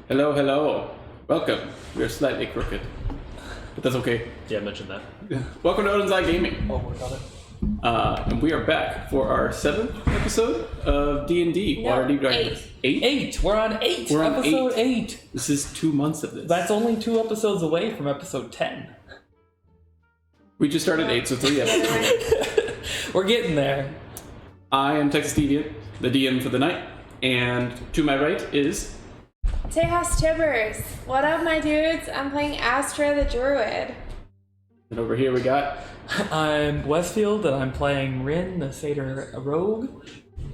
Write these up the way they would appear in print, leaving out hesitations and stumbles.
Hello, hello. Welcome. We are slightly crooked, but that's okay. Yeah, I mentioned that. Welcome to Odin's Eye Gaming. Oh, we got it. And we are back for our 7th episode of D&D. No, Waterdeep eight. Eight. We're on eight. We're on episode eight. This is 2 months of this. That's only 2 episodes away from episode 10. We just started 8, so 3 episodes. We're getting there. I am Texas Deviant, the DM for the night, and to my right is... Tejas Tibbers. What up, my dudes? I'm playing Astra the Druid. And over here we got... I'm Westfield, and I'm playing Rin, the Satyr Rogue.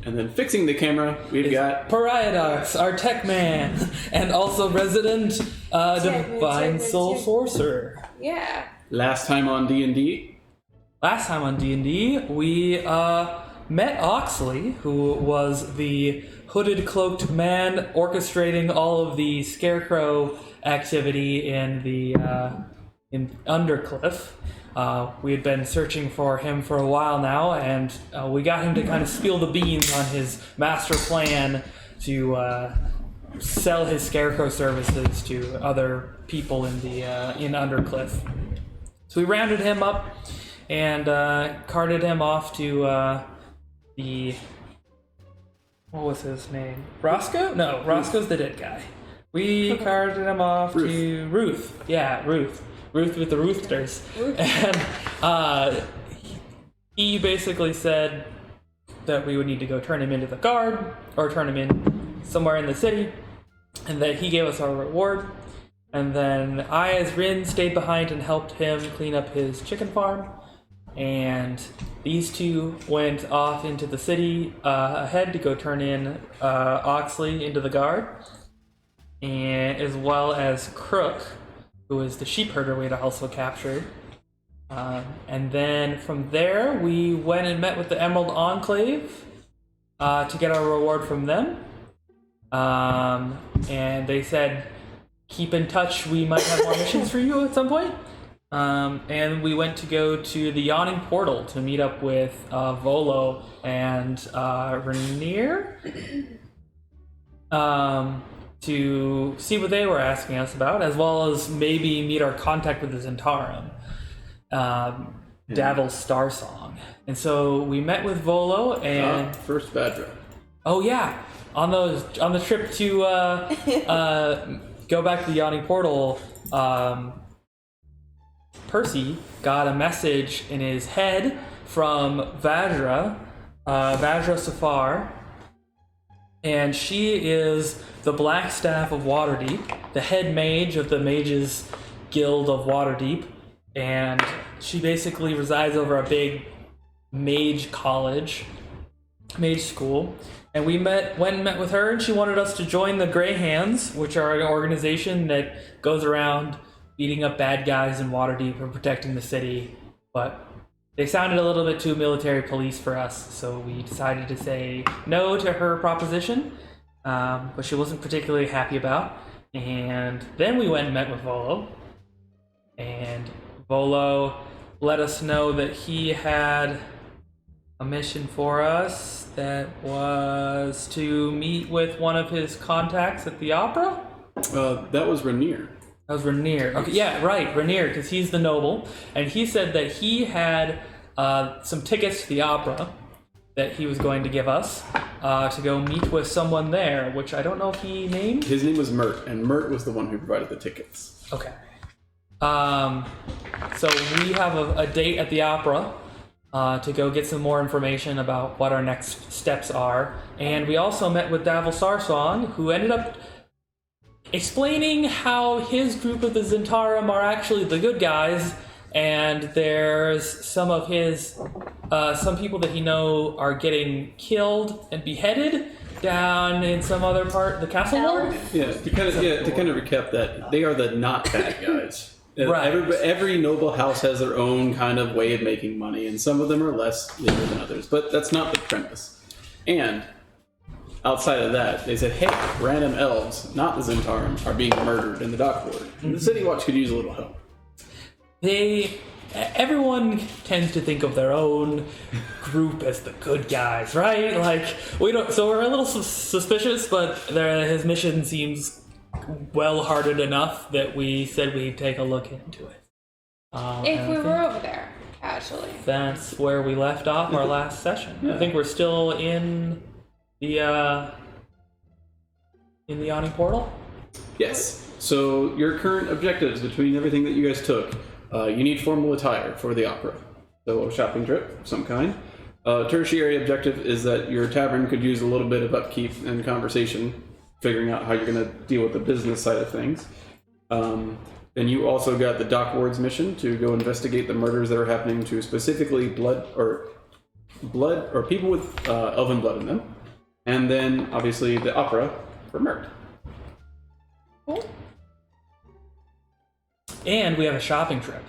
And then fixing the camera, we've got... Pariadox, our tech man, and also resident Divine Soul Sorcerer. Yeah. Last time on D&D... Last time on D&D, we met Oxley, who was the hooded, cloaked man orchestrating all of the scarecrow activity in the in Undercliff. We had been searching for him for a while now, and we got him to kind of spill the beans on his master plan to sell his scarecrow services to other people in the in Undercliff. So we rounded him up and carted him off to the... What was his name? Roscoe? No, Roscoe's the dead guy. We carted him off to Ruth. Yeah, Ruth. Ruth with the Roofters. And he basically said that we would need to go turn him into the guard, or turn him in somewhere in the city, and that he gave us our reward. And then I, as Rin, stayed behind and helped him clean up his chicken farm. And these two went off into the city ahead to go turn in Oxley into the guard, and as well as Crook, who is the sheep herder we had also captured. And then from there, we went and met with the Emerald Enclave to get our reward from them. And they said, keep in touch, we might have more missions for you at some point. And we went to go to the Yawning Portal to meet up with Volo and Rainier to see what they were asking us about, as well as maybe meet our contact with the Zentarum, Davil Starsong. And so we met with Volo and first Badra. Oh yeah, on the trip to go back to the Yawning Portal. Percy got a message in his head from Vajra Safar, and she is the Black Staff of Waterdeep, the head mage of the Mages Guild of Waterdeep, and she basically resides over a big mage college, mage school. And we went and met with her, and she wanted us to join the Grey Hands, which are an organization that goes around beating up bad guys in Waterdeep and protecting the city, but they sounded a little bit too military police for us, so we decided to say no to her proposition, but she wasn't particularly happy about. And then we went and met with Volo, and Volo let us know that he had a mission for us that was to meet with one of his contacts at the opera. That was Rainier. That was Rainier. Okay, yeah, right, Rainier, because he's the noble. And he said that he had some tickets to the opera that he was going to give us to go meet with someone there, which I don't know if he named. His name was Mert, and Mert was the one who provided the tickets. Okay. So we have a date at the opera to go get some more information about what our next steps are. And we also met with Davil Starsong, who ended up explaining how his group of the Zentarum are actually the good guys, and there's some of his some people that he know are getting killed and beheaded down in some other part, the castle ward. Yeah, to kind of recap that, they are the not bad guys. Right. Every noble house has their own kind of way of making money, and some of them are less legal than others. But that's not the premise. And outside of that, they said, hey, random elves, not the Zentarum, are being murdered in the dock ward. And the City Watch could use a little help. Everyone tends to think of their own group as the good guys, right? Like, we don't, so we're a little suspicious, but his mission seems well-hearted enough that we said we'd take a look into it. If we were over there, casually. That's where we left off our last session. Yeah. I think we're still in the Yawning Portal. Yes. So your current objectives between everything that you guys took, you need formal attire for the opera. So a shopping trip of some kind. Tertiary objective is that your tavern could use a little bit of upkeep and conversation, figuring out how you're going to deal with the business side of things. Then you also got the dock ward's mission to go investigate the murders that are happening to specifically blood or people with elven blood in them. And then obviously the opera for murder. Cool. And we have a shopping trip.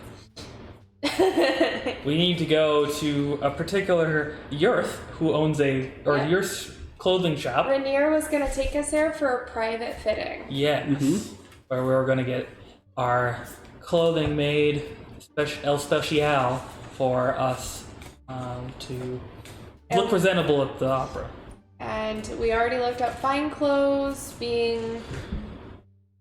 We need to go to a particular Yurth who owns Yurth's clothing shop. Rainier was going to take us there for a private fitting. Yes. Where we were going to get our clothing made el special for us to look presentable at the opera. And we already looked up fine clothes being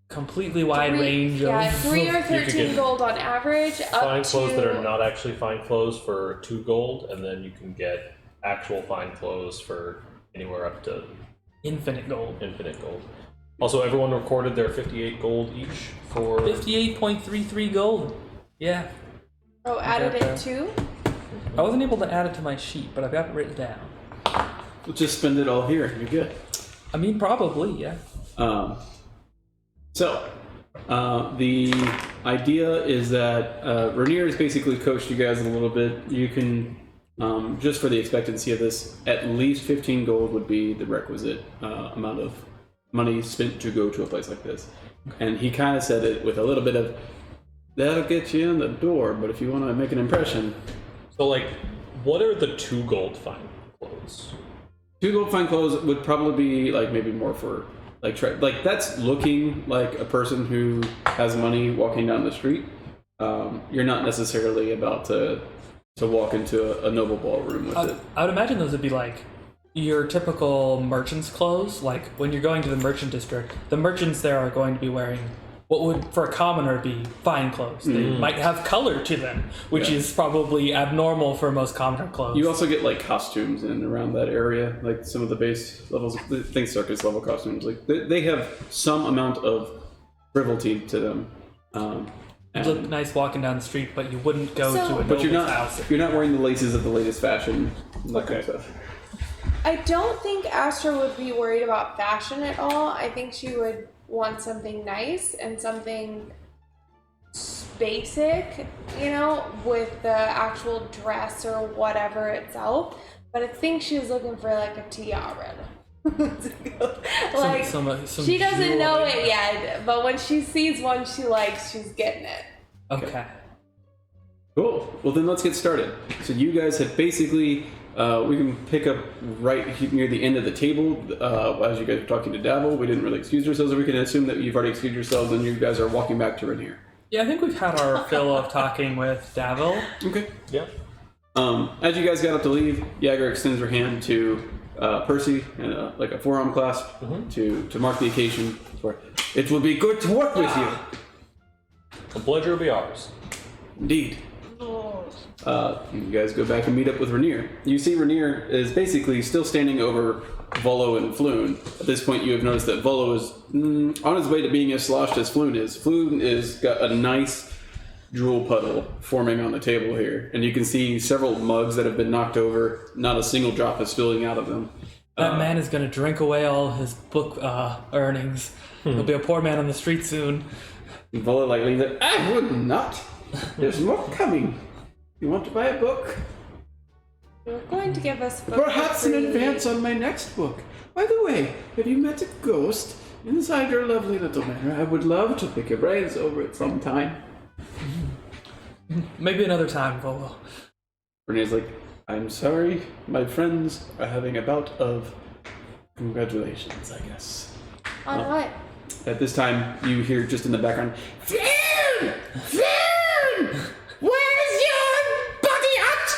Completely wide range of 3 or 13 gold on average. Fine up clothes to, that are not actually fine clothes for 2 gold, and then you can get actual fine clothes for anywhere up to infinite gold. infinite gold. Also, everyone recorded their 58 gold each for 58.33 gold. Yeah. Oh, added it too? I wasn't able to add it to my sheet, but I've got it written down. We'll just spend it all here. You're good. I mean, probably, yeah. So, the idea is that Rainier has basically coached you guys a little bit. You can, just for the expectancy of this, at least 15 gold would be the requisite amount of money spent to go to a place like this. And he kind of said it with a little bit of, that'll get you in the door, but if you want to make an impression. So, like, what are the 2 gold fine clothes? 2 gold fine clothes would probably be, like, maybe more for... Like that's looking like a person who has money walking down the street. You're not necessarily about to walk into a noble ballroom with it. I would imagine those would be like your typical merchant's clothes. Like when you're going to the merchant district, the merchants there are going to be wearing what would for a commoner be fine clothes. They might have color to them, which is probably abnormal for most commoner clothes. You also get like costumes in and around that area, like some of the base levels, I think circus level costumes. Like they have some amount of frivolity to them. You'd look nice walking down the street, but you wouldn't go to a But noble's house. you're not wearing the laces of the latest fashion, that kind of stuff. I don't think Astra would be worried about fashion at all. I think she would want something nice and something basic, with the actual dress or whatever itself. But I think she was looking for like a tiara. Like some she doesn't know jewelry. it yet, but when she sees one she likes, she's getting it. Okay. Cool. Well, then let's get started. So you guys have basically, we can pick up right near the end of the table. As you guys are talking to Davil, we didn't really excuse ourselves, or we can assume that you've already excused yourselves and you guys are walking back to Rainier. Yeah, I think we've had our fill of talking with Davil. Okay. Yeah. As you guys got up to leave, Jagger extends her hand to Percy and like a forearm clasp to mark the occasion. It will be good to work with you. The pleasure will be ours. Indeed. You guys go back and meet up with Rainier. You see Rainier is basically still standing over Volo and Floon. At this point, you have noticed that Volo is on his way to being as sloshed as Floon is. Floon is got a nice drool puddle forming on the table here, and you can see several mugs that have been knocked over. Not a single drop is spilling out of them. That man is going to drink away all his book earnings. He'll be a poor man on the street soon. Volo like leans it. I would not. There's more coming. You want to buy a book? You were going to give us book Perhaps for in free. advance on my next book. By the way, have you met a ghost inside your lovely little manor? I would love to pick your brains over it sometime. Maybe another time, Volo. Renee's like, I'm sorry, my friends are having a bout of congratulations, I guess. On what? At this time, you hear just in the background, Flynn! Flynn! Where's your body at?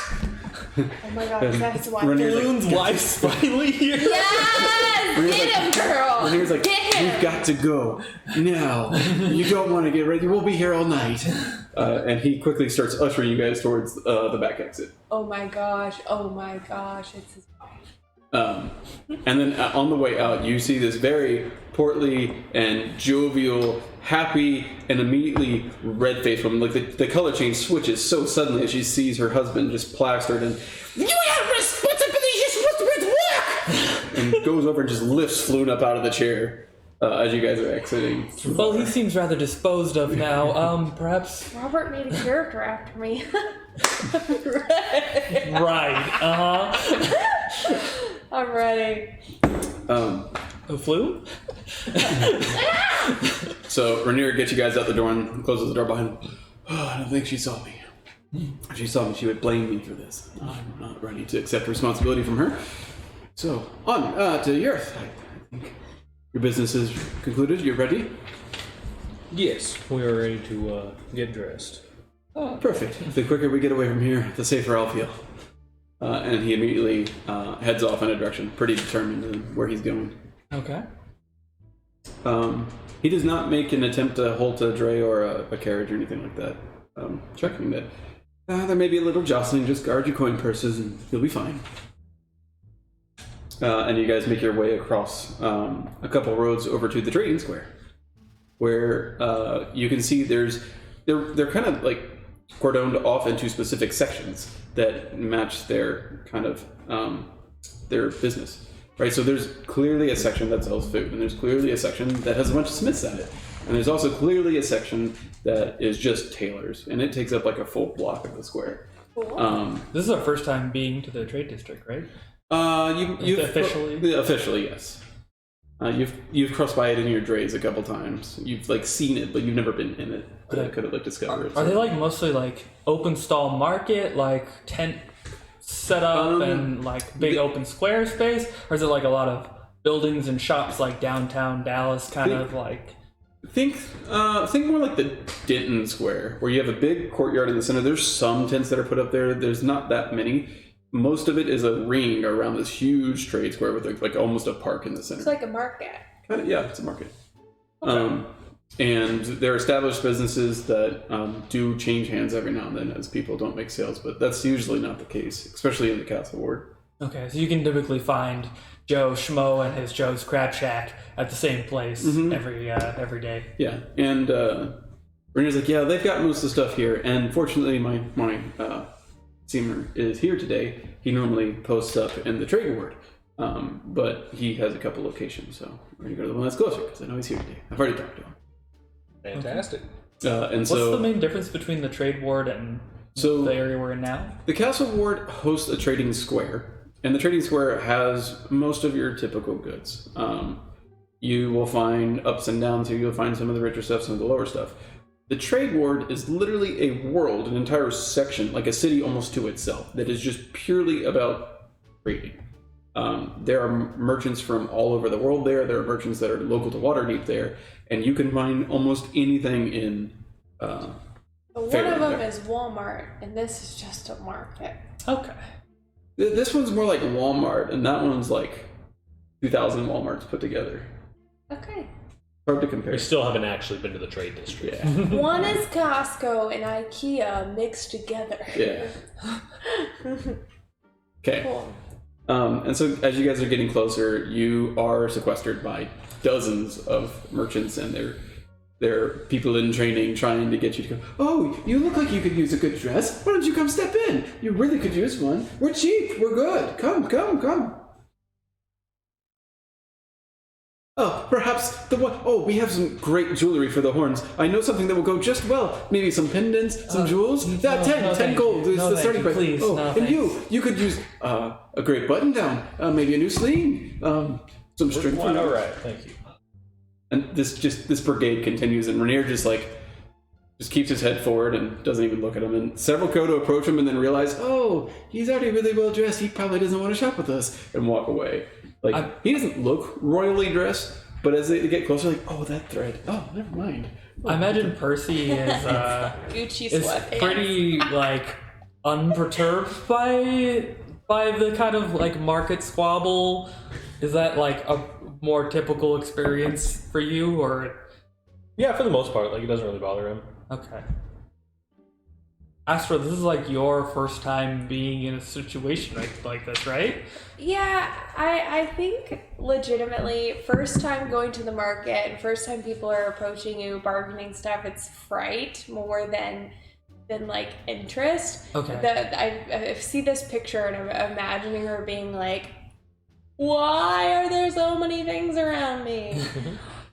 Oh my god, that's why. Renee's like, Balloon's wife's finally here. Yes! Get him, girl! Renee's like, Get him! you've got to go now. You don't want to get ready. We'll be here all night. And he quickly starts ushering you guys towards the back exit. Oh my gosh, it's his wife. And then on the way out, you see this very portly and jovial, happy, and immediately red-faced woman. Like the color change switches so suddenly as she sees her husband just plastered and you have responsibility. You're supposed to be at work. And goes over and just lifts Floon up out of the chair as you guys are exiting. Well, he seems rather disposed of now. Perhaps. Robert made a character after me. Right. I'm ready. A flu? So Rainier gets you guys out the door and closes the door behind him. Oh, I don't think she saw me. If she saw me, she would blame me for this. I'm not ready to accept responsibility from her. So, on to the earth. I think your business is concluded. You're ready? Yes, we are ready to get dressed. Oh, perfect. The quicker we get away from here, the safer I'll feel. And he immediately heads off in a direction, pretty determined in where he's going. Okay. He does not make an attempt to halt a dray or a carriage or anything like that. Checking that there may be a little jostling, just guard your coin purses and you'll be fine. And you guys make your way across a couple roads over to the trading square, where you can see they're kind of like cordoned off into specific sections that match their kind of their business, right? So there's clearly a section that sells food, and there's clearly a section that has a bunch of smiths at it, and there's also clearly a section that is just tailors, and it takes up like a full block of the square. Cool. This is our first time being to the trade district, right? You've Officially? Yes. You've crossed by it in your drays a couple times. You've like seen it, but you've never been in it. I could have like discovered it. Are they like mostly like open stall market, like tent set up and like big open square space? Or is it like a lot of buildings and shops like downtown Dallas kind of like... Think more like the Denton Square, where you have a big courtyard in the center. There's some tents that are put up there. There's not that many. Most of it is a ring around this huge trade square with like almost a park in the center. It's like a market. Kind of, yeah, it's a market. And there are established businesses that do change hands every now and then as people don't make sales, but that's usually not the case, especially in the Castle Ward. Okay, so you can typically find Joe Schmo and his Joe's Crab Shack at the same place every day. Yeah, and Renee's like, yeah, they've got most of the stuff here, and fortunately my Seamer is here today. He normally posts up in the trade ward, but he has a couple locations, so we're going to go to the one that's closer, because I know he's here today. I've already talked to him. Fantastic. And What's the main difference between the trade ward and the area we're in now? The Castle Ward hosts a trading square, and the trading square has most of your typical goods. You will find ups and downs here. You'll find some of the richer stuff, some of the lower stuff. The Trade Ward is literally a world, an entire section, like a city almost to itself, that is just purely about trading. There are merchants from all over the world there. There are merchants that are local to Waterdeep there, and you can find almost anything in But one of them is Walmart, and this is just a market. Okay. This one's more like Walmart, and that one's like 2,000 Walmarts put together. Okay. Hard to compare. We still haven't actually been to the trade district. Yeah. One is Costco and IKEA mixed together. Yeah. Okay. Cool. And so as you guys are getting closer, you are sequestered by dozens of merchants and their people in training trying to get you to go, oh, you look like you could use a good dress. Why don't you come step in? You really could use one. We're cheap. We're good. Come. Oh, perhaps the one. Oh, we have some great jewelry for the horns. I know something that will go just well. Maybe some pendants, some jewels. That 10 gold is the starting price. Please, oh, no, and thanks. you could use a great button down, maybe a new sling, some string. All right, thank you. And this brigade continues, and Rainier just keeps his head forward and doesn't even look at him. And several go to approach him and then realize, oh, he's already really well dressed. He probably doesn't want to shop with us, and walk away. He doesn't look royally dressed, but as they get closer, like, oh, that thread. Oh, never mind. I imagine Percy is Gucci is sweatpants. pretty unperturbed by the kind of market squabble. Is that a more typical experience for you, or? Yeah, for the most part, it doesn't really bother him. Okay. Astra, this is your first time being in a situation like this, right? Yeah, I think legitimately first time going to the market and first time people are approaching you, bargaining stuff, it's fright more than interest. Okay. I see this picture and I'm imagining her being like, why are there so many things around me?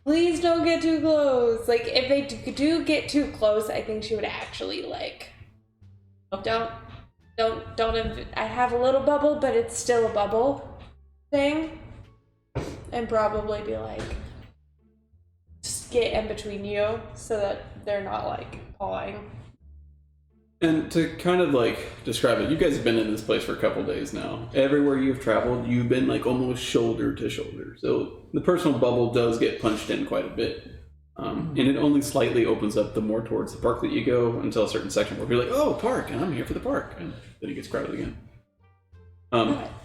Please don't get too close. If they do get too close, I think she would actually don't. I have a little bubble, but it's still a bubble thing, and probably be just get in between you so that they're not pawing. And to kind of describe it, you guys have been in this place for a couple days now. Everywhere you've traveled, you've been almost shoulder to shoulder. So the personal bubble does get punched in quite a bit. And it only slightly opens up the more towards the park that you go until a certain section where you're like, oh, park, and I'm here for the park. And then it gets crowded again.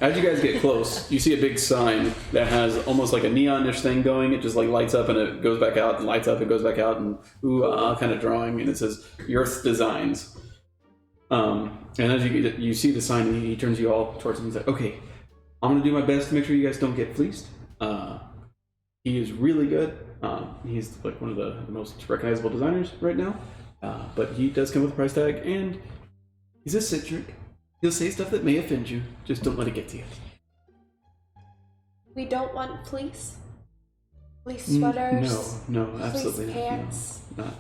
As you guys get close, you see a big sign that has almost a neon-ish thing going. It just lights up and it goes back out and lights up and goes back out and kind of drawing. And it says, Earth Designs. And as you see the sign, he turns you all towards him. He's like, okay, I'm going to do my best to make sure you guys don't get fleeced. He is really good. He's one of the most recognizable designers right now. But he does come with a price tag, and he's eccentric. He'll say stuff that may offend you. Just don't let it get to you. We don't want fleece? Fleece sweaters? No, absolutely fleece pants? not.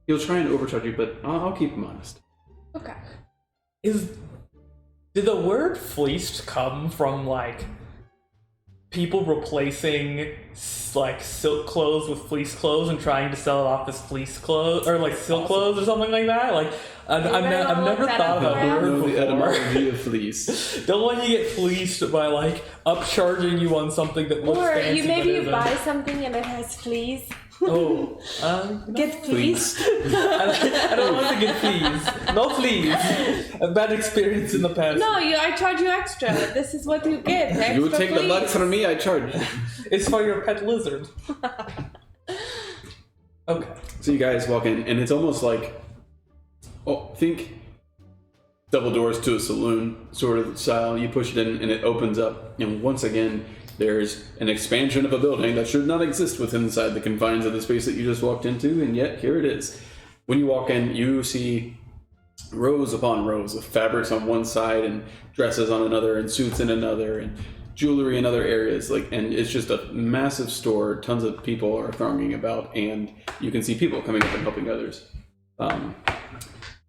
He'll try and overcharge you, but I'll keep him honest. Okay. Did the word fleeced come from people replacing silk clothes with fleece clothes and trying to sell it off as fleece clothes or silk clothes or something like that? I've never thought about the word the before. etymology of fleece. Don't want you to get fleeced by upcharging you on something that looks Or fancy. you buy something and it has fleas. Oh, Get fleeced. I don't want to get fleas. No fleas. A bad experience in the past. No, I charge you extra. This is what you get. Extra You take the buck fleas. from me, I charge. It's for your pet lizard. Okay. So you guys walk in, and it's almost think double doors to a saloon sort of style. You push it in, and it opens up, and once again, there's an expansion of a building that should not exist within inside the confines of the space that you just walked into, and yet here it is. When you walk in, you see rows upon rows of fabrics on one side, and dresses on another, and suits in another, and jewelry in other areas. And it's just a massive store. Tons of people are thronging about, and you can see people coming up and helping others.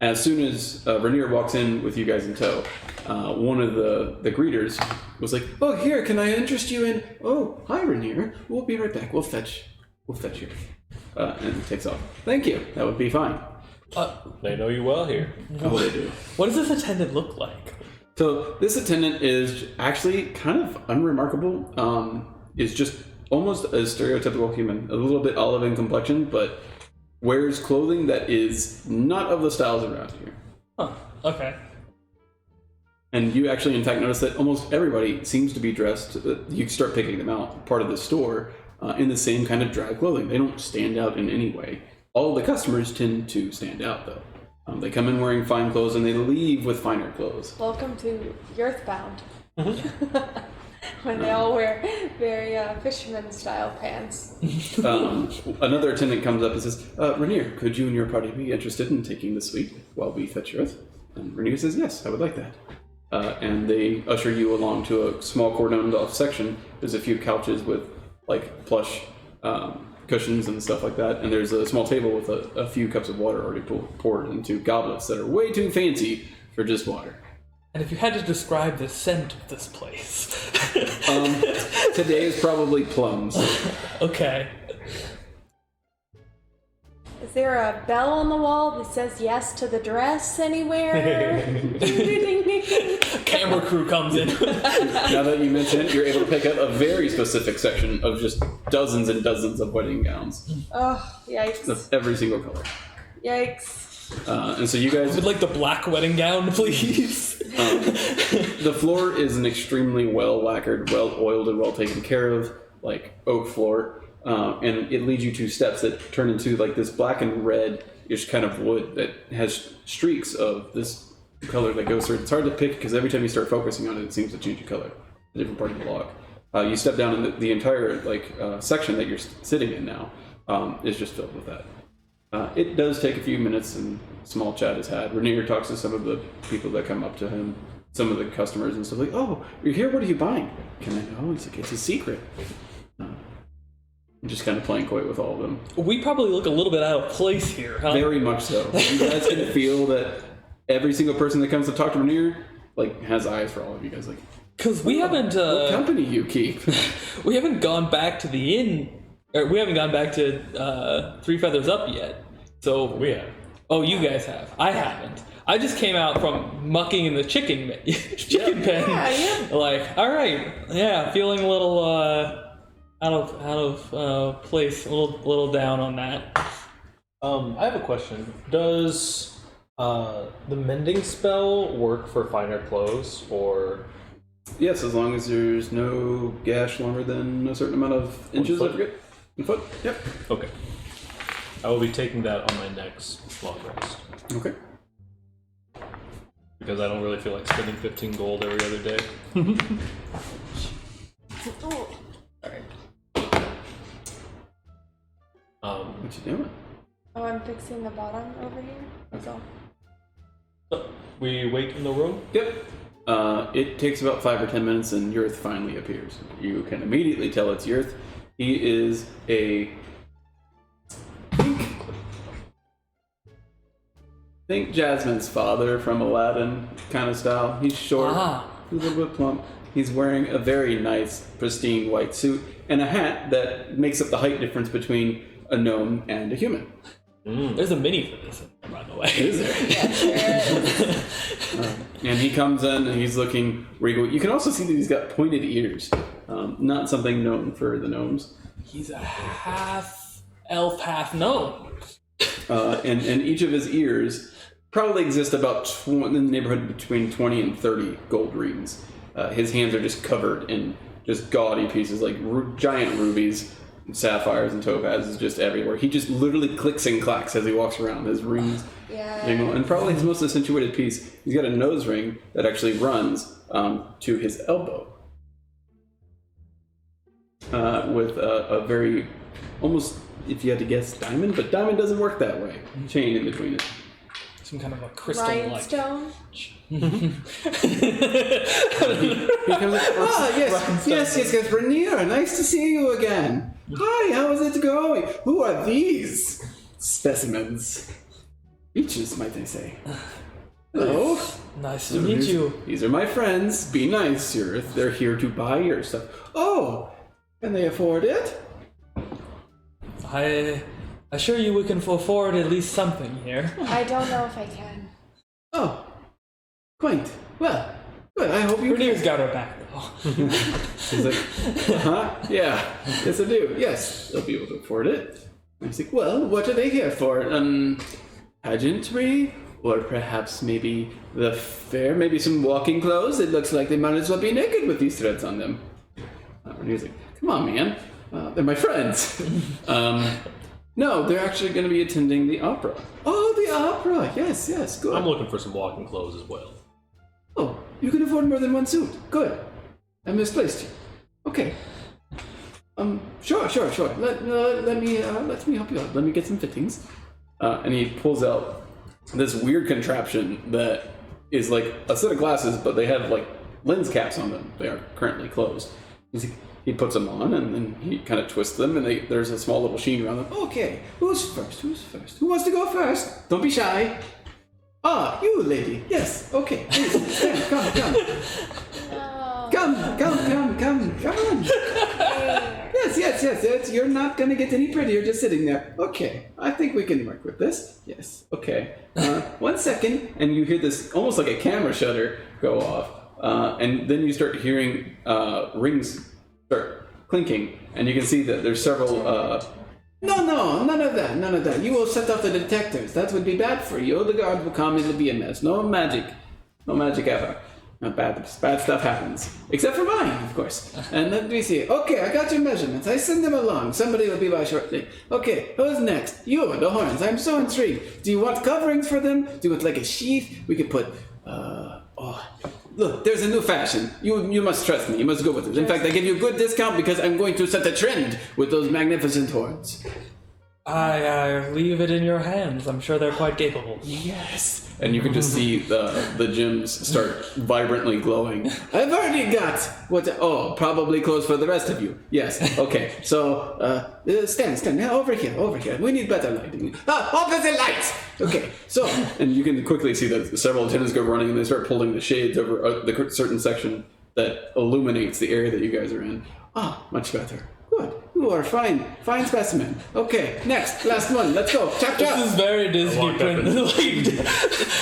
As soon as Rainier walks in with you guys in tow, one of the greeters was like, "Oh, here, can I interest you in? Oh, hi, Rainier. We'll be right back. We'll fetch you." And takes off. Thank you. That would be fine. They know you well here. Oh, they do. What does this attendant look like? So this attendant is actually kind of unremarkable. Is just almost a stereotypical human, a little bit olive in complexion, but wears clothing that is not of the styles around here. Huh. Okay. And you actually, in fact, notice that almost everybody seems to be dressed, you start picking them out, part of the store, in the same kind of drab clothing. They don't stand out in any way. All the customers tend to stand out, though. They come in wearing fine clothes, and they leave with finer clothes. Welcome to Earthbound. When they all wear very fisherman-style pants. Another attendant comes up and says, Rainier, could you and your party be interested in taking the suite while we fetch Earth? And Rainier says, yes, I would like that. And they usher you along to a small cordoned-off section. There's a few couches with like plush cushions and stuff like that. And there's a small table with a few cups of water already poured into goblets that are way too fancy for just water. And if you had to describe the scent of this place. Today is probably plums. Okay. Is there a bell on the wall that says yes to the dress anywhere? Camera crew comes in. Now that you mention it, you're able to pick up a very specific section of just dozens and dozens of wedding gowns Oh, yikes. of every single color. Yikes. And so you guys, Would like the black wedding gown, please? the floor is an extremely well lacquered, well oiled, and well taken care of, like oak floor. And it leads you to steps that turn into like this black and red-ish kind of wood that has streaks of this color that goes through it. It's hard to pick because every time you start focusing on it, it seems to change the color, a different part of the log. You step down and the entire section that you're sitting in now is just filled with that. It does take a few minutes and small chat is had. Rainier talks to some of the people that come up to him, some of the customers and stuff like, oh, you're here, what are you buying? Can I know? He's like, it's a secret. I'm just kind of playing coy with all of them. We probably look a little bit out of place here, huh? Very much so. You guys can feel that every single person that comes to talk to Rainier has eyes for all of you guys. Like, Because we haven't... what company you keep? we haven't gone back to the inn... Or we haven't gone back to Three Feathers Up yet. So... We have. Oh, you guys have. I haven't. I just came out from mucking in the chicken pen. Yeah. Like, all right, yeah, feeling a little out of place, a little down on that. I have a question. Does the mending spell work for finer clothes, or Yes, as long as there's no gash longer than a certain amount of inches. I foot? forget. 1 foot? Yep. okay? I will be taking that on my next long rest Okay. because I don't really feel like spending 15 gold every other day. Oh, What you doing? I'm fixing the bottom over here. That's all. So we wait in the room. Yep. It takes about 5 or 10 minutes and Yurth finally appears. You can immediately tell it's Yurth. He is think Jasmine's father from Aladdin kind of style. He's short, Ah. a little bit plump. He's wearing a very nice, pristine white suit and a hat that makes up the height difference between a gnome and a human. There's a mini for this, by the way. Is there? And he comes in and he's looking regal. You can also see that he's got pointed ears. Not something known for the gnomes. He's a half elf, half gnome. And each of his ears probably exist about in the neighborhood between 20 and 30 gold rings. His hands are just covered in just gaudy pieces, like giant rubies, and sapphires, and topazes just everywhere. He just literally clicks and clacks as he walks around. His rings jingle. And probably his most accentuated piece, he's got a nose ring that actually runs to his elbow. With a very, almost, if you had to guess, diamond, but diamond doesn't work that way. Chain in between it. Some kind of a crystal-like. Rhinestone? He comes up, yes, Rainier, nice to see you again. Hi, how is it going? Who are these specimens? Beaches, might they say. Hello. Nice to meet you. These are my friends. Be nice, Earth. They're here to buy your stuff. Oh, can they afford it? I assure you we can afford at least something here. I don't know if I can. Oh, quaint. Well, good. I hope you Renier's got her back, though. He's like, huh? Yeah, yes I do. Yes, they'll be able to afford it. And he's like, well, what are they here for? Pageantry? Or perhaps maybe the fair? Maybe some walking clothes? It looks like they might as well be naked with these threads on them. And he's like, come on, man. They're my friends. No, they're actually going to be attending the opera. Oh, the opera. Yes, good. I'm looking for some walking clothes as well. Oh, you can afford more than one suit. Good. I misplaced you. Okay. Sure. Let me help you out. Let me get some fittings. And he pulls out this weird contraption that is like a set of glasses, but they have like lens caps on them. They are currently closed. He's like, he puts them on, and then he kind of twists them, and there's a small little sheen around them. Okay, who's first? Who wants to go first? Don't be shy. Ah, you, lady. Yes. Okay. Please, stand. Come. Come on. Yes. You're not gonna get any prettier just sitting there. Okay. I think we can work with this. Yes. Okay. 1 second, and you hear this almost like a camera shutter go off, and then you start hearing rings start clinking, and you can see that there's several. No, none of that. You will set off the detectors. That would be bad for you. The guard will come. It'll be a mess. No magic ever. Bad stuff happens. Except for mine, of course. And let me see. Okay, I got your measurements. I send them along. Somebody will be by shortly. Okay, who's next? You, the horns. I'm so intrigued. Do you want coverings for them? Do you want like a sheath? We could put, look, there's a new fashion. You must trust me. You must go with it. In fact, I give you a good discount because I'm going to set a trend with those magnificent horns. I leave it in your hands. I'm sure they're quite capable. Yes. And you can just see the gems start vibrantly glowing. I've already got probably clothes for the rest of you. Yes. Okay. So stand. Now over here. We need better lighting. Opposite lights. Okay. So, and you can quickly see that several attendants go running and they start pulling the shades over the certain section that illuminates the area that you guys are in. Much better. Good. You are fine specimen. Okay, next, last one. Let's go. Chop. This is very Disney print.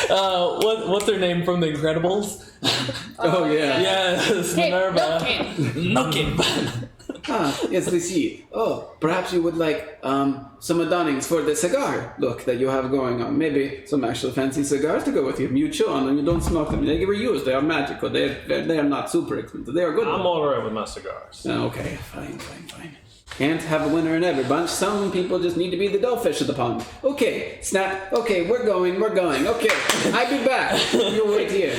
What's their name from The Incredibles? Oh yeah. Yes, Hey, Minerva. milk can. Yes, we see. Oh, perhaps you would like some adornings for the cigar look that you have going on. Maybe some actual fancy cigars to go with you. You chew on them, you don't smoke them. They were used. They are magical. They are not super expensive. They are good. I'm all right with my cigars. Okay, fine. Can't have a winner in every bunch. Some people just need to be the dollfish of the pond. Okay, snap. Okay, we're going. Okay, I'll be back. You wait here.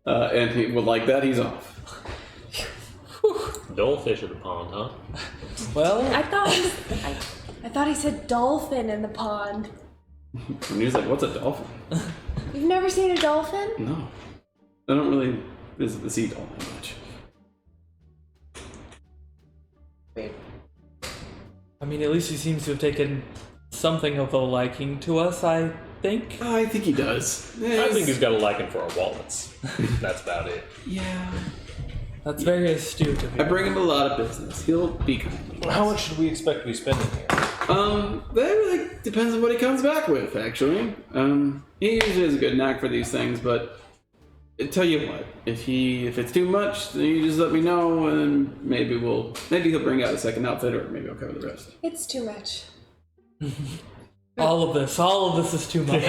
And he would like that. He's off. Dullfish of the pond, huh? Well, I thought he said dolphin in the pond. And he was like, "What's a dolphin?" You've never seen a dolphin? No, I don't really visit the sea doll that much. Weird. I mean, at least he seems to have taken something of a liking to us, I think. I think he does. I think he's got a liking for our wallets. That's about it. Yeah. That's very astute of you. I bring him a lot of business. He'll be kind. How much should we expect to be spending here? That really depends on what he comes back with, actually. He usually has a good knack for these things, but I tell you what, if it's too much, then you just let me know, and maybe he'll bring out a second outfit, or maybe I'll cover the rest. It's too much. All of this is too much.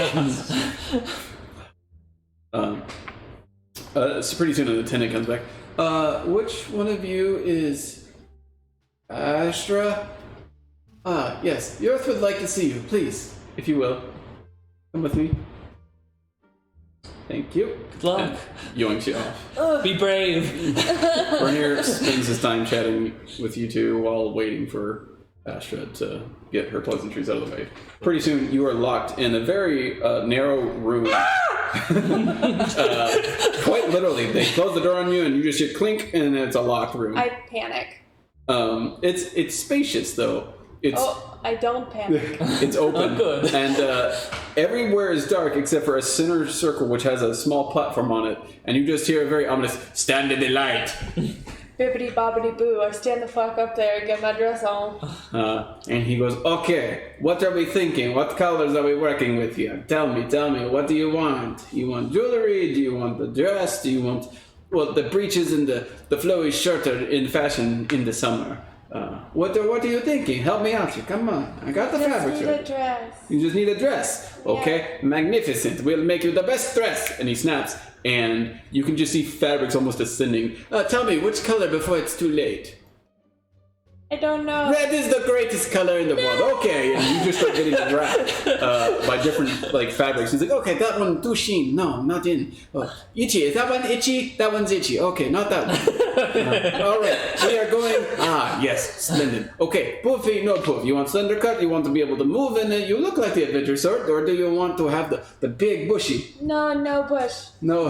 So pretty soon an attendant comes back. Which one of you is Astra? Yes. Yorth would like to see you, please, if you will. Come with me. Thank you. Good luck. And yoinks you off. Be brave. Bernier spends his time chatting with you two while waiting for Astra to get her pleasantries out of the way. Pretty soon, you are locked in a very narrow room. Quite literally, they close the door on you, and you just hear clink, and it's a locked room. I panic. It's spacious though. I don't panic. It's open. Oh, good. And everywhere is dark except for a center circle which has a small platform on it, and you just hear a very ominous "Stand in the light." Bibbidi bobbidi boo, I stand the fuck up there and get my dress on. And he goes, "Okay, what are we thinking? What colors are we working with here? Tell me, what do you want? You want jewelry? Do you want the dress? Do you want, the breeches and the flowy shirt are in fashion in the summer. What are you thinking? Help me out here. Come on. I got the fabric Just need shirt. a dress. You just need a dress. Okay? Magnificent. We'll make you the best dress." And he snaps, and you can just see fabrics almost ascending. "Tell me, which color before it's too late?" I don't know. Red is the greatest color in the world. Okay, and you just start getting wrapped by different like fabrics. He's like, okay, that one too sheen. No, not in. Oh, itchy. Is that one itchy? That one's itchy. Okay, not that one. All right, we are going. Ah, yes, splendid. Okay, poofy, no poof. You want slender cut? You want to be able to move in it? You look like the adventure sort, or do you want to have the big bushy? No bush. No.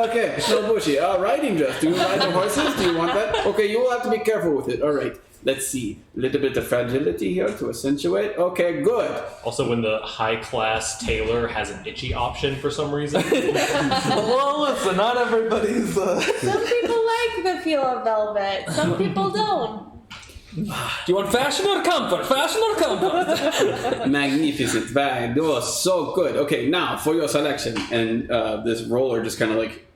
Okay, no bushy. Riding dress. Do you ride the horses? Do you want that? Okay, you will have to be careful with it. All right. Let's see. A little bit of fragility here to accentuate. Okay, good. Also, when the high-class tailor has an itchy option for some reason. Well, listen, not everybody's. Some people like the feel of velvet. Some people don't. Do you want fashion or comfort? Fashion or comfort? Magnificent. Very, oh, so good. Okay, now for your selection. And this roller just kind of like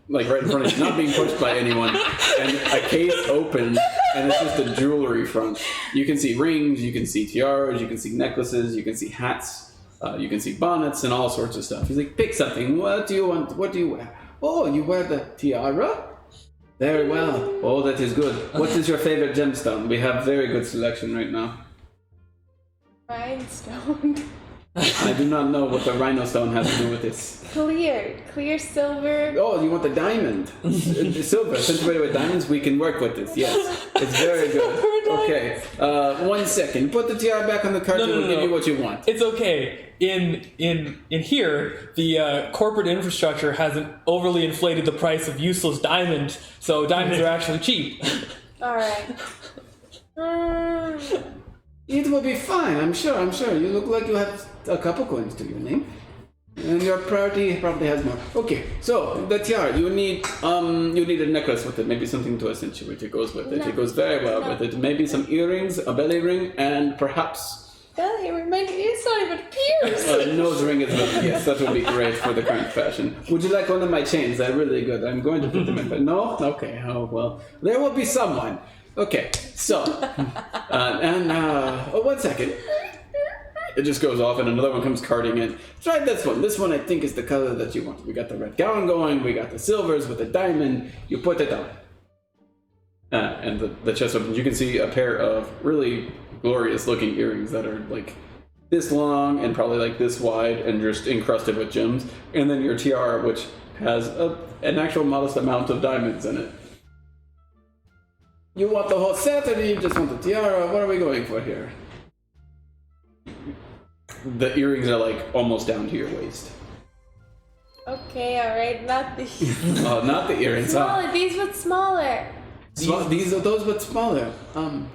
right in front of you, not being pushed by anyone. And a case opens, and it's just a jewelry front. You can see rings, you can see tiaras, you can see necklaces, you can see hats, you can see bonnets, and all sorts of stuff. He's like, pick something. What do you want? What do you wear? Oh, you wear the tiara? Very well. Oh, that is good. What is your favorite gemstone? We have very good selection right now. Rhinestone. I do not know what the rhino stone has to do with this. Clear silver. Oh, you want the diamond? Silver, accentuated with diamonds, we can work with this, yes. It's very good. Okay, 1 second. Put the tiara back on the cart and we'll give you what you want. It's okay. In here, the corporate infrastructure hasn't overly inflated the price of useless diamonds, so diamonds are actually cheap. Alright. It will be fine, I'm sure. You look like you have a couple coins to your name. And your priority probably has more. Okay, so the tiara, you need a necklace with it, maybe something to accentuate. It goes with it. No. It goes very well with it. Maybe some earrings, a belly ring, and perhaps Belly ring, it's not even pierced. a nose ring as well. Yes, that would be great for the current fashion. Would you like one of my chains? They're really good. I'm going to put them in. But no? Okay. Oh well. There will be someone. Okay. So, 1 second. It just goes off and another one comes carting in. Try this one. This one I think is the color that you want. We got the red gown going. We got the silvers with the diamond. You put it on. And the chest opens. You can see a pair of really glorious looking earrings that are like this long and probably like this wide and just encrusted with gems. And then your tiara, which has an actual modest amount of diamonds in it. You want the whole set or do you just want the tiara? What are we going for here? The earrings are like almost down to your waist. Okay, alright, not these. Oh, not the earrings. Smaller, these but smaller. These are those but smaller.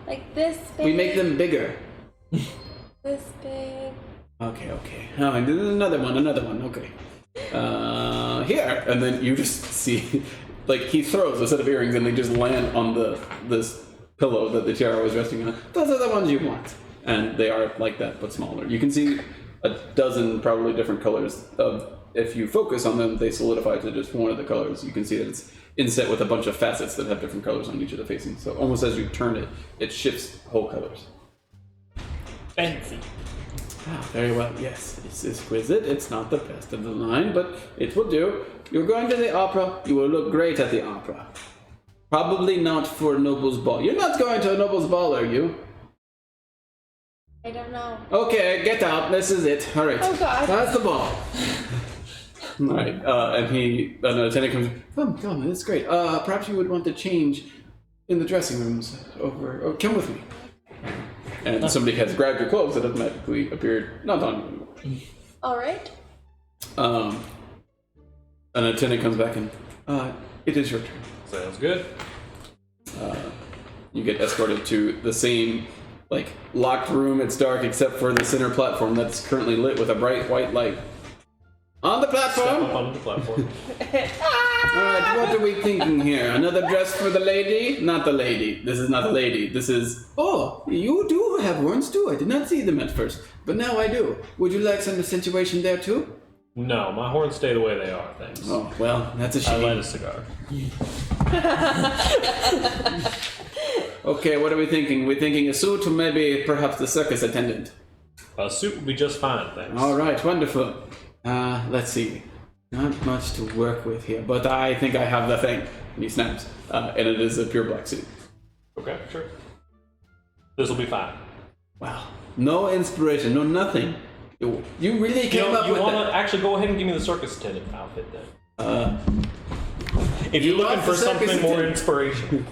Like this big. We make them bigger. This big. Okay. Oh, and there's another one. Okay. Here, and then you just see, like he throws a set of earrings and they just land on this pillow that the tiara was resting on. Those are the ones you want, and they are like that but smaller. You can see a dozen probably different colors of. If you focus on them, they solidify to just one of the colors. You can see that it's inset with a bunch of facets that have different colors on each of the facings. So almost as you turn it, it shifts whole colors. Fancy. Ah, very well, yes. It's exquisite. It's not the best of the line, but it will do. You're going to the opera. You will look great at the opera. Probably not for Noble's Ball. You're not going to a Noble's Ball, are you? I don't know. Okay, get out. This is it. All right. Oh, God. That's the ball. All right. And an attendant comes. Come, that's great. Perhaps you would want to change in the dressing rooms over. Oh, come with me. And somebody has grabbed your clothes that have magically appeared not on you anymore. Alright. An attendant comes back and it is your turn. Sounds good. You get escorted to the same like locked room. It's dark except for the center platform that's currently lit with a bright white light. On the Step platform. up onto the platform. All right, what are we thinking here? Another dress for the lady? Not the lady. This is not the lady. This is. Oh, you do have horns too. I did not see them at first, but now I do. Would you like some accentuation there too? No, my horns stay the way they are, thanks. Oh well, that's a I shame. light a cigar. Okay, what are we thinking? We're thinking a suit or maybe perhaps the circus attendant? A suit would be just fine, thanks. All right, wonderful. Let's see. Not much to work with here, but I think I have the thing. And he snaps, and it is a pure black suit. Okay, sure. This will be fine. Wow. No inspiration, no nothing. You really came up You with want that. to actually go ahead and give me the circus attendant outfit then? If You you're looking want for the circus something more attendant. inspiration.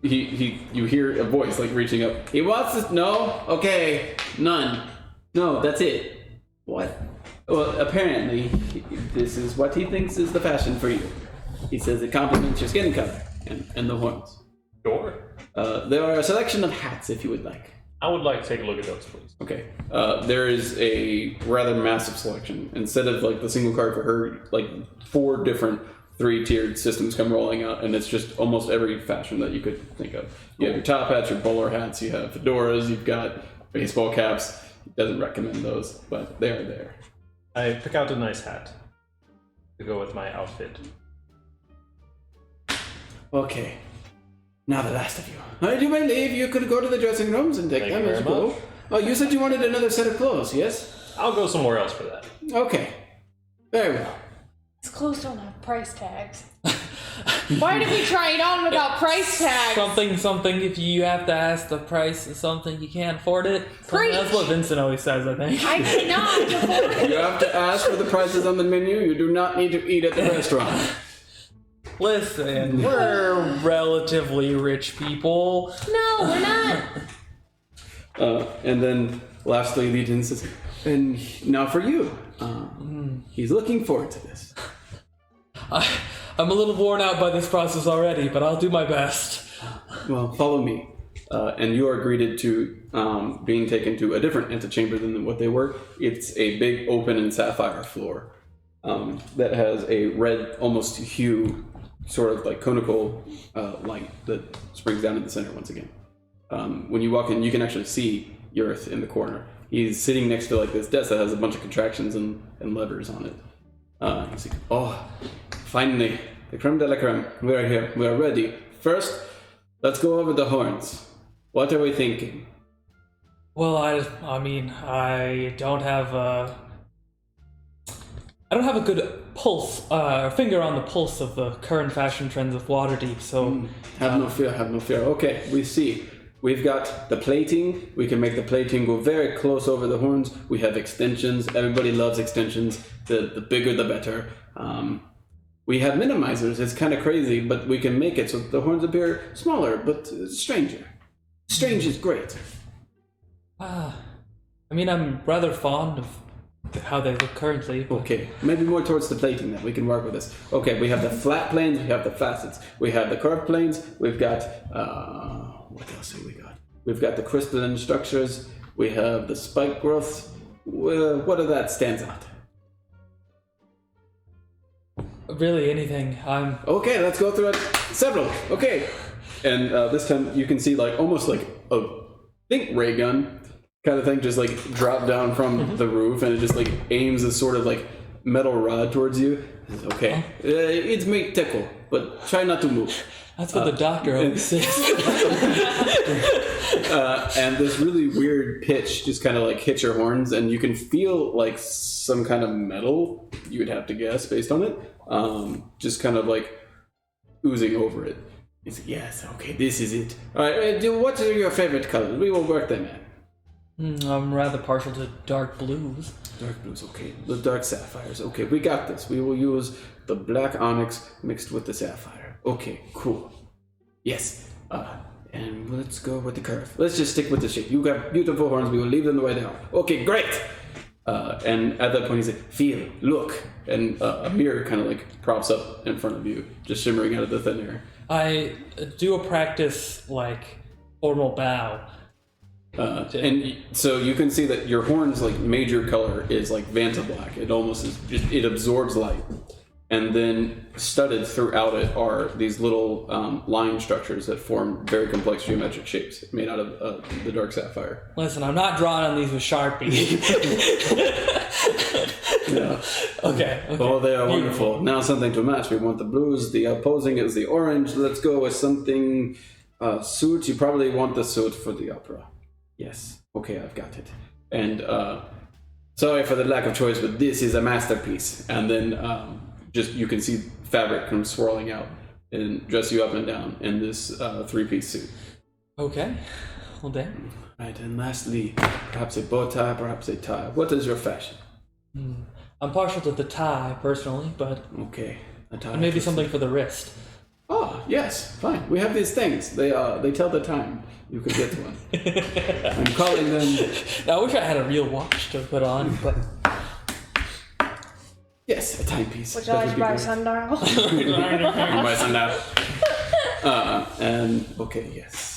You hear a voice like reaching up. He wants this. No? Okay. None. No, that's it. What? Well, apparently, this is what he thinks is the fashion for you. He says it complements your skin color and the horns. Sure. There are a selection of hats if you would like. I would like to take a look at those, please. Okay. There is a rather massive selection. Instead of like the single card for her, like 4 different 3-tiered systems come rolling out, and it's just almost every fashion that you could think of. You have your top hats, your bowler hats, you have fedoras, you've got baseball caps. He doesn't recommend those, but they are there. I pick out a nice hat to go with my outfit. Okay. Now the last of you. I do believe you could go to the dressing rooms and take Thank them you as very you go. much. Oh, you said you wanted another set of clothes, yes? I'll go somewhere else for that. Okay. Very well. These clothes don't have price tags. Why did we try it on without price tags? Something, if you have to ask the price of something, you can't afford it. Preach. That's what Vincent always says, I think. I cannot afford it. You have to ask for the prices on the menu. You do not need to eat at the restaurant. Listen, we're relatively rich people. No, we're not. And then lastly, Legion says, and now for you. He's looking forward to this. I'm a little worn out by this process already, but I'll do my best. Well, follow me. And you are greeted to being taken to a different antechamber than what they were. It's a big open and sapphire floor that has a red, almost hue, sort of like conical light that springs down in the center once again. When you walk in, you can actually see Yurith in the corner. He's sitting next to like this desk that has a bunch of contractions and levers on it. He's like, oh, finally, the creme de la creme. We are here. We are ready. First, let's go over the horns. What are we thinking? Well, I mean, I don't have a good pulse, finger on the pulse of the current fashion trends of Waterdeep. So Have no fear, have no fear. Okay, we see. We've got the plating. We can make the plating go very close over the horns. We have extensions. Everybody loves extensions. The bigger, the better. We have minimizers. It's kind of crazy, but we can make it so the horns appear smaller, but stranger. Strange is great. I mean, I'm rather fond of how they look currently. But Okay, maybe more towards the plating then. We can work with this. Okay, we have the flat planes. We have the facets. We have the curved planes. We've got... what else have we got? We've got the crystalline structures. We have the spike growths. What of that stands out? really, anything. Okay, let's go through it. Several. Okay. And this time you can see like almost like a ray gun kind of thing just like drop down from the roof, and it just like aims a sort of like metal rod towards you. Okay. It may tickle, but try not to move. That's what the doctor always says. And this really weird pitch just kind of like hits your horns, and you can feel like some kind of metal, you would have to guess based on it, just kind of like oozing over it. It's like, yes, okay, this is it. All right, what are your favorite colors? We will work them in. I'm rather partial to dark blues. Dark blues, okay. The dark sapphires, okay, we got this. We will use the black onyx mixed with the sapphire. Okay, cool. Yes. And let's go with the curve. Let's just stick with the shape. You got beautiful horns. We will leave them the way they are. Okay, great. And at that point, he's like, feel, look. And a mirror kind of like props up in front of you, just shimmering out of the thin air. I do a practice, like, formal bow. And so you can see that your horn's like major color is like Vanta black. It almost is, it absorbs light. And then studded throughout it are these little line structures that form very complex geometric shapes made out of the dark sapphire. Listen, I'm not drawing on these with Sharpie. Yeah. Okay. Oh, they are wonderful. Now something to match. We want the blues. The opposing is the orange. Let's go with something suit. You probably want the suit for the opera. Yes. Okay, I've got it. And sorry for the lack of choice, but this is a masterpiece. And then just you can see fabric come swirling out. and dress you up and down in this 3-piece suit. Okay. Well, damn. Right, and lastly, perhaps a bow tie, perhaps a tie. What is your fashion? I'm partial to the tie, personally, but Okay, a tie. maybe something for the wrist. Oh, yes, fine. We have these things. They tell the time. You could get one. I'm calling them... I wish I had a real watch to put on, but... Yes, a timepiece. Would you like to buy a sundial? Buy sundial. And, okay, yes.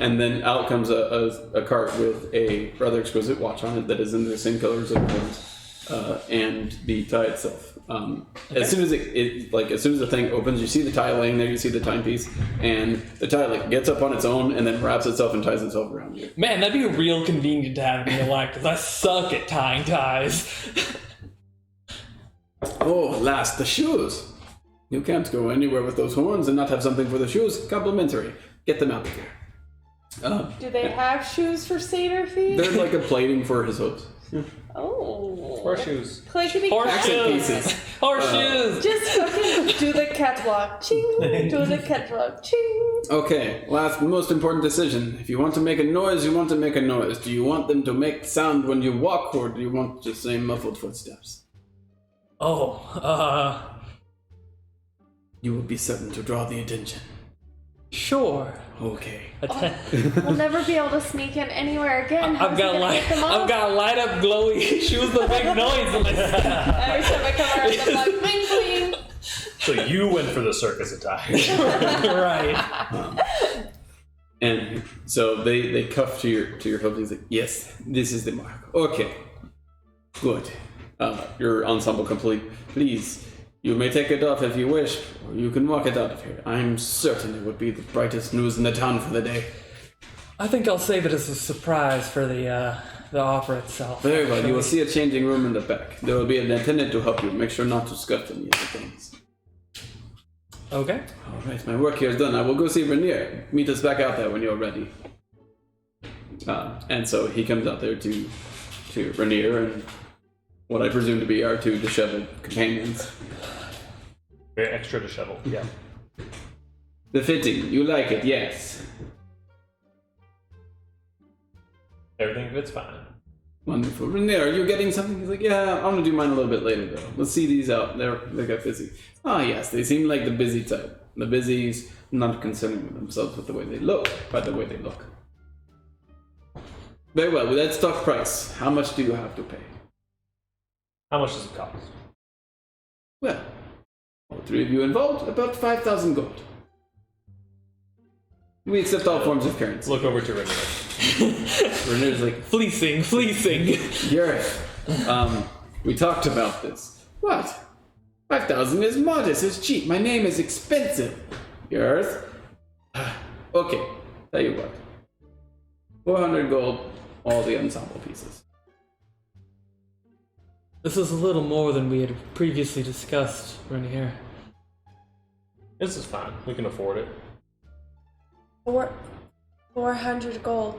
And then out comes a cart with a rather exquisite watch on it that is in the same colors as the and the tie itself. As soon as as soon as the thing opens, you see the tie laying there, you see the timepiece, and the tie gets up on its own and then wraps itself and ties itself around you. Man, that'd be real convenient to have in your life, because I suck at tying ties. Oh, last, the shoes. You can't go anywhere with those horns and not have something for the shoes. Complimentary. Get them out of here. Do they have shoes for satyr feet? They're like a plating for his hooves. Oh. Horseshoes. Clickety Horseshoes! pieces. Horseshoes! Just fucking do the catwalk. Ching. Do the catwalk. Ching. Okay, last most important decision. If you want to make a noise, you want to make a noise. Do you want them to make sound when you walk, or do you want just say muffled footsteps? You will be certain to draw the attention. Sure. Okay. We'll never be able to sneak in anywhere again. I've got light up glowy shoes that make noise. Every time I come around, I'm like, bling, bling. So you went for the circus attire. Right. And so they cuff to your hoof. He's like, yes, this is the mark. Okay. Good. Your ensemble complete. Please, you may take it off if you wish, or you can walk it out of here. I'm certain it would be the brightest news in the town for the day. I think I'll save it as a surprise for the opera itself. Very well. You will see a changing room in the back. There will be an attendant to help you. Make sure not to scuff any of the things. Okay. All right, my work here is done. I will go see Rainier. Meet us back out there when you're ready. And so he comes out there to Rainier and what I presume to be our two disheveled companions. Very extra disheveled. Yeah. The fitting, you like it, yes. Everything fits fine. Wonderful. Rainier, are you getting something? He's like, yeah, I'm gonna do mine a little bit later though. Let's see these out. They got busy. Ah, yes, they seem like the busy type. The busies not concerning themselves with the way they look, by the way they look. Very well, let's talk price. How much do you have to pay? How much does it cost? Well, all three of you involved, about 5,000 gold. We accept all forms of currency. Look over to Renee. Renier's like, Fleecing. Gareth, we talked about this. What? 5,000 is modest, it's cheap. My name is expensive. Gareth? Okay, tell you what. 400 gold, all the ensemble pieces. This is a little more than we had previously discussed, Rainier. This is fine. We can afford it. 400 gold.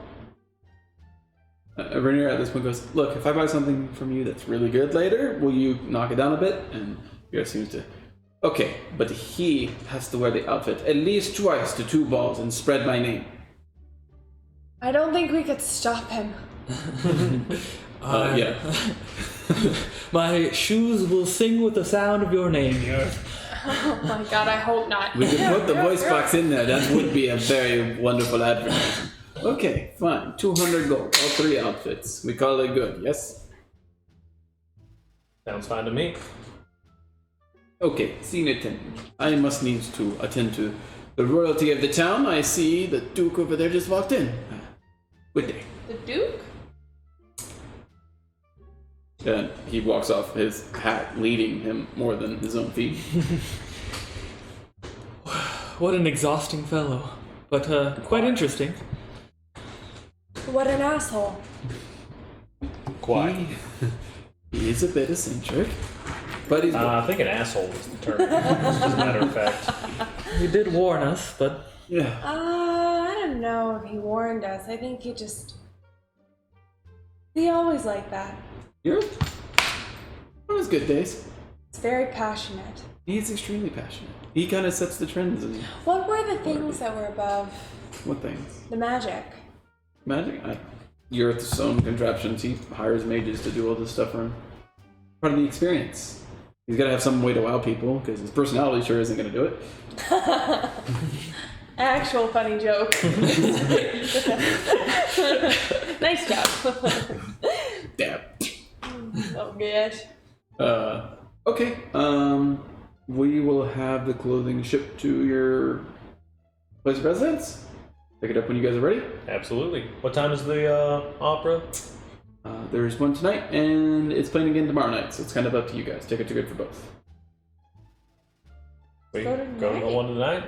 Rainier at this point goes, look, if I buy something from you that's really good later, will you knock it down a bit? And Gareth seems to, okay, but he has to wear the outfit at least twice to 2 balls and spread my name. I don't think we could stop him. Yeah. My shoes will sing with the sound of your name, Gareth. Oh my god, I hope not. We could put the voice box in there. That would be a very wonderful advertisement. Okay, fine. 200 gold. All 3 outfits. We call it good, yes? Sounds fine to me. Okay, scene attendant. I must need to attend to the royalty of the town. I see the Duke over there just walked in. Good day. The Duke? And he walks off, his hat leading him more than his own feet. What an exhausting fellow, but quite interesting. What an asshole. Quiet. He is a bit eccentric, but he's I think an asshole was the term, as a matter of fact. He did warn us, but yeah. I don't know if he warned us. I think he always like that. You're on his good days. It's very passionate. He's extremely passionate. He kind of sets the trends. And What were the things that were above what things? the magic? Magic? You're at his own contraptions. He hires mages to do all this stuff for him. Part of the experience. He's got to have some way to wow people, because his personality sure isn't going to do it. Actual funny joke. Nice job. Damn. Oh gosh. Okay. We will have the clothing shipped to your place of residence. Pick it up when you guys are ready. Absolutely. What time is the opera? There's one tonight, and it's playing again tomorrow night, so it's kind of up to you guys. Tickets are good for both. We Go go to the tonight. one tonight.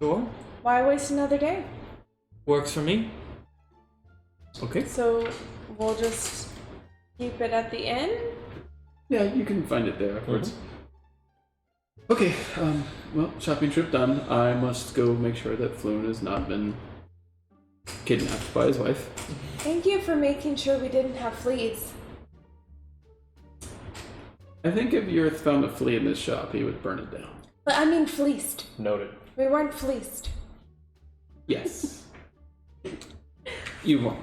Sure. Why waste another day? Works for me. Okay. So we'll just keep it at the inn? Yeah, you can find it there afterwards. Okay, well, shopping trip done. I must go make sure that Floon has not been kidnapped by his wife. Thank you for making sure we didn't have fleas. I think if Yurth found a flea in this shop, he would burn it down. But I mean fleeced. Noted. We weren't fleeced. Yes. You won't.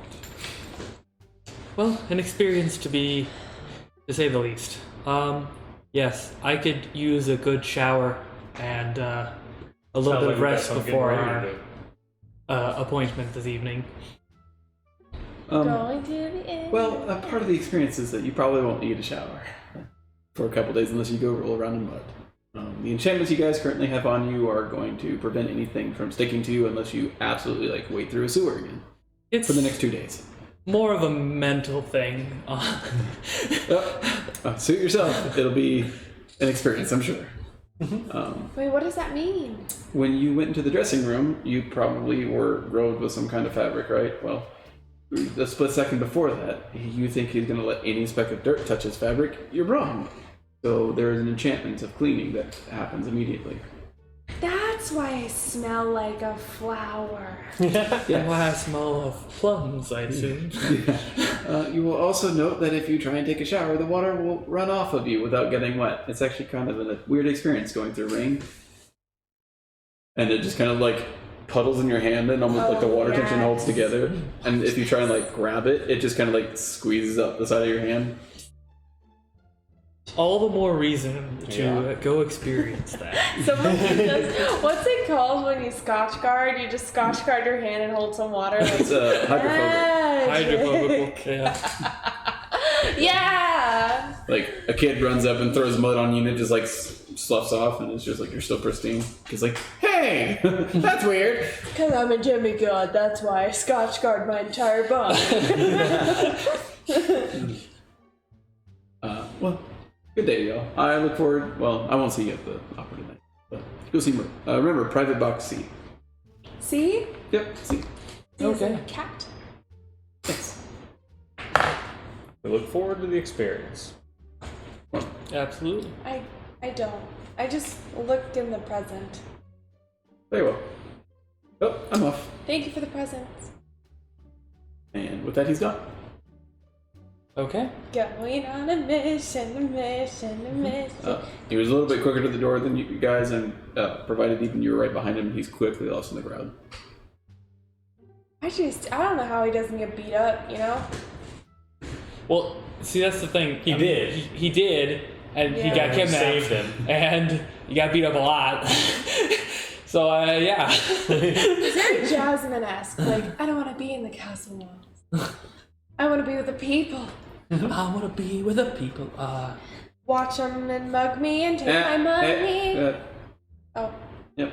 Well, an experience to say the least. Yes, I could use a good shower and a little Sounds bit like of we've got rest something before ready our to do. appointment this evening. Going to the inn. Well, part of the experience is that you probably won't need a shower for a couple days unless you go roll around in mud. The enchantments you guys currently have on you are going to prevent anything from sticking to you unless you absolutely wade through a sewer again It's for the next 2 days. more of a mental thing. Suit yourself. It'll be an experience, I'm sure. Wait, what does that mean? When you went into the dressing room, you probably were robed with some kind of fabric, right? Well, the split second before that, you think he's going to let any speck of dirt touch his fabric. You're wrong. So there is an enchantment of cleaning that happens immediately. That's why I smell like a flower. Why I smell of plums, I assume. You will also note that if you try and take a shower, the water will run off of you without getting wet. It's actually kind of a weird experience going through rain. And it just kind of puddles in your hand and almost like the water tension holds together. And if you try and grab it, it just kind of squeezes up the side of your hand. All the more reason to go experience that. Someone just, what's it called when you scotch guard? You just scotch guard your hand and hold some water. It's hydrophobic. Hydrophobic. Yeah. Yeah. A kid runs up and throws mud on you and it just sloughs off and it's just you're still pristine. He's like, hey, that's weird. Because I'm a demigod, that's why I scotch guard my entire body. Well, good day, y'all. I look forward. Well, I won't see you at the opera tonight, but you'll see more. Remember, private box C. See? Yep, C. Okay. He's a cat. Thanks. We look forward to the experience. Absolutely. I don't. I just looked in the present. Very well. Oh, I'm off. Thank you for the presents. And with that, he's gone. Okay. Going on a mission. He was a little bit quicker to the door than you guys, and provided even you were right behind him, he's quickly lost in the crowd. I don't know how he doesn't get beat up, you know? Well, see, that's the thing. He did. He did, and he Yeah. got kidnapped. Saved him. And he got beat up a lot. So, yeah. He's very Jasmine-esque. I don't want to be in the castle walls. I want to be with the people. I want to be with the people. Watch them and mug me and take my money. Oh, Yep.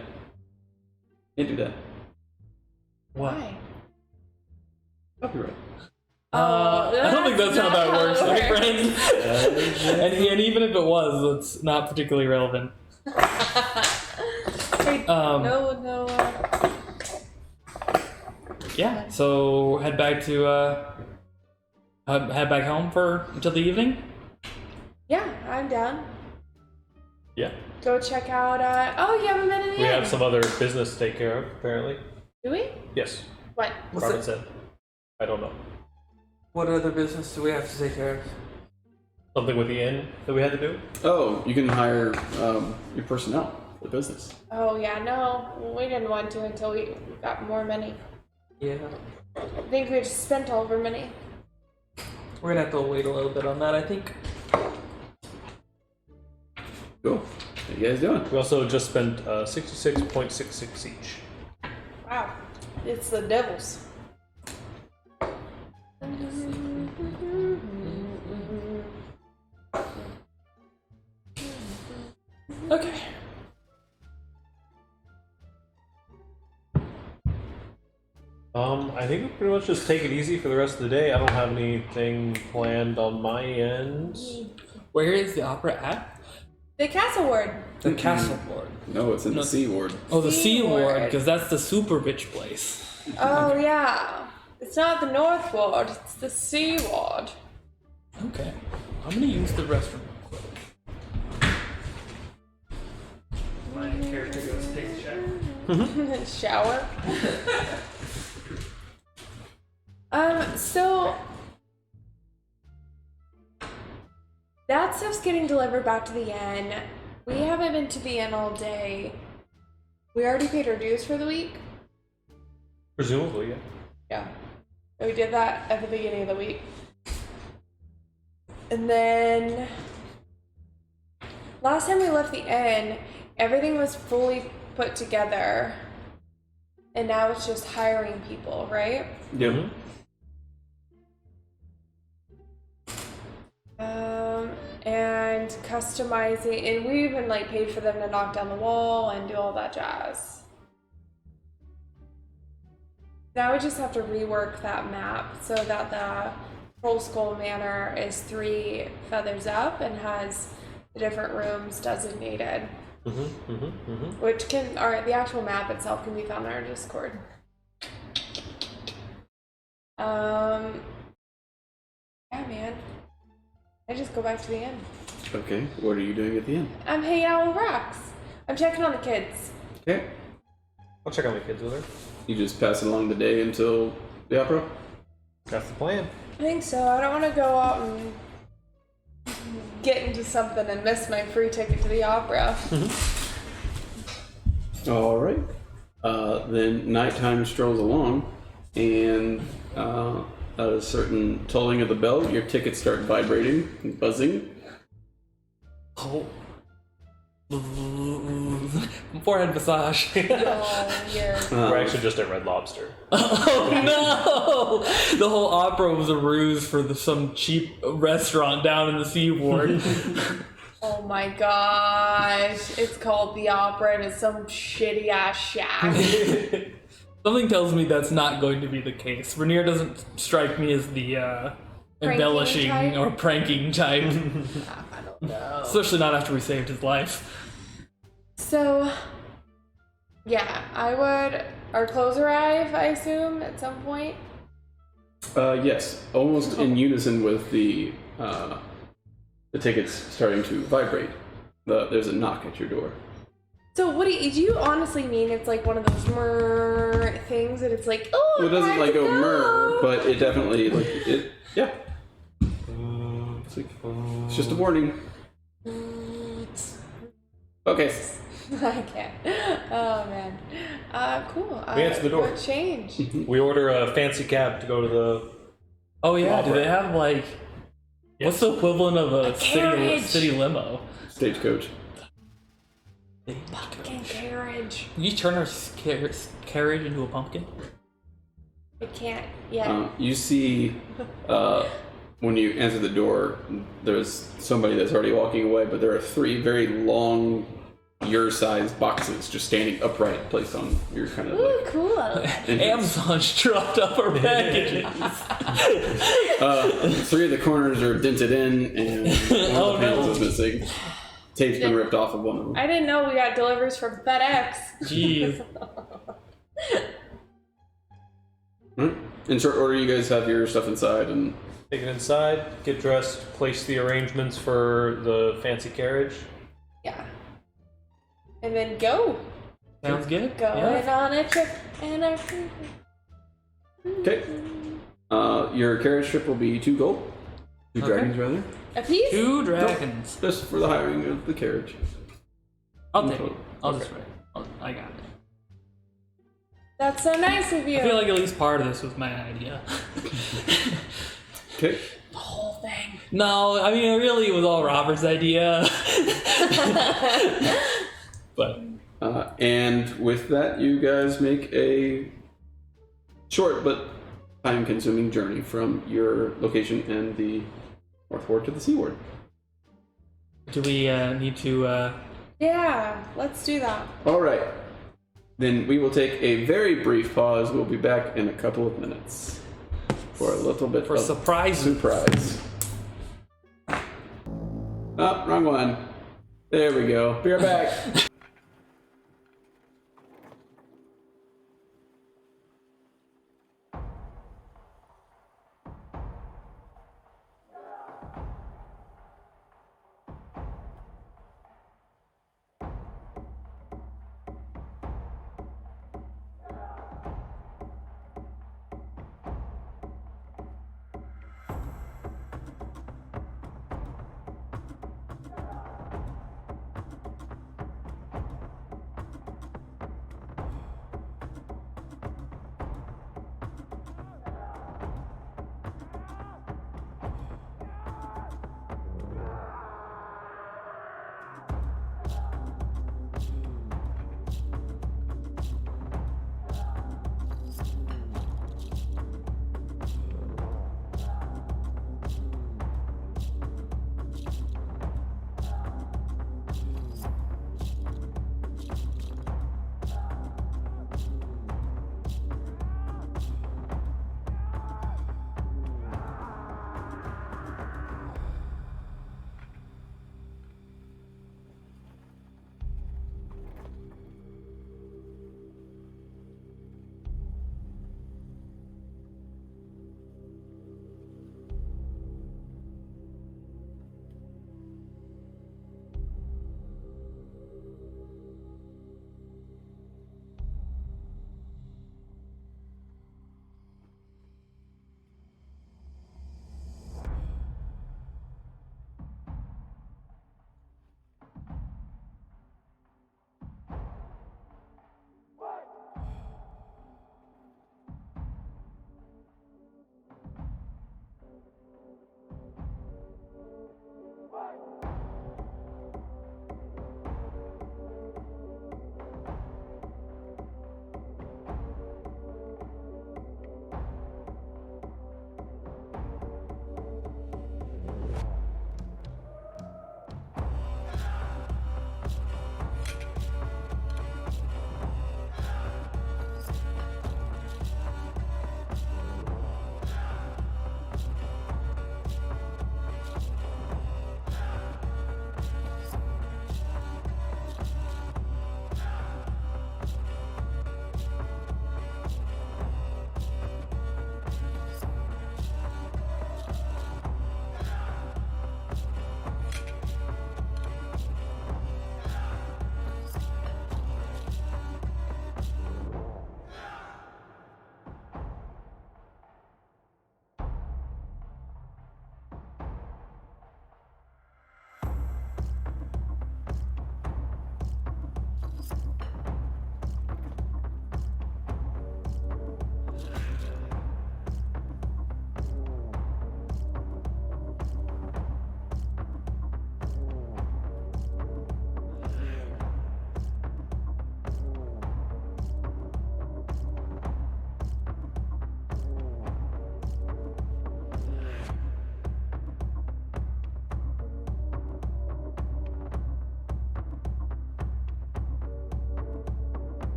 Can't do that. why? Copyright. I don't think that's how that works, how it my friend. And even if it was, it's not particularly relevant. Wait, no. Yeah, so head back home until the evening. Yeah, I'm down. Yeah. Go check out. Oh, you haven't been in the We inn. have some other business to take care of, apparently. Do we? Yes. What? Robin said. I don't know. What other business do we have to take care of? Something with the inn that we had to do? Oh, you can hire your personnel for the business. Oh yeah, no, we didn't want to until we got more money. Yeah. I think we just spent all of our money. We're gonna have to wait a little bit on that, I think. Cool. What you guys doing? We also just spent 66.66 each. Wow, it's the devil's. Okay. I think we pretty much just take it easy for the rest of the day. I don't have anything planned on my end. Where is the opera at? The castle ward. The castle ward. No, it's in the Sea Ward. Oh, the Sea Sea Ward, Ward. because that's the super bitch place. Oh yeah, it's not the North Ward, it's the Sea Ward. Okay. I'm gonna use the restroom real quick. My character goes take a shower. Shower. So that stuff's getting delivered back to the inn. We haven't been to the inn all day. We already paid our dues for the week. Presumably, yeah. Yeah. We did that at the beginning of the week. And then last time we left the inn, everything was fully put together. And now it's just hiring people, right? Yep. And customizing, and we even like paid for them to knock down the wall and do all that jazz. Now we just have to rework that map so that the Troll Skull Manor is 3 feathers up and has the different rooms designated. Which can, or the actual map itself can be found on our Discord. Yeah, man. I just go back to the inn. Okay, what are you doing at the end? I'm hanging out with Rox. I'm checking on the kids. Okay. I'll check on the kids with her. You just pass along the day until the opera? That's the plan. I think so. I don't want to go out and get into something and miss my free ticket to the opera. All right. Then nighttime strolls along, and at a certain tolling of the bell, your tickets start vibrating and buzzing. Oh. Forehead massage. Oh, yeah. We're actually just at Red Lobster. Oh no! The whole opera was a ruse for some cheap restaurant down in the Sea Ward. Oh my gosh. It's called the opera and it's some shitty ass shack. Something tells me that's not going to be the case. Rainier doesn't strike me as the embellishing type? or pranking type. I don't know. Especially not after we saved his life. So, yeah, I would. Our clothes arrive, I assume, at some point. Yes, almost in unison with the tickets starting to vibrate. There's a knock at your door. So, what do you honestly mean? It's like one of those murr things that it's like, oh, Well, it doesn't time like to go go. murr, but it definitely like it. Yeah, it's just a warning. Okay. I can't. Oh man. Cool. We answer the door. What change? We order a fancy cab to go to the... Oh yeah, do Opera. they have like... What's the equivalent of a carriage. city limo? Stagecoach. Pumpkin carriage. Can you turn our carriage into a pumpkin? I can't yet. You see, when you enter the door, there's somebody that's already walking away, but there are 3 very long, your-sized boxes just standing upright, placed on your kind of Ooh, like. cool. Amazon's dropped off our packages. 3 of the corners are dented in, and one Oh, of the panels no. is missing. Tape's been ripped off of one of them. I didn't know we got deliveries from FedEx. Jeez. In short order, you guys have your stuff inside, and Take it inside, get dressed, place the arrangements for the fancy carriage. Yeah. And then go. Sounds good. Going Yeah. on a trip and a okay. Your carriage trip will be 2 gold. 2 Okay. dragons, rather. A piece? 2 dragons. Just for the hiring of the carriage. I'll take it. total. I'll Okay. just write. I got it. That's so nice of you. I feel like at least part of this was my idea. Okay. the whole thing. No, I mean, really, it was all Robert's idea. But And with that, you guys make a short but time-consuming journey from your location and the northward to the seaward. do we need to? Yeah, let's do that. All right. Then we will take a very brief pause. We'll be back in a couple of minutes for a little bit For of surprises. surprise. Oh, wrong one. There we go. Be right back.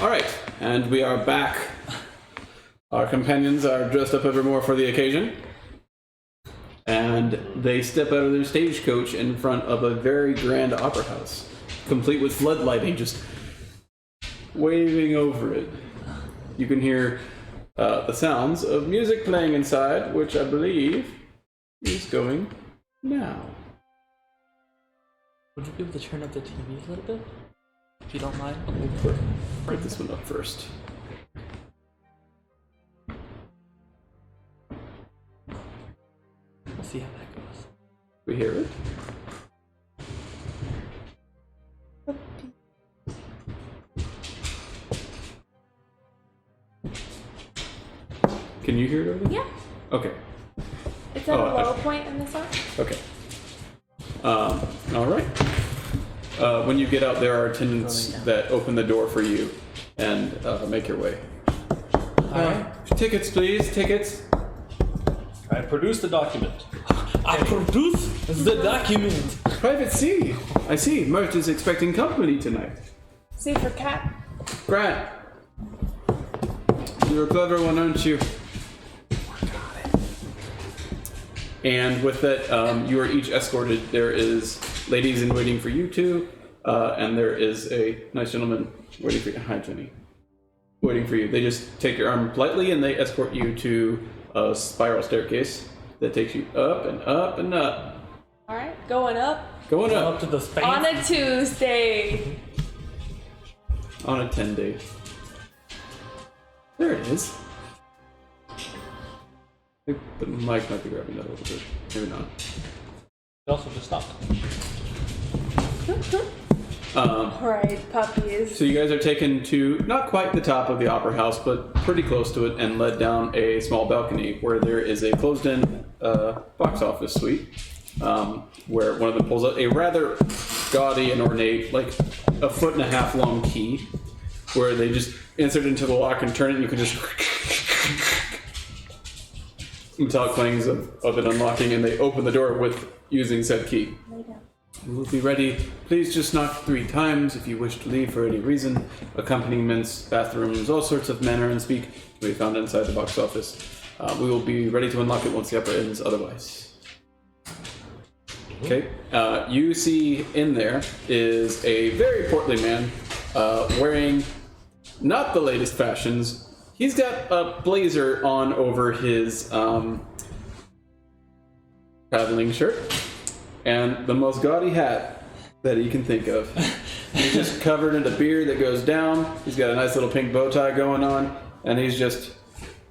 All right, and we are back. Our companions are dressed up ever more for the occasion, and they step out of their stagecoach in front of a very grand opera house, complete with floodlighting just waving over it. You can hear the sounds of music playing inside, which I believe is going now. Would you be able to turn up the TV a little bit? If you don't mind. Put this one up first. We'll see how that goes. We hear it. Can you hear it over there? Yeah. Okay. It's at a Oh, low point in the song. Okay. All right. When you get out, there are attendants that open the door for you and make your way. Tickets, please. Tickets. I produced the document. I produce the document. Private C. I see. Mert is expecting company tonight. See for cat. Grant. You're a clever one, aren't you? And with that, you are each escorted. There is ladies in waiting for you two, and there is a nice gentleman waiting for you. Hi, Jenny. Waiting for you. They just take your arm politely, and they escort you to a spiral staircase that takes you up and up and up. All right, going up Going Up up to the space. on a Tuesday. on a 10-day. There it is. I think the mic might be grabbing that a little bit. Maybe not. It also just stopped. All right, puppies. So you guys are taken to not quite the top of the opera house, but pretty close to it, and led down a small balcony where there is a closed-in box office suite, where one of them pulls out a rather gaudy and ornate, like a 1.5 foot long key, where they just insert it into the lock and turn it, and you can just metallic clangs of it unlocking, and they open the door with using said key. We'll be ready. Please just knock 3 times if you wish to leave for any reason. Accompaniments, bathrooms, all sorts of manner and speak can be found inside the box office. We will be ready to unlock it once the opera ends otherwise. Okay. You see in there is a very portly man wearing not the latest fashions. He's got a blazer on over his traveling shirt. And the most gaudy hat that he can think of. He's just covered in a beard that goes down. He's got a nice little pink bow tie going on. And he's just,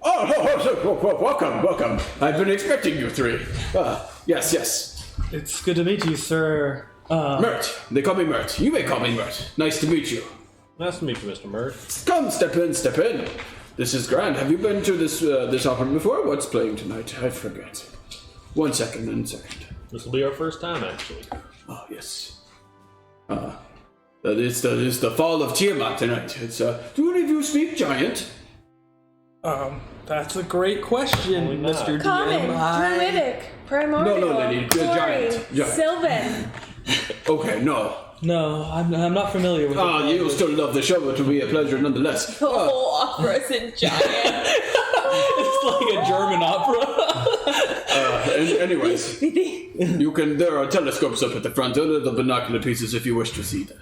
welcome. I've been expecting you 3. Yes. It's good to meet you, sir. Mert. They call me Mert. You may call me Mert. Nice to meet you. Nice to meet you, Mr. Mert. Come, step in. This is grand. Have you been to this opera before? What's playing tonight? I forget. One second. This will be our first time, actually. Oh, yes. It's the fall of Tiamat tonight. Do any of you speak Giant? That's a great question, not. Mr. Common, DM. Druidic, Primordial, No, lady, Giant. Sylvan. Okay, no. No, I'm not familiar with it. You'll still love the show. It will be a pleasure nonetheless. The whole opera's in giant. It's like a German opera. Anyways, there are telescopes up at the front, the binocular pieces if you wish to see the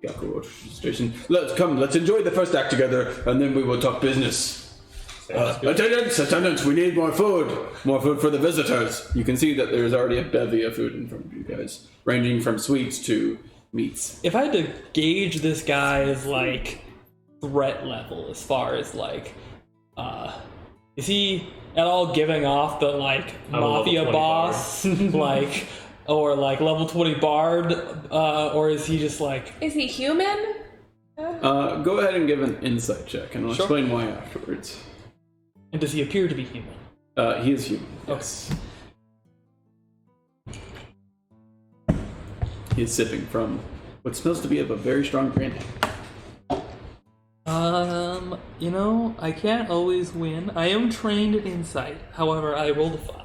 Yaku station. Let's enjoy the first act together, and then we will talk business. Attendants, we need more food for the visitors. You can see that there's already a bevy of food in front of you guys, ranging from sweets to meats. If I had to gauge this guy's like threat level as far as like, is he at all giving off the like mafia boss, like, or like level 20 bard, or is he just like? Is he human? Go ahead and give an insight check, and I'll explain why afterwards. And does he appear to be human? He is human. Yes. He is sipping from what smells to be of a very strong brandy. I can't always win. I am trained in insight. However, I rolled a 5.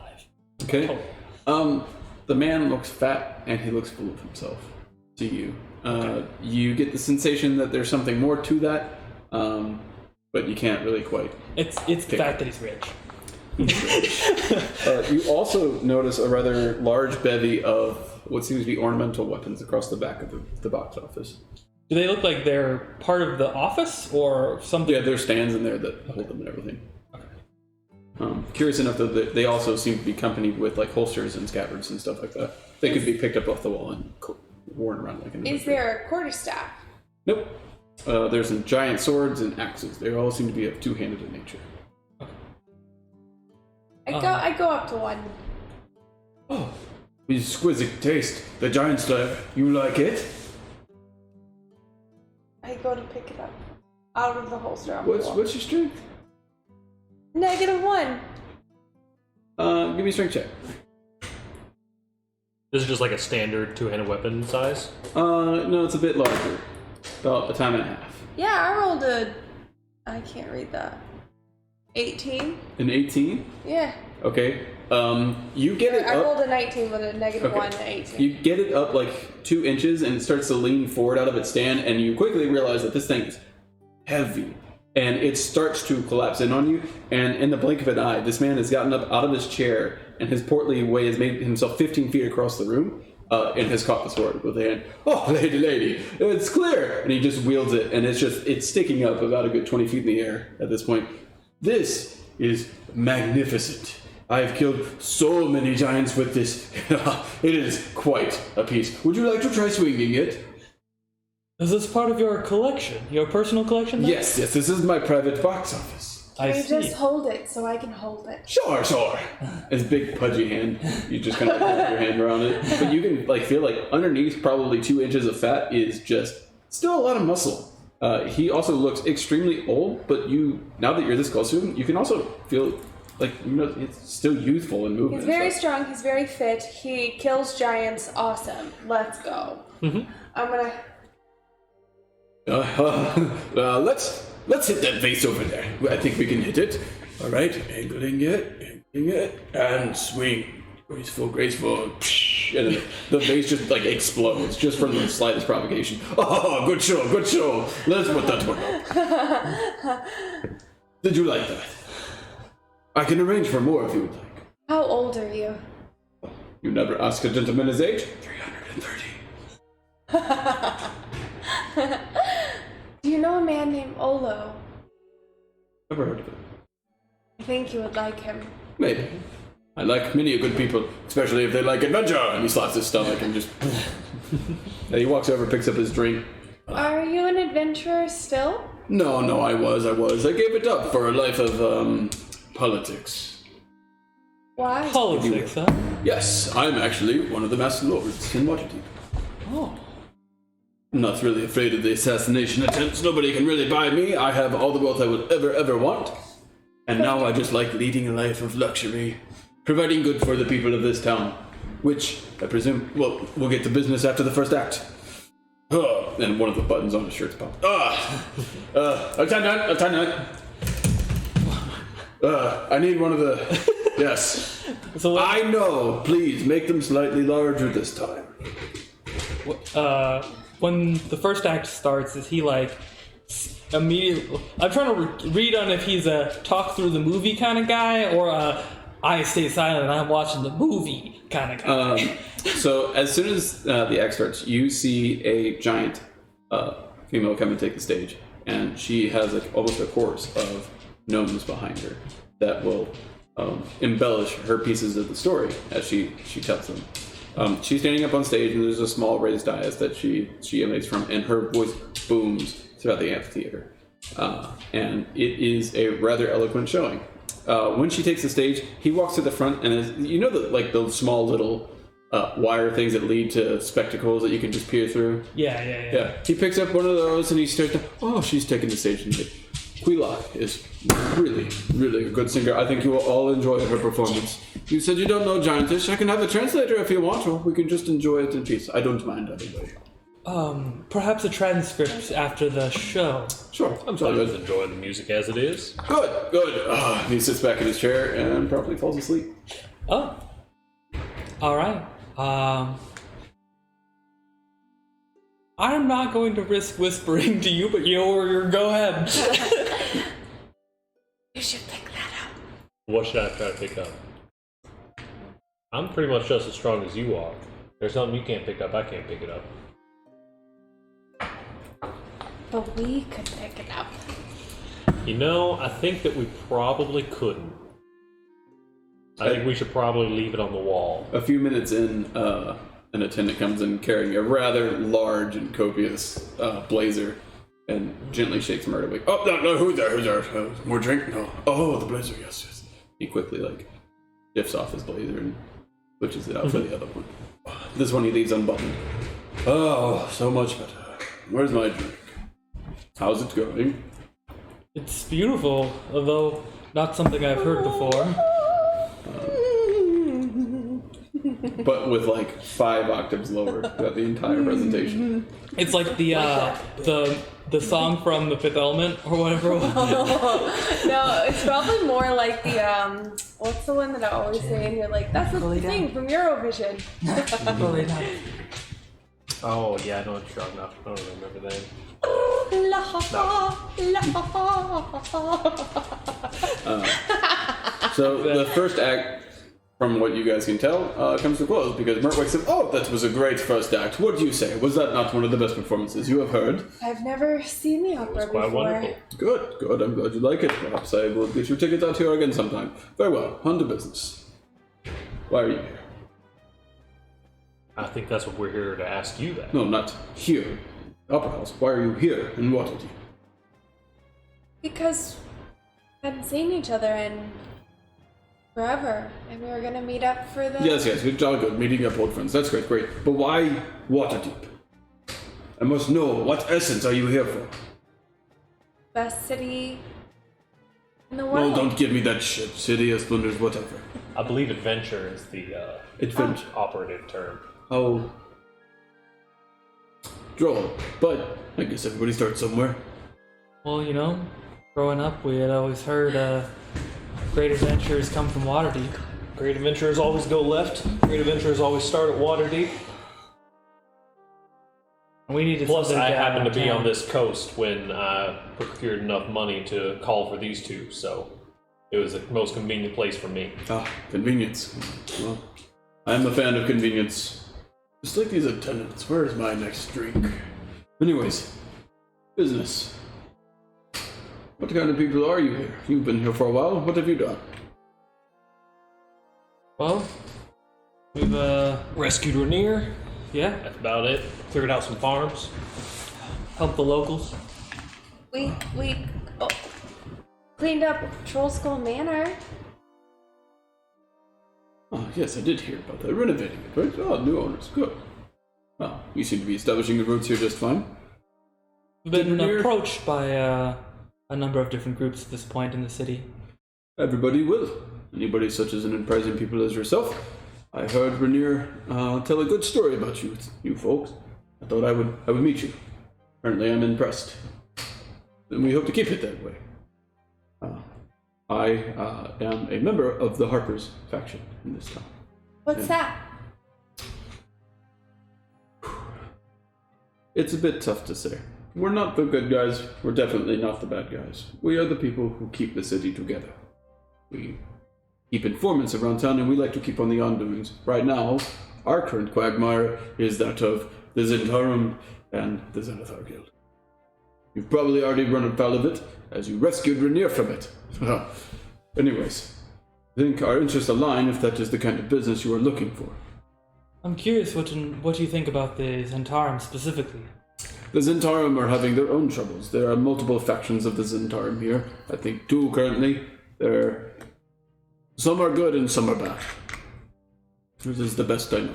Okay. The man looks fat and he looks full of himself to you. You get the sensation that there's something more to that. but you can't really quite. It's the fact that he's rich. You also notice a rather large bevy of what seems to be ornamental weapons across the back of the box office. Do they look like they're part of the office or something? Yeah, there's stands in there that hold them and everything. Curious enough, though, that they also seem to be accompanied with like holsters and scabbards and stuff like that. They could be picked up off the wall and worn around like an. Is there a quarterstaff? Nope. There's some giant swords and axes. They all seem to be of two-handed in nature. I go up to one. Oh, exquisite taste. The giant slab. You like it? I go to pick it up out of the holster on the wall. What's your strength? -1. Give me a strength check. This is just like a standard two-handed weapon size? No, it's a bit larger. About a time and a half. Yeah, I rolled I can't read that. 18? An 18? Yeah. Okay. You get it I up. rolled a 19 with a -1 to 18. You get it up like 2 inches and it starts to lean forward out of its stand, and you quickly realize that this thing is heavy. And it starts to collapse in on you, and in the blink of an eye, this man has gotten up out of his chair, and his portly way has made himself 15 feet across the room, and has caught the sword with a hand. Oh, lady, it's clear! And he just wields it, and it's sticking up about a good 20 feet in the air at this point. This is magnificent. I've killed so many giants with this. It is quite a piece. Would you like to try swinging it? Is this part of your collection? Your personal collection? Then? Yes, this is my private box office. I Can you see. just hold it so I can hold it? Sure. His big pudgy hand. You just kind of wrap your hand around it, but you can feel like underneath, probably 2 inches of fat is just still a lot of muscle. He also looks extremely old, but now that you're this close to him, you can also feel like it's still youthful in movement. He's very strong. He's very fit. He kills giants. Awesome. Let's go. Mm-hmm. I'm gonna. Let's hit that vase over there. I think we can hit it. All right, angling it, and swing. Graceful. And then the vase just explodes just from the slightest provocation. Oh, good show. Let's put that one up. Did you like that? I can arrange for more if you would like. How old are you? You never ask a gentleman his age? 330. Do you know a man named Olo? Never heard of it. I think you would like him. Maybe. I like many good people, especially if they like adventure. And he slaps his stomach and just. And he walks over, picks up his drink. Are you an adventurer still? No, I was. I gave it up for a life of politics. Why? Politics, huh? Yes, I'm actually one of the Master Lords in Waterdeep. Oh. I'm not really afraid of the assassination attempts. Nobody can really buy me. I have all the wealth I would ever want. And now I just like leading a life of luxury, providing good for the people of this town, which I presume, we'll get to business after the first act. And one of the buttons on his shirt's popped. Lieutenant. I need one of the... Yes. So I know. Please, make them slightly larger this time. when the first act starts, is he immediately? I'm trying to read on if he's a talk through the movie kind of guy or I stay silent and I'm watching the movie kind of guy. So as soon as the act starts, you see a giant female come and take the stage, and she has almost a chorus of gnomes behind her that will embellish her pieces of the story as she tells them. She's standing up on stage, and there's a small raised dais that she emanates from, and her voice booms throughout the amphitheater. And it is a rather eloquent showing. When she takes the stage, he walks to the front, and those small little wire things that lead to spectacles that you can just peer through. Yeah. He picks up one of those, and he starts to, she's taking the stage today. Quilak is really, really a good singer. I think you will all enjoy her performance. You said you don't know Giantish. I can have a translator if you want, or we can just enjoy it in peace. I don't mind anyway. Perhaps a transcript after the show. Sure, I'm I sorry. just enjoy the music as it is. Good. He sits back in his chair and probably falls asleep. Oh. All right. I'm not going to risk whispering to you, but you're go ahead. You should pick that up. What should I try to pick up? I'm pretty much just as strong as you are. There's something you can't pick up, I can't pick it up. But we could pick it up. You know, I think that we probably couldn't. I think we should probably leave it on the wall. A few minutes in, an attendant comes in carrying a rather large and copious blazer and gently shakes Murder awake. Oh, no, who's there? More drink? No. Oh, the blazer, yes. He quickly, lifts off his blazer and switches it out for the other one. This one he leaves unbuttoned. Oh, so much better. Where's my drink? How's it going? It's beautiful, although not something I've heard before. But with 5 octaves lower throughout the entire presentation. It's like the song from The Fifth Element or whatever it was. No, it's probably more like the what's the one that I always say and you're like, that's the thing from Eurovision. Oh, yeah, I know what you're talking about. I don't remember the name. So the first act, from what you guys can tell, comes to a close because Mertwick said, "Oh, that was a great first act. What do you say? Was that not one of the best performances you have heard?" I've never seen the opera It's quite before. wonderful. Good. I'm glad you like it. Perhaps I will get your tickets out here again sometime. Very well. On to business. Why are you here? I think that's what we're here to ask you that. No, not here. Opera House. Why are you here in Waterdeep? Because we hadn't seen each other in forever, and we were gonna meet up for the. Yes, it's all good. Meeting up old friends. That's great. But why Waterdeep? I must know, what essence are you here for? Best city in the Oh, world. don't give me that shit. City, splendors, whatever. I believe adventure is the Adventure. operative term. Oh. Droll. But I guess everybody starts somewhere. Well, growing up, we had always heard great adventures come from Waterdeep. Great adventurers always go left. Great adventurers always start at Waterdeep. And we needed Plus, something I to happened to be town. on this coast when I procured enough money to call for these two, so it was the most convenient place for me. Ah, convenience. Well, I'm a fan of convenience. Just like these attendants. Where is my next drink? Anyways, business. What kind of people are you here? You've been here for a while. What have you done? Well, we've Rescued Rainier. yeah, That's about it. Cleared out some farms. helped the locals. We cleaned up Troll Skull Manor. Oh, yes, I did hear about that. Renovating it, right? Oh, new owners. Good. Well, you seem to be establishing your roots here just fine. We've been Rainier? approached by a number of different groups at this point in the city. Everybody will. Anybody such as an enterprising people as yourself. I heard Rainier tell a good story about you folks. I thought I would meet you. Apparently, I'm impressed, and we hope to keep it that way. I am a member of the Harper's faction in this town. What's that? It's a bit tough to say. We're not the good guys. We're definitely not the bad guys. We are the people who keep the city together. We keep informants around town, and we like to keep on the ondoings. Right now, our current quagmire is that of the Zentarum and the Zenithar Guild. You've probably already run afoul of it, as you rescued Rainier from it. Anyways, I think our interests align if that is the kind of business you are looking for. I'm curious what you think about the Zentarum specifically. The Zentarum are having their own troubles. There are multiple factions of the Zentarum here. I think 2 currently. Some are good and some are bad. This is the best I know.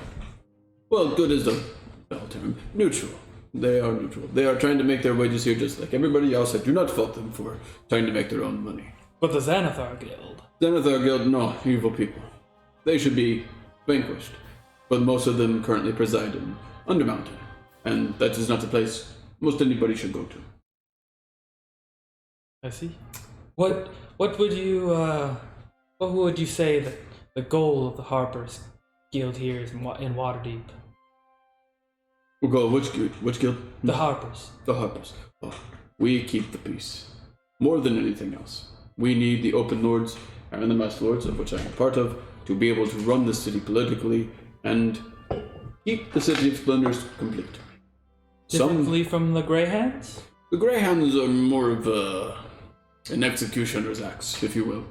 Well, good is the bad term. Neutral. They are neutral. They are trying to make their wages here just like everybody else. I do not fault them for trying to make their own money. But the Xanathar Guild. Zenithar Guild, no, evil people. They should be vanquished. But most of them currently preside in Undermountain. And that is not the place most anybody should go to. I see. What would you say that the goal of the Harper's Guild here is in Waterdeep? We'll go, which guild? Which guild? The Harpers. The Harpers. Oh, we keep the peace. More than anything else. We need the Open Lords and the Masked Lords, of which I am a part of, to be able to run the city politically and keep the City of Splendors complete. Differently from the Greyhounds? The Greyhounds are more of an executioner's axe, if you will.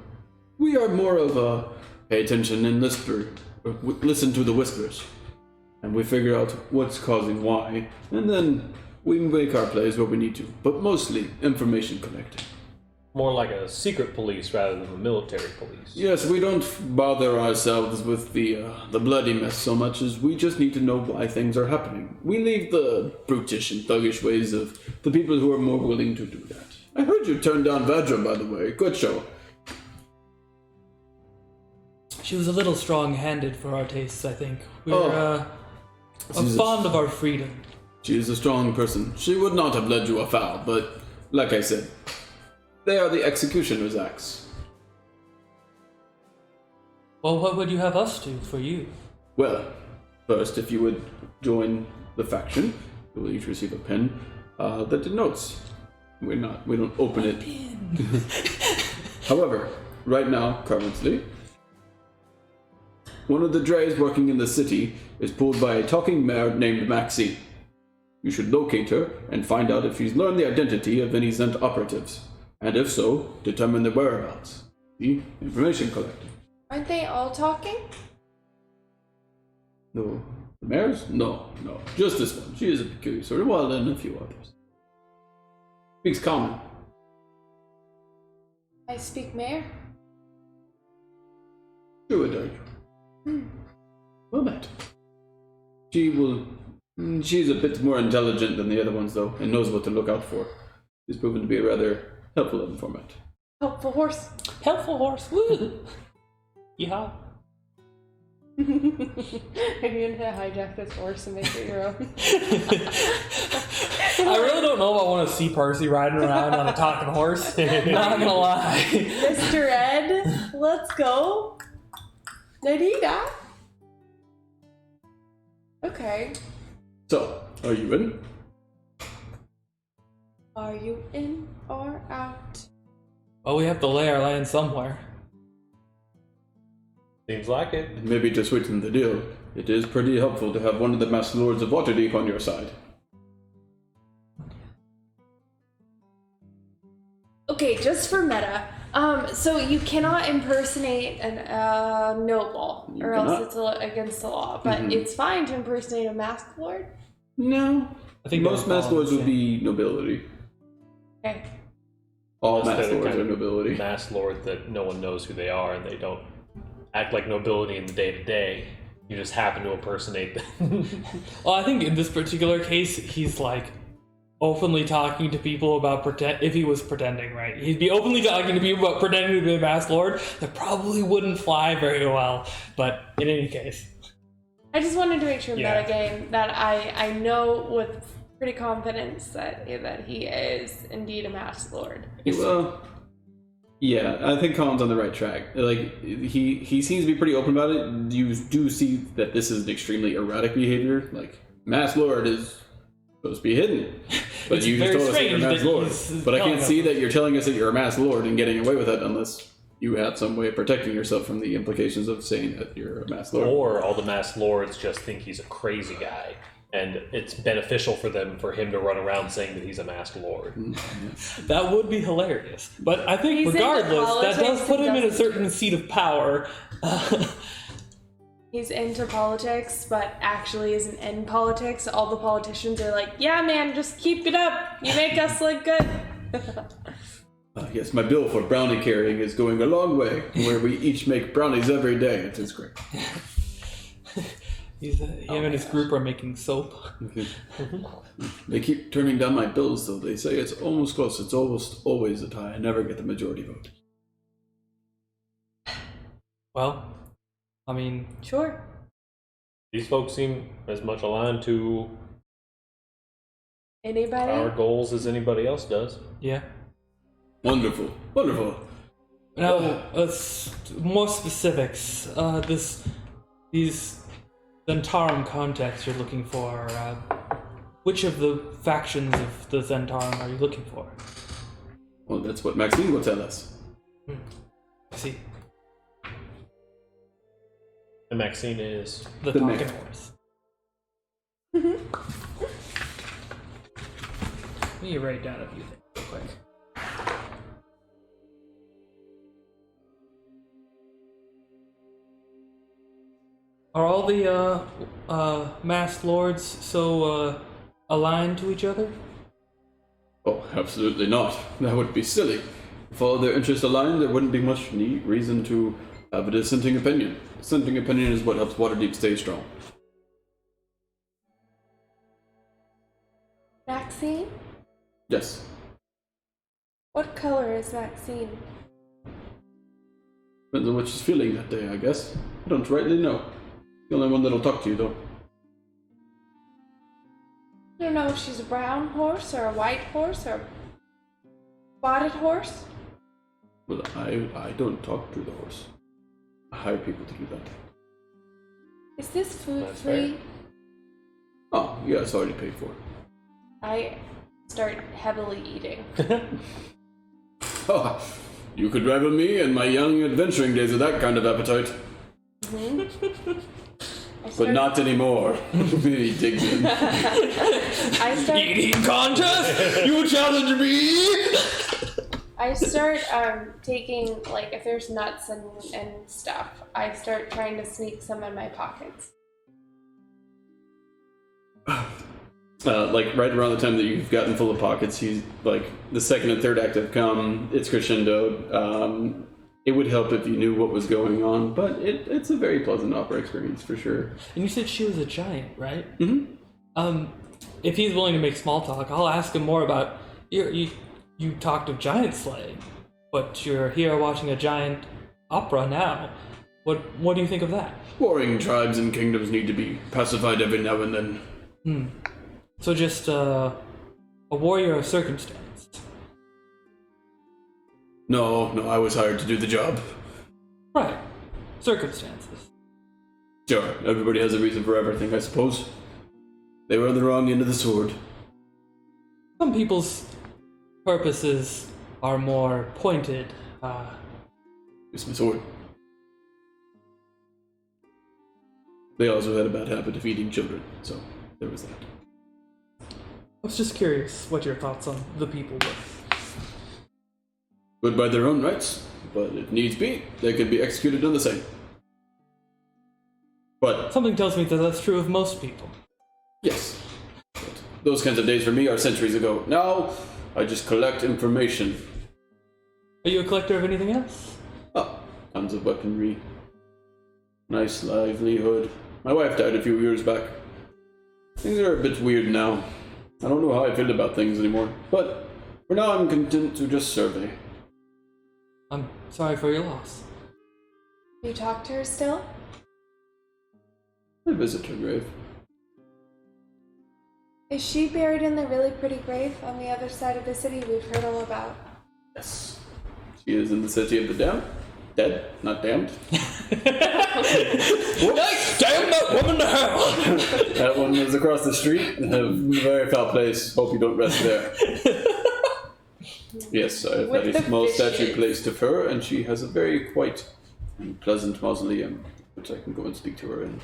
We are more of a pay attention and listen to the whispers. And we figure out what's causing why, and then we make our plays where we need to, but mostly information collecting. More like a secret police rather than a military police. Yes, we don't bother ourselves with the bloody mess so much as we just need to know why things are happening. We leave the brutish and thuggish ways of the people who are more willing to do that. I heard you turned down Vajra, by the way. Good show. She was a little strong-handed for our tastes, I think. We're fond of our freedom. She is a strong person. She would not have led you afoul, but like I said, they are the executioner's axe. Well, what would you have us do for you? Well, first, if you would join the faction, you will each receive a pin that denotes. We don't open it. However, right now, currently, one of the drays working in the city is pulled by a talking mare named Maxine. You should locate her and find out if she's learned the identity of any Zent operatives, and if so, determine their whereabouts. The information collected. Aren't they all talking? No. The mares? No. Just this one. She is a peculiar sort of, well, and a few others. Speaks common. I speak mare. Druid, are you? Well met. She's a bit more intelligent than the other ones, though, and knows what to look out for. She's proven to be a rather helpful informant. Helpful horse. Helpful horse. Woo! Yeehaw. Are you going to hijack this horse and make it your own? I really don't know if I want to see Percy riding around on a talking horse. Not gonna lie. Mr. Ed, let's go. Nadida. Okay. So, are you in? Are you in or out? Well, we have to lay our land somewhere. Seems like it. And maybe to sweeten the deal, it is pretty helpful to have one of the Master Lords of Waterdeep on your side. Okay, just for meta. So you cannot impersonate a noble, or else it's against the law. But it's fine to impersonate a masked lord. No. I think most Master Lords would be nobility. Okay. All Unless Master they're the Lords kind are of nobility. Masked lord that no one knows who they are and they don't act like nobility in the day-to-day. You just happen to impersonate them. Well, I think in this particular case, he's like openly talking to people about if he was pretending, right? He'd be openly talking to people about pretending to be a masked lord. That probably wouldn't fly very well, but in any case. I just wanted to make sure Yeah. metagame that I know with pretty confidence that he is indeed a masked lord. Well, yeah, I think Colin's on the right track. Like, he seems to be pretty open about it. You do see that this is an extremely erratic behavior. Like, Masked Lord is supposed to be hidden. But It's you just very told us that you're a strange Masked that Lord. he's But I telling can't us see this. that you're telling us that you're a Masked Lord and getting away with it unless you have some way of protecting yourself from the implications of saying that you're a Masked Lord. Or all the masked lords just think he's a crazy guy, and it's beneficial for him to run around saying that he's a masked lord. That would be hilarious. But I think He's into regardless, that does politics put and him in a doesn't- certain seat of power. He's into politics, but actually isn't in politics. All the politicians are like, yeah, man, just keep it up. You make us look good. Yes, my bill for brownie carrying is going a long way, where we each make brownies every day. It is great. Him and his group are making soap. They keep turning down my bills, though. They say it's almost close. It's almost always a tie. I never get the majority vote. Well, I mean, Sure. These folks seem as much aligned to Anybody? our goals as anybody else does. yeah. Wonderful. Wonderful. Now, more specifics. These Zentarum contacts you're looking for. which of the factions of the Zentarum are you looking for? Well, that's what Maxine will tell us. I see. And Maxine is. The The talking mayor. horse. Let me write down a few things real quick. Are all the masked lords so aligned to each other? Oh, absolutely not. That would be silly. If all their interests aligned, there wouldn't be much reason to have a dissenting opinion. Dissenting opinion is what helps Waterdeep stay strong. Maxine? Yes. What color is Maxine? Depends on what she's feeling that day, I guess. I don't rightly know. The only one that'll talk to you, though. I don't know if she's a brown horse or a white horse or a spotted horse. Well, I don't talk to the horse. I hire people to do that. Is this food That's free? fair. Oh, yeah, it's already paid for. I start heavily eating. Oh, you could rival me in my young adventuring days with that kind of appetite. But not anymore. He digs in. I start. Eating contest? You challenge me? I start taking, like, if there's nuts and stuff, I start trying to sneak some in my pockets. Like right around the time that you've gotten full of pockets, he's like the second and third act have come. It's crescendoed. It would help if you knew what was going on, but it's a very pleasant opera experience for sure. And you said she was a giant, right? Mm-hmm. If he's willing to make small talk, I'll ask him more about you talked of giant slaying, but you're here watching a giant opera now. What do you think of that? Warring tribes and kingdoms need to be pacified every now and then. So just a warrior of circumstance. No, I was hired to do the job. Right. Circumstances. Sure, everybody has a reason for everything, I suppose. They were on the wrong end of the sword. Some people's purposes are more pointed. It's my sword. They also had a bad habit of eating children, so there was that. I was just curious what your thoughts on the people were. Good by their own rights, but if needs be, they could be executed on the same. But, Something tells me that that's true of most people. yes. But those kinds of days for me are centuries ago. Now, I just collect information. Are you a collector of anything else? Oh, tons of weaponry. Nice livelihood. My wife died a few years back. Things are a bit weird now. I don't know how I feel about things anymore, but for now I'm content to just survey. I'm sorry for your loss. You talk to her still? I visit her grave. Is she buried in the really pretty grave on the other side of the city we've heard all about? Yes. She is in the city of the damned. Dead, not damned. Damn that woman to hell! That one is across the street. A very foul place. Hope you don't rest there. Yes, I have With had a the small fishes. statue placed of her, and she has a very quite and pleasant mausoleum, which I can go and speak to her in.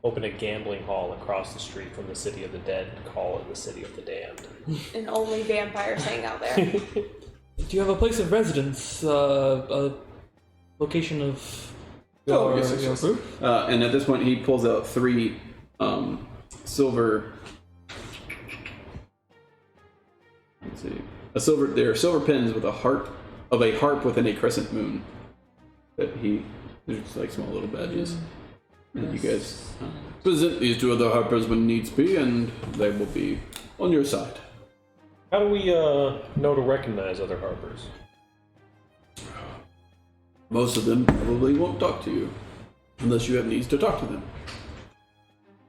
Open a gambling hall across the street from the City of the Dead. Call it the City of the Damned. And only vampires hang out there. Do you have a place of residence? A location of your, your group? And at this point, he pulls out 3 silver. Let's see. They're silver pins with a harp within a crescent moon. They're just like small little badges. And you guys present these to other harpers when needs be, and they will be on your side. How do we know to recognize other harpers? Most of them probably won't talk to you, unless you have needs to talk to them.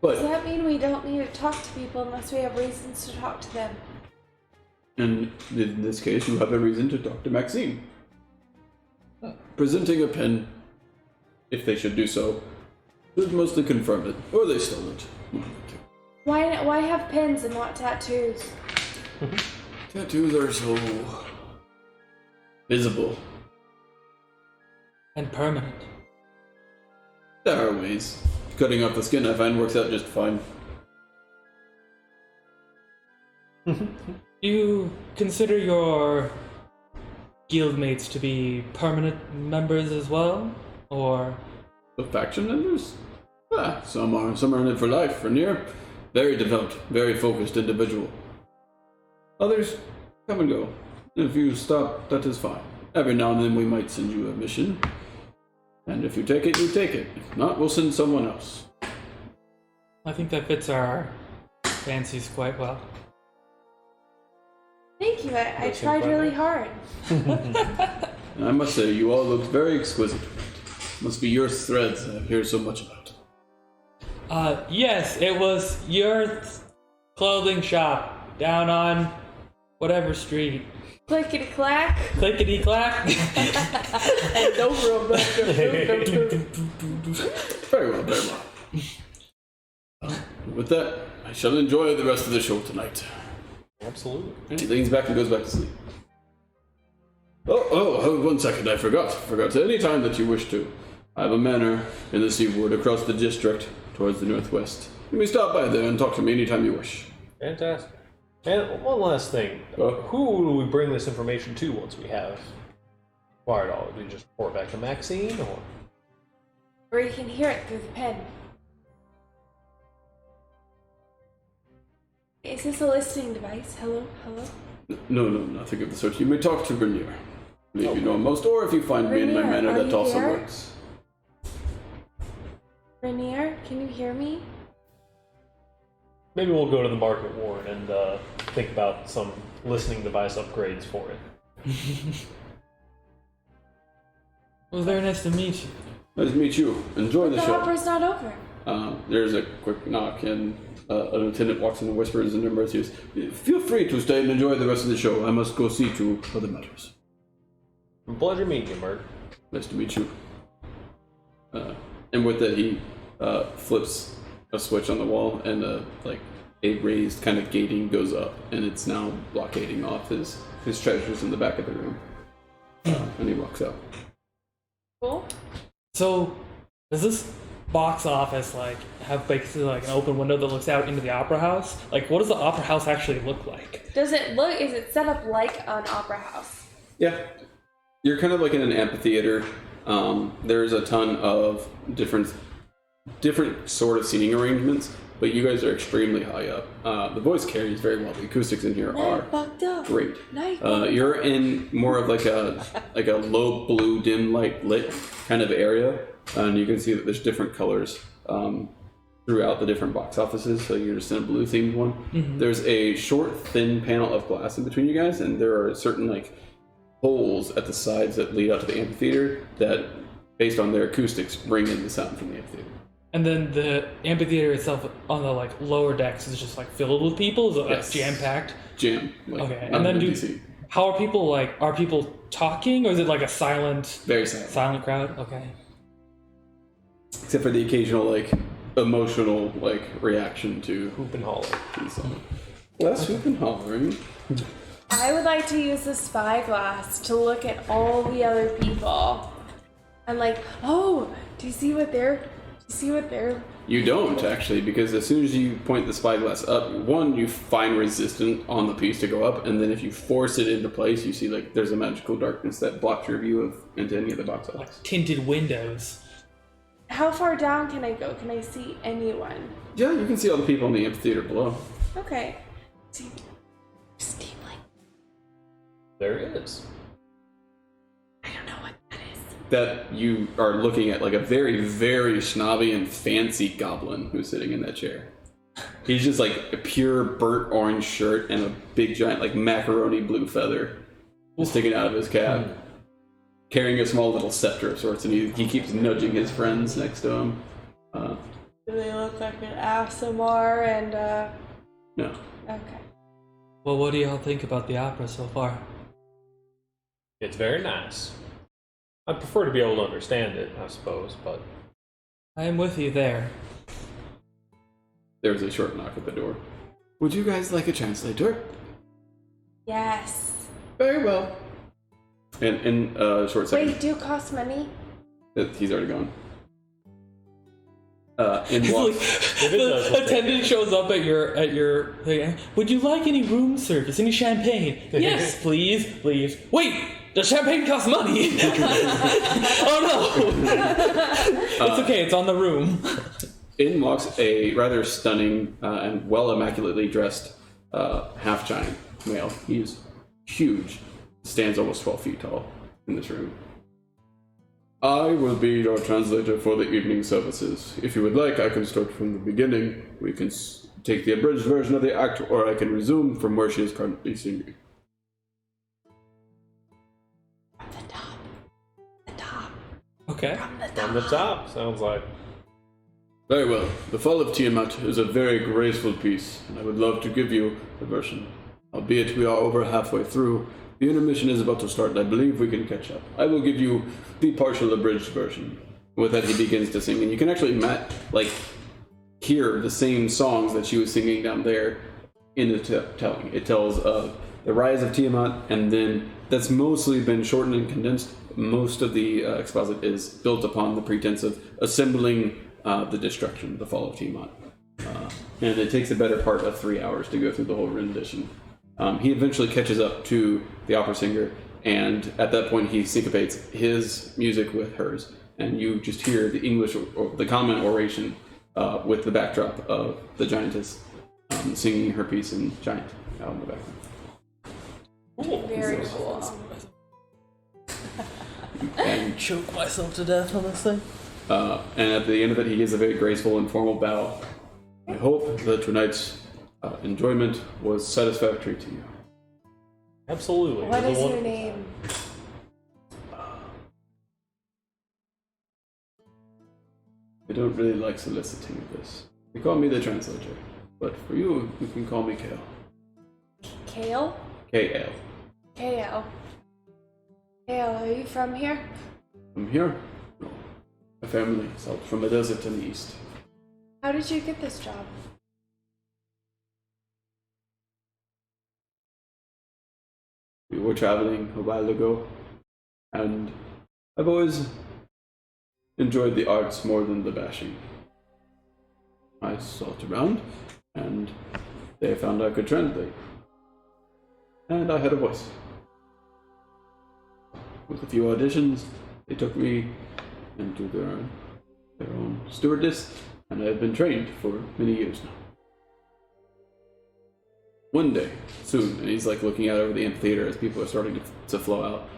Does But that mean we don't need to talk to people unless we have reasons to talk to them? in this case, you have a reason to talk to Maxine. Presenting a pen, if they should do so, should mostly confirm it, or they stole it. Why have pins and not tattoos? Tattoos are so visible. And permanent. There are ways. Cutting off the skin, I find, works out just fine. You consider your guildmates to be permanent members as well? Or... The faction members? Ah, some are in it for life. Rainier, very developed, very focused individual. Others come and go. If you stop, that is fine. Every now and then we might send you a mission. And if you take it, you take it. If not, we'll send someone else. I think that fits our fancies quite well. Thank you. I tried really hard. And I must say, you all look very exquisite. Must be your threads I hear so much about. Yes, it was your clothing shop down on whatever street. Clickety clack. Clickety clack. And no room. Very well, very well. With that, I shall enjoy the rest of the show tonight. Absolutely. And he leans back and goes back to sleep. Oh, 1 second, I forgot. Any time that you wish to. I have a manor in the seaward across the district towards the northwest. You may stop by there and talk to me anytime you wish. Fantastic. And one last thing. Who do we bring this information to once we have acquired all? Do we just report back to Maxine, or? Or you can hear it through the pen. Is this a listening device? Hello? No, nothing of the sort. You may talk to Rainier. Believe you know most, or if you find me in my Rainier, manor, are that you also here? works. Rainier, can you hear me? Maybe we'll go to the market warren and think about some listening device upgrades for it. Well, very nice to meet you. Nice to meet you. Enjoy the The show. opera's not over. There's a quick knock, and a lieutenant walks in and whispers in their ears, "Feel free to stay and enjoy the rest of the show. I must go see to other matters." Pleasure meeting you, Mert. Nice to meet you. And with that, he flips a switch on the wall, and a raised kind of gating goes up, and it's now blockading off his treasures in the back of the room. And he walks out. Cool. So, does this box office have basically an open window that looks out into the opera house? What does the opera house actually look like? Is it set up like an opera house? Yeah. You're kind of like in an amphitheater. There's a ton of different sort of seating arrangements, but you guys are extremely high up. The voice carries very well. The acoustics in here are Fucked up. great. Night. You're in more of like a low blue, dim light lit kind of area, and you can see that there's different colors throughout the different box offices. So you're just in a blue themed one. Mm-hmm. There's a short, thin panel of glass in between you guys, and there are certain holes at the sides that lead out to the amphitheater that, based on their acoustics, bring in the sound from the amphitheater. And then the amphitheater itself on the lower decks is just filled with people? Is it Yes. jam packed? Jam. Okay. not And then NPC. how are people are people talking, or is it a silent Very silent. silent crowd? Okay. Except for the occasional emotional reaction to Hoop and holler. the song. Less hoop and hollering. I would like to use the spyglass to look at all the other people. I'm do you see what they're You don't, actually, because as soon as you point the spyglass up, one, you find resistance on the piece to go up, and then if you force it into place, you see there's a magical darkness that blocks your view into any of the box office. Tinted windows. How far down can I go? Can I see anyone? Yeah, you can see all the people in the amphitheater below. Okay. Steamling. There is. I don't know what that is. That you are looking at a very, very snobby and fancy goblin who's sitting in that chair. He's just a pure burnt orange shirt and a big giant macaroni blue feather sticking out of his cap. Carrying a small little scepter of sorts, and he keeps nudging his friends next to him. Do they look like an ASMR and No. okay. Well, what do y'all think about the opera so far? It's very nice. I prefer to be able to understand it, I suppose, but I am with you there. There's a short knock at the door. Would you guys like a translator? Yes. Very well. And in a short second. Wait, do it cost money? He's already gone. In It's walks. like, the attendant shows up at your thing. Would you like any room service? Any champagne? Yes, please. Wait, the champagne costs money. Oh no! It's okay. It's on the room. In walks a rather stunning and well immaculately dressed half giant male. He is huge. Stands almost 12 feet tall in this room. I will be your translator for the evening services. If you would like, I can start from the beginning. We can take the abridged version of the act, or I can resume from where she is currently singing. From the top. The top. Okay. From the top, sounds like. Very well. The Fall of Tiamat is a very graceful piece, and I would love to give you a version. Albeit we are over halfway through. The intermission is about to start, and I believe we can catch up. I will give you the partial abridged version. With that, he begins to sing, and you can actually hear the same songs that she was singing down there in the telling. It tells of the rise of Tiamat, and then that's mostly been shortened and condensed. Most of the exposit is built upon the pretense of assembling the destruction, the fall of Tiamat. And it takes a better part of 3 hours to go through the whole rendition. He eventually catches up to the opera singer, and at that point he syncopates his music with hers, and you just hear the English or the common oration with the backdrop of the giantess singing her piece in giant out in the background. Cool. Very cool. And, Choke myself to death on this thing. and at the end of it, he gives a very graceful and formal bow. I hope that tonight's enjoyment was satisfactory to you. Absolutely. What It was is a your wonderful name? I don't really like soliciting of this. They call me the translator, but for you, you can call me Kale. Kale? K-L. Kale. Kale, are you from here? I'm here. No. My family is out from the desert in the east. How did you get this job? We were traveling a while ago, and I've always enjoyed the arts more than the bashing. I sought around, and they found I could translate. And I had a voice. With a few auditions, they took me into their own stewardess, and I have been trained for many years now. One day, soon, and he's like looking out over the amphitheater as people are starting to flow out,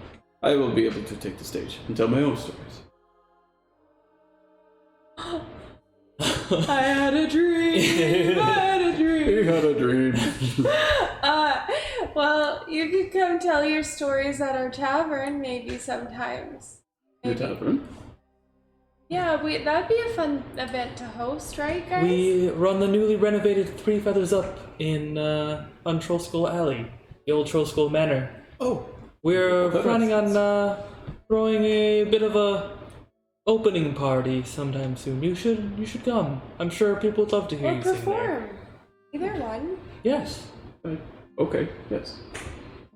I will be able to take the stage and tell my own stories. I had a dream. I had a dream. He had a dream. Well, you could come tell your stories at our tavern maybe sometimes. Your tavern? Yeah, that'd be a fun event to host, right, guys? We run the newly renovated Three Feathers Up on Troll Skull Alley, the old Troll Skull Manor. Oh. We're That planning makes on throwing a bit of a opening party sometime soon. You should come. I'm sure people would love to hear Or you sing perform. there. Either one. Yes. Okay, yes.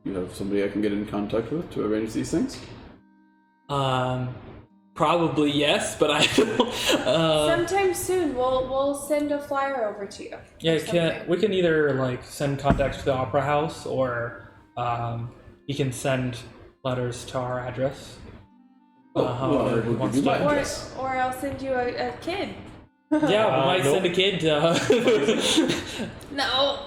You have somebody I can get in contact with to arrange these things? Probably yes, but I don't. Sometime soon, we'll send a flyer over to you. Yeah, we can either like send contacts to the Opera House, or you can send letters to our address. However he we'll wants give you to. my address. Or I'll send you a kid. Yeah, we might nope. send a kid. No,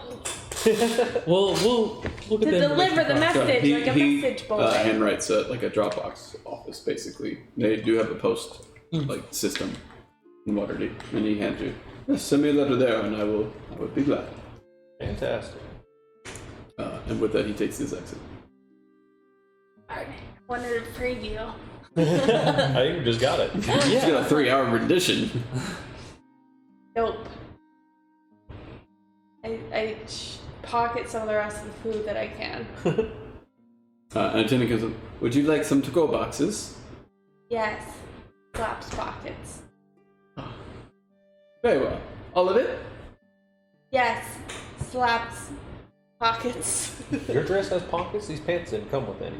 we'll get to the deliver the message, like a message boy. handwrites like a Dropbox office, basically. They do have a post like system in Waterdeep, and he hands you. Yes, send me a letter there, and I would be glad. Fantastic. And with that, he takes his exit. I wanted to preview. I just got it. He's got a 3-hour rendition. Nope. I pocket some of the rest of the food that I can. And attendant goes, would you like some to-go boxes? Yes. Slaps pockets. Very well. All of it? Yes. Slaps. Pockets. Your dress has pockets. These pants didn't come with any.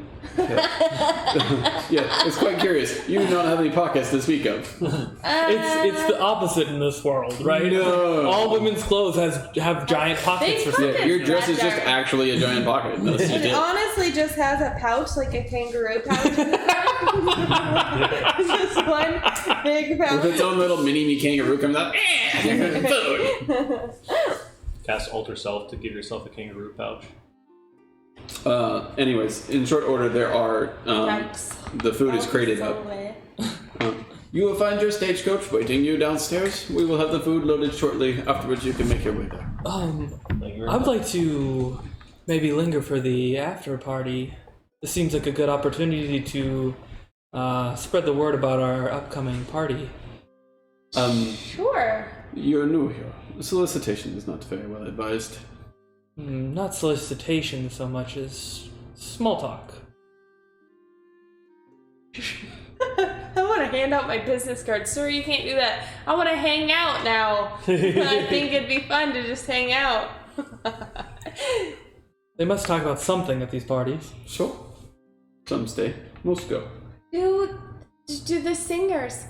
Yeah, it's quite curious. You do not have any pockets to speak of. It's the opposite in this world, right? No. All women's clothes have giant pockets for Big Yeah, your dress is just Rather. actually a giant pocket. That's It it. honestly just has a pouch, like a kangaroo pouch. It's just one big With pouch. its own little mini-me kangaroo comes out. Food. Cast alter self to give yourself a kangaroo pouch. Anyways, in short order, there are Yikes. the food is crated up. You will find your stagecoach waiting you downstairs. We will have the food loaded shortly. Afterwards, you can make your way there. Thank you very I'd much. like to maybe linger for the after party. This seems like a good opportunity to spread the word about our upcoming party. Sure. You're new here. Solicitation is not very well advised. Not solicitation so much as small talk. I want to hand out my business card. Sir, you can't do that. I want to hang out now. I think it'd be fun to just hang out. They must talk about something at these parties. Sure. Some stay. Most go. Do the singers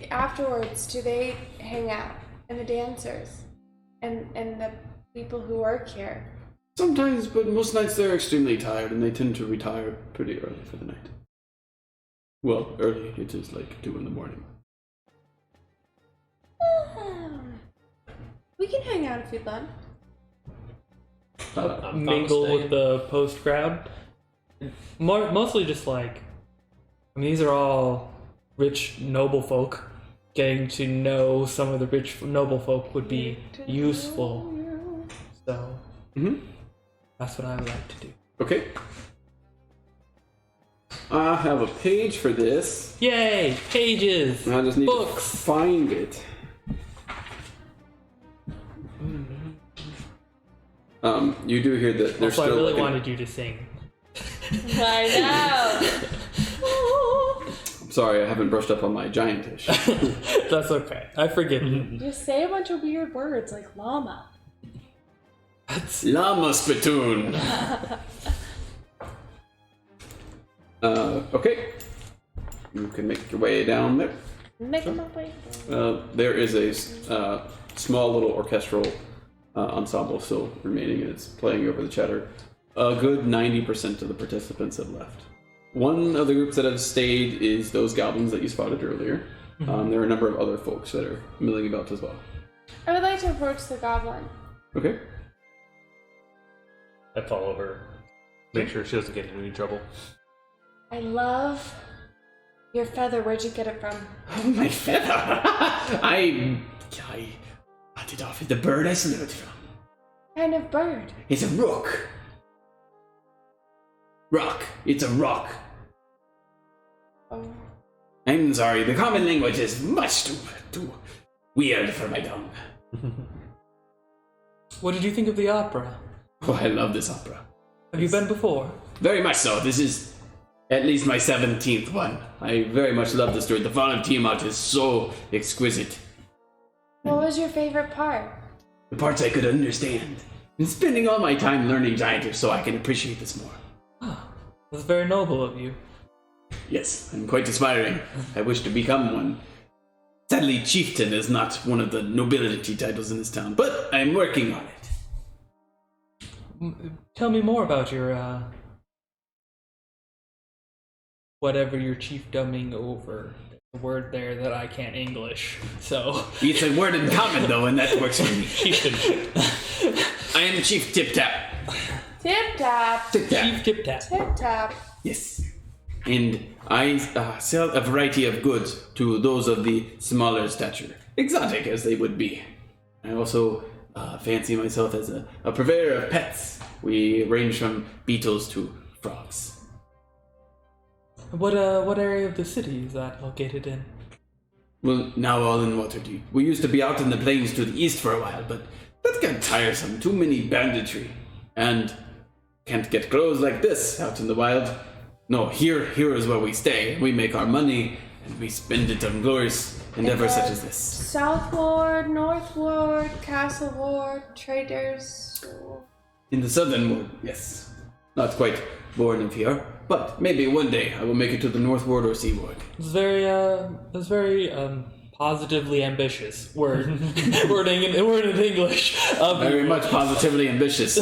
afterwards, do they hang out? And the dancers? And the people who work here? Sometimes, but most nights they're extremely tired and they tend to retire pretty early for the night. Well, early. It is like 2 in the morning. We can hang out if you'd like. I'm fine Mingle staying. with the post crowd. Mostly just like, I mean, these are all rich noble folk. Getting to know some of the rich noble folk would be useful. So that's what I would like to do. Okay. I have a page for this. Yay! Pages! I just need Books. to find it. You do hear that there's So I still really like wanted you to sing. I Sorry, I haven't brushed up on my giantish. That's okay. I forgive you. know. Just say a bunch of weird words like llama. Llama spittoon. Okay. You can make your way down there. Make them up like There is a small little orchestral ensemble still remaining, and it's playing over the chatter. A good 90% of the participants have left. One of the groups that have stayed is those goblins that you spotted earlier. There are a number of other folks that are milling about as well. I would like to approach the goblin. Okay. I follow her. Make sure she doesn't get into any trouble. I love your feather. Where'd you get it from? My feather! I got it off at the bird I slew it from. Kind of bird. It's a rook. Rock. It's a rock. Oh. I'm sorry, the common language is much too weird for my tongue. What did you think of the opera? Oh, I love this opera. Have you been before? Very much so. This is at least my 17th one. I very much love the story. The Fall of Tiamat is so exquisite. What was your favorite part? The parts I could understand. And spending all my time learning Giantish so I can appreciate this more. That's very noble of you. Yes, I'm quite aspiring. I wish to become one. Sadly, chieftain is not one of the nobility titles in this town, but I'm working on it. Tell me more about your, whatever you're chiefdoming over. There's a word there that I can't English, so... It's a word in common, though, and that works for me. Chieftainship. I am Chief Tip Tap. Tip tap. Tip Tap. Chief Tip Tap. Tip tap. Yes. And I sell a variety of goods to those of the smaller stature, exotic as they would be. I also fancy myself as a purveyor of pets. We range from beetles to frogs. What area of the city is that located in? Well, now all in Waterdeep. We used to be out in the plains to the east for a while, but that got tiresome. Too many banditry. And can't get clothes like this out in the wild. No, here is where we stay. We make our money, and we spend it on glorious endeavors such as this. South Ward, North Ward, Castle Ward, traders. In the southern ward, yes. Not quite born of here, but maybe one day I will make it to the North Ward or Sea Ward. It's very positively ambitious word. wording in English. Very much positively ambitious.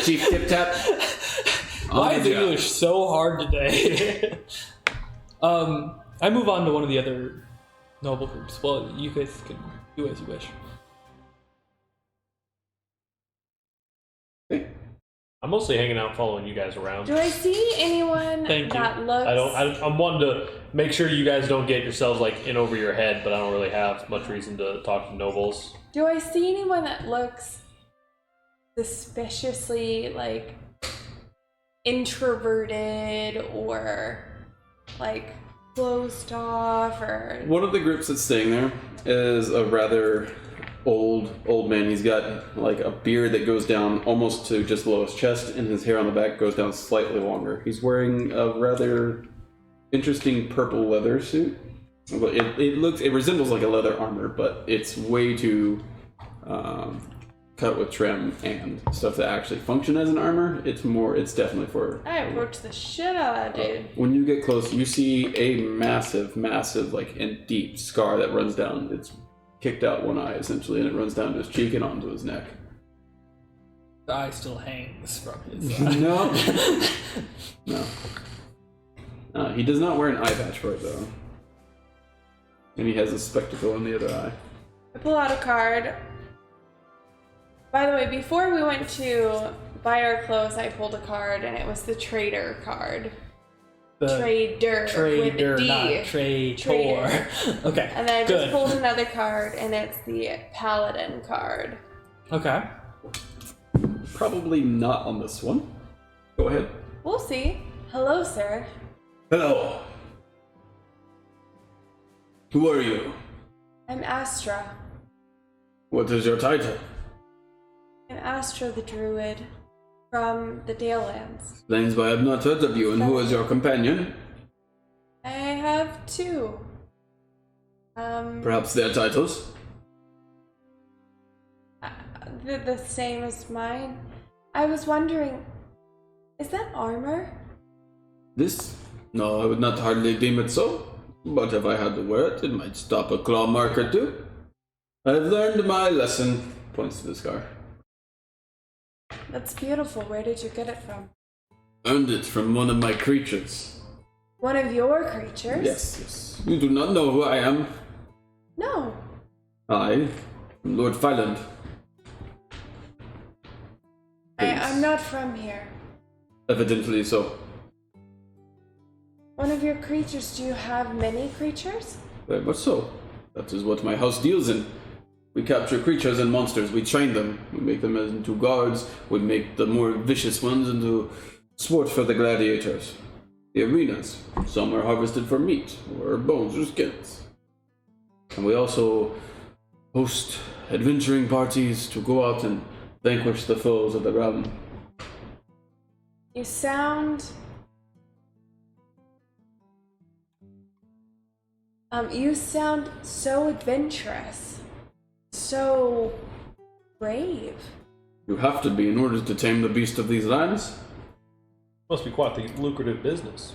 Chief Tip Tap. Why is English so hard today? I move on to one of the other noble groups. Well, you guys can do as you wish. I'm mostly hanging out, following you guys around. Do I see anyone Thank you. that looks... I'm one to make sure you guys don't get yourselves like in over your head, but I don't really have much reason to talk to nobles. Do I see anyone that looks suspiciously like introverted or like closed off or... One of the groups that's staying there is a rather old man. He's got like a beard that goes down almost to just below his chest, and his hair on the back goes down slightly longer. He's wearing a rather interesting purple leather suit. It resembles like a leather armor, but it's way too cut with trim and stuff that actually function as an armor. It's definitely for... I approached the shit out of that dude. When you get close, you see a massive like and deep scar that runs down. It's kicked out one eye essentially, and it runs down to his cheek and onto his neck. The eye still hangs from his eye. No. He does not wear an eye patch for it though, and he has a spectacle on the other eye. I pull out a card. By the way, before we went to buy our clothes, I pulled a card, and it was the trader card. Trader with a D. Not traitor. Trader. Okay. And then I good. just pulled another card, and it's the paladin card. Okay. Probably not on this one. Go ahead. We'll see. Hello, sir. Hello. Who are you? I'm Astra. What is your title? I'm Astra the Druid from the Dalelands. Explains why I've not heard of you, and who is your companion? I have two. Perhaps their titles? The same as mine. I was wondering, is that armor? This? No, I would not hardly deem it so. But if I had to wear it, it might stop a claw mark or two. I've learned my lesson. Points to the scar. That's beautiful. Where did you get it from? Earned it from one of my creatures. One of your creatures? Yes. You do not know who I am. No. I am Lord Fyland. I'm not from here. Evidently so. One of your creatures, do you have many creatures? Very much so. That is what my house deals in. We capture creatures and monsters, we train them, we make them into guards, we make the more vicious ones into sport for the gladiators. The arenas, some are harvested for meat, or bones or skins. And we also host adventuring parties to go out and vanquish the foes of the realm. You sound... you sound so adventurous. So... brave. You have to be in order to tame the beast of these lands. Must be quite the lucrative business.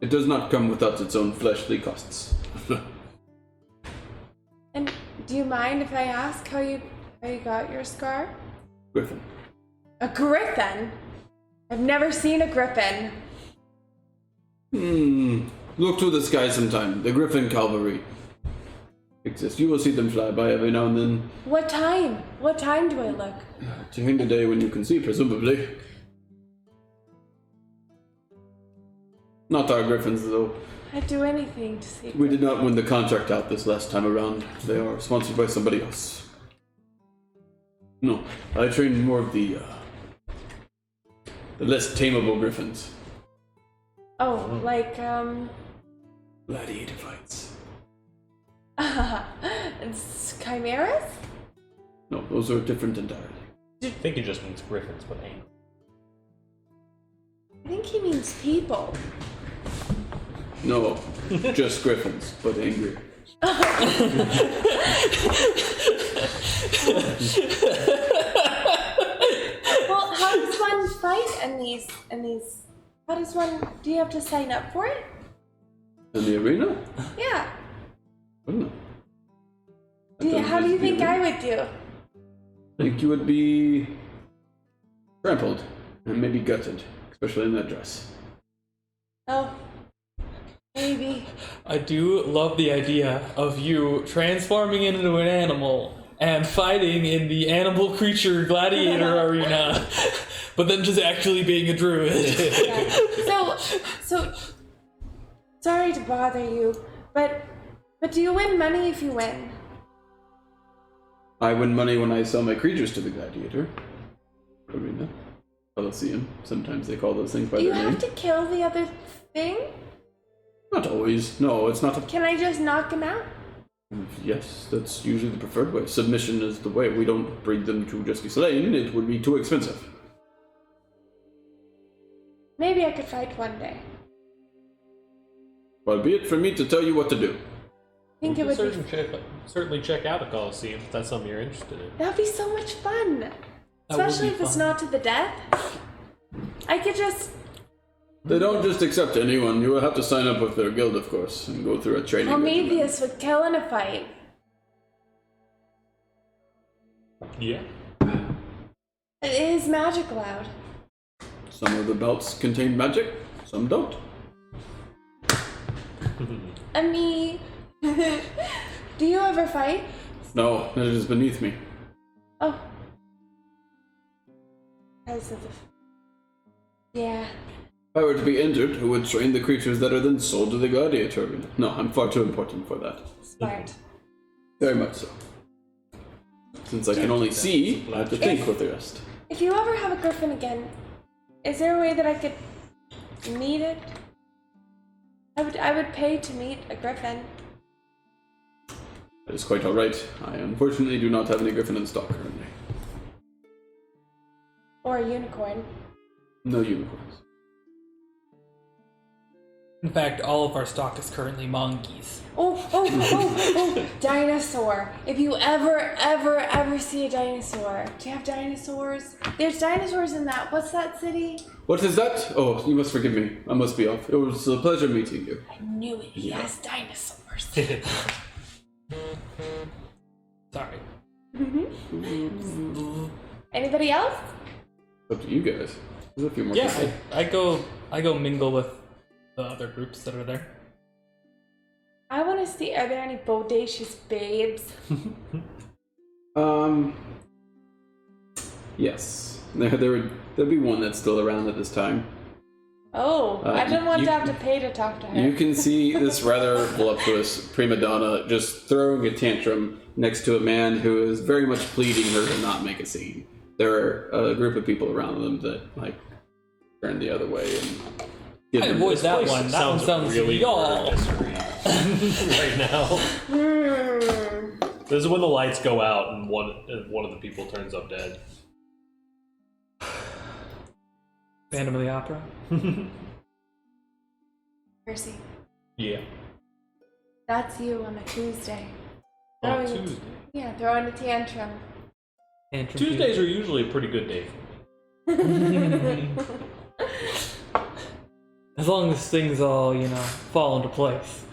It does not come without its own fleshly costs. And do you mind if I ask how you got your scar? Griffin. A griffin? I've never seen a griffin. Look to the sky sometime. The Griffin Cavalry exist. You will see them fly by every now and then. What time? What time do I look? During the day when you can see, presumably. Not our Griffins, though. I'd do anything to see. We did not win the contract out this last time around. They are sponsored by somebody else. No, I trained more of the less tameable Griffins. Oh, like, Gladiator fights. it's chimeras? No, those are different entirely. I think he just means griffins, but angry. I think he means people. No, just griffins, but angry. Well, how does one fight in these? How does one? Do you have to sign up for it? In the arena? Yeah. I don't know. How do you think I would do? I think you would be trampled and maybe gutted, especially in that dress. Oh, maybe. I do love the idea of you transforming into an animal and fighting in the animal creature gladiator arena, but then just actually being a druid. Yeah. So, sorry to bother you, but do you win money if you win? I win money when I sell my creatures to the gladiator arena. Coliseum. Sometimes they call those things by Do you their name. have to kill the other thing? Not always. No, it's not a... Can I just knock him out? Yes, that's usually the preferred way. Submission is the way. We don't breed them to just be slain. It would be too expensive. Maybe I could fight one day. Well, be it for me to tell you what to do. I think it would be. Certainly check out a Coliseum if that's something you're interested in. That'd be so much fun. Especially if it's not to the death. I could just. They don't just accept anyone. You will have to sign up with their guild, of course, and go through a training regimen. Prometheus would kill in a fight. Yeah. Is magic allowed? Some of the belts contain magic, some don't. Me. Do you ever fight? No, it is beneath me. Oh. Because of the. Yeah. If I were to be injured, who would train the creatures that are then sold to the gladiator arena? No, I'm far too important for that. Smart. Very much so. Since I can only see, I have to think with the rest. If you ever have a griffin again, is there a way that I could meet it? I would pay to meet a griffin. That is quite alright. I unfortunately do not have any griffin in stock currently. Or a unicorn. No unicorns. In fact, all of our stock is currently monkeys. Oh, dinosaur. If you ever see a dinosaur. Do you have dinosaurs? There's dinosaurs in that, what's that city? What is that? Oh, you must forgive me. I must be off. It was a pleasure meeting you. I knew it, he has dinosaurs. Sorry. Anybody else? Up to you guys. There's a few more Yeah, people. I go mingle with the other groups that are there. I want to see, are there any bodacious babes? Yes. There'd be one that's still around at this time. Oh, I didn't want you- to have to pay to talk to her. You can see this rather voluptuous prima donna just throwing a tantrum next to a man who is very much pleading her to not make a scene. There are a group of people around them that turn the other way and give I them avoid this that place. one. That one sounds really y'all. right now. This is when the lights go out and one of the people turns up dead. Phantom of the Opera. Percy, Yeah. that's you on a Tuesday. On Throwing- Tuesday. Yeah, throwing a tantrum. Tantrum Tuesdays are usually a pretty good day for me. As long as things all, fall into place.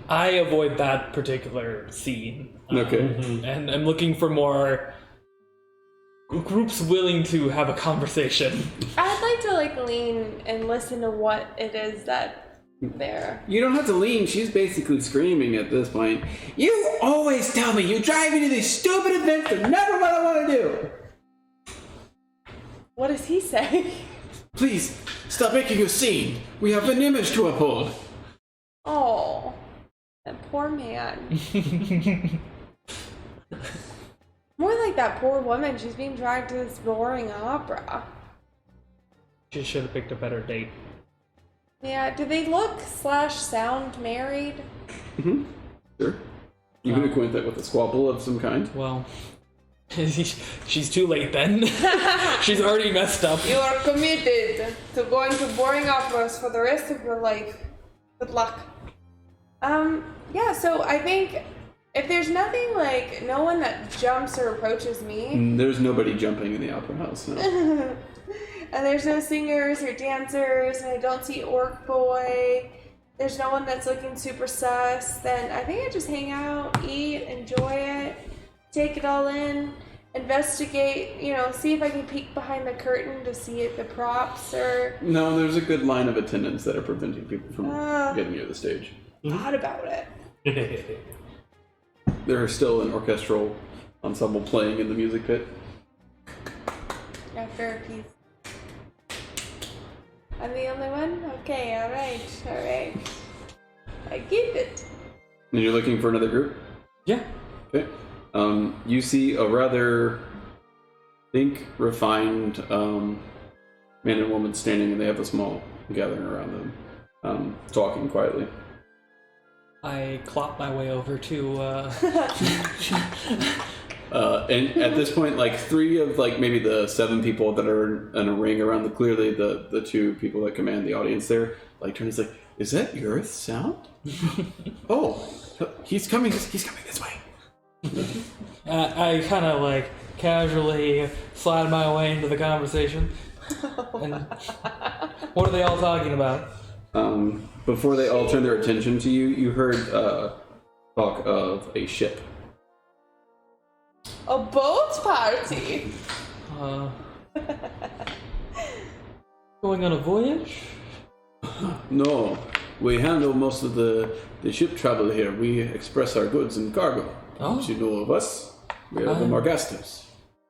I avoid that particular scene. Okay. And I'm looking for more groups willing to have a conversation. I'd like to lean and listen to what it is that they're. You don't have to lean. She's basically screaming at this point. You always tell me you drive me to these stupid events. They're never what I want to do. What does he say? Please, stop making a scene. We have an image to uphold. Oh, that poor man. More like that poor woman. She's being dragged to this boring opera. She should have picked a better date. Yeah, do they look / sound married? Sure. You can acquaint that with a squabble of some kind. Well, She's too late then. She's already messed up. You are committed to going to boring operas for the rest of your life. Good luck. Yeah, so I think if there's nothing like no one that jumps or approaches me. There's nobody jumping in the opera house, no. And there's no singers or dancers, and I don't see Orc Boy. There's no one that's looking super sus. Then I think I just hang out, eat, enjoy it, take it all in, investigate, see if I can peek behind the curtain to see the props or... No, there's a good line of attendants that are preventing people from getting near the stage. Thought about it. There is still an orchestral ensemble playing in the music pit. After a piece. I'm the only one? Okay, alright. I get it. And you're looking for another group? Yeah. Okay. You see a rather refined man and woman standing, and they have a small gathering around them, talking quietly. I clop my way over to. And at this point, like 3 of maybe the 7 people that are in a ring around clearly the 2 people that command the audience there, turn and say, "Is that your sound?" "Oh, he's coming this way." I kind of casually slide my way into the conversation. And what are they all talking about? Before they all turn their attention to you, you heard talk of a ship. A boat party? Going on a voyage? No, we handle most of the ship travel here. We express our goods and cargo. Oh. Don't you know of us? We are the Margasters.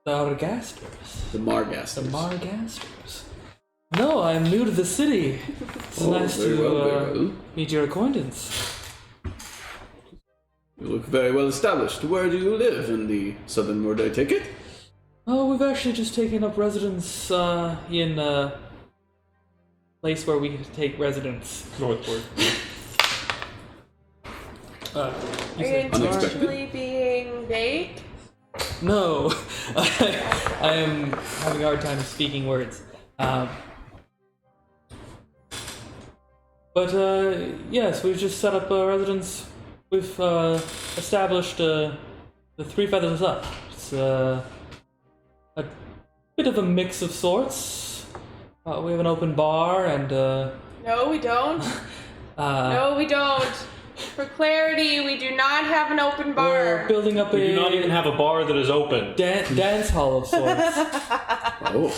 The Argasters. The Margasters. The Margasters. No, I'm new to the city. It's nice very to well. meet your acquaintance. You look very well established. Where do you live? In the southern ward, I take it? Oh, we've actually just taken up residence in a place where we take residence. Northward. Are you intentionally being vague? No, I am having a hard time speaking words. But yes, we've just set up a residence. We've established the 3 Feathers Up. It's a bit of a mix of sorts. We have an open bar and... No, we don't. No, we don't. For clarity, we do not have an open bar. We're building up We do not even have a bar that is open. dance hall of sorts. Oh,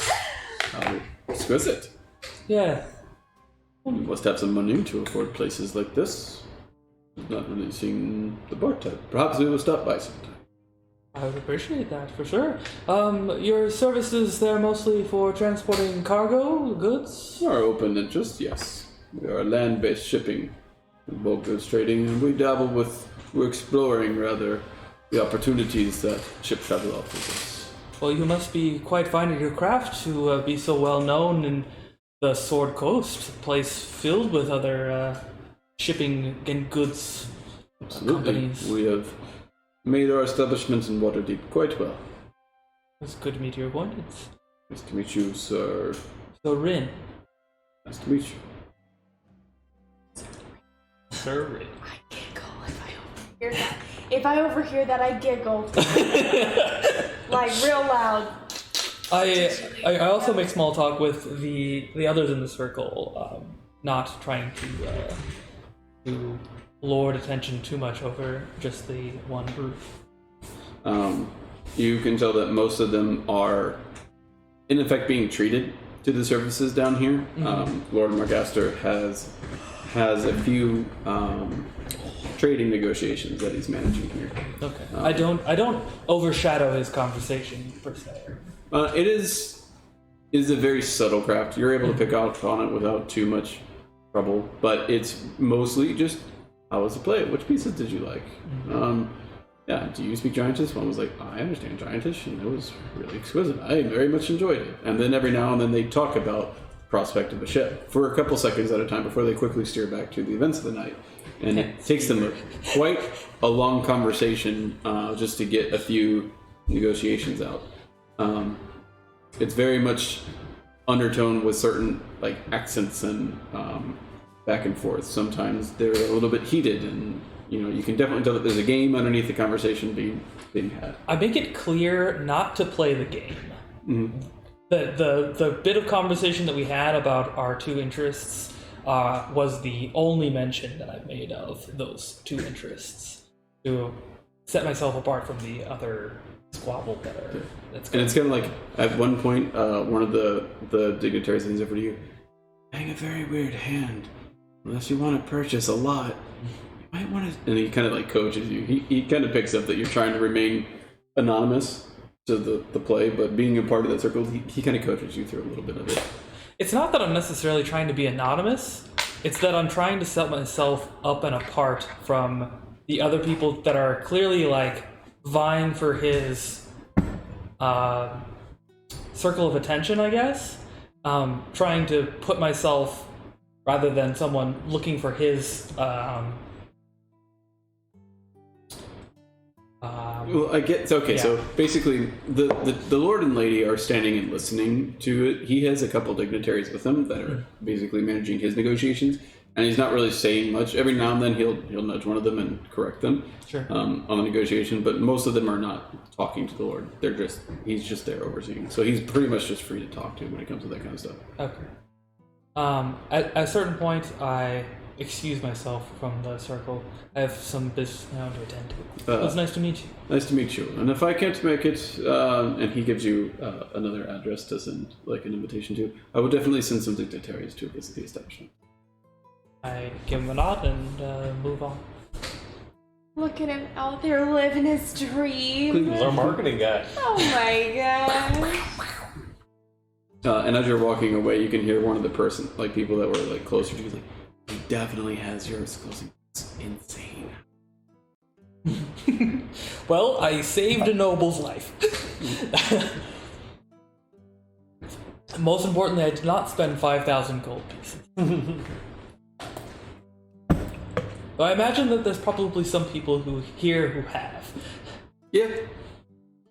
how exquisite. Yeah. You must have some money to afford places like this. I've not really seen the bar type. Perhaps we will stop by sometime. I would appreciate that, for sure. Your services there mostly for transporting cargo, goods? Our open interest, yes. We are land-based shipping and bulk goods trading, and we're exploring, rather, the opportunities that ship travel offers us. Well, you must be quite fine at your craft to be so well known in the Sword Coast, a place filled with other shipping and goods Absolutely. companies. We have made our establishment in Waterdeep quite well. It's good to meet your acquaintance. Nice to meet you, sir. So, Rin. Nice to meet you. Sir. I giggle if I overhear that. If I overhear that, I giggle. Real loud. I also make small talk with the others in the circle, not trying to lord attention too much over just the one group. You can tell that most of them are, in effect, being treated to the services down here. Mm-hmm. Lord Margaster has a few trading negotiations that he's managing here. Okay. I don't overshadow his conversation per se. It is a very subtle craft. You're able to pick out on it without too much trouble, but it's mostly just how was the play? Which pieces did you like? Yeah, do you speak Giantish? One was like, I understand Giantish, and it was really exquisite. I very much enjoyed it. And then every now and then they talk about the prospect of a ship for a couple seconds at a time before they quickly steer back to the events of the night. And it takes them quite a long conversation just to get a few negotiations out. It's very much undertone with certain like accents and back and forth. Sometimes they're a little bit heated, and you can definitely tell that there's a game underneath the conversation being had. I make it clear not to play the game. Mm-hmm. The bit of conversation that we had about our two interests was the only mention that I've made of those two interests to set myself apart from the other squabble that's And it's kind of like, at one point, one of the dignitaries leans over to you, "Hang a very weird hand. Unless you want to purchase a lot, you might want to..." And he kind of like coaches you. He kind of picks up that you're trying to remain anonymous to the play, but being a part of that circle, he kind of coaches you through a little bit of it. It's not that I'm necessarily trying to be anonymous. It's that I'm trying to set myself up and apart from the other people that are clearly like vying for his circle of attention, I guess. Trying to put myself, rather than someone looking for his Well, I get okay. Yeah. So basically, the Lord and Lady are standing and listening to it. He has a couple dignitaries with him that are basically managing his negotiations, and he's not really saying much. Every now and then, he'll nudge one of them and correct them on the negotiation. But most of them are not talking to the Lord. He's just there overseeing. So he's pretty much just free to talk to when it comes to that kind of stuff. Okay. At a certain point, I excuse myself from the circle. I have some business now to attend to. It was nice to meet you. Nice to meet you. And if I can't make it, and he gives you another address to send like an invitation to, I will definitely send some dignitaries to visit the establishment. I give him a nod and move on. Look at him out there living his dream. He's our marketing guy. Oh my gosh. And as you're walking away, you can hear one of the people that were like closer to you, like, "He definitely has your exclusive. It's insane." Well, I saved a noble's life. Most importantly, I did not spend 5,000 gold pieces. Though I imagine that there's probably some people who have. Yeah.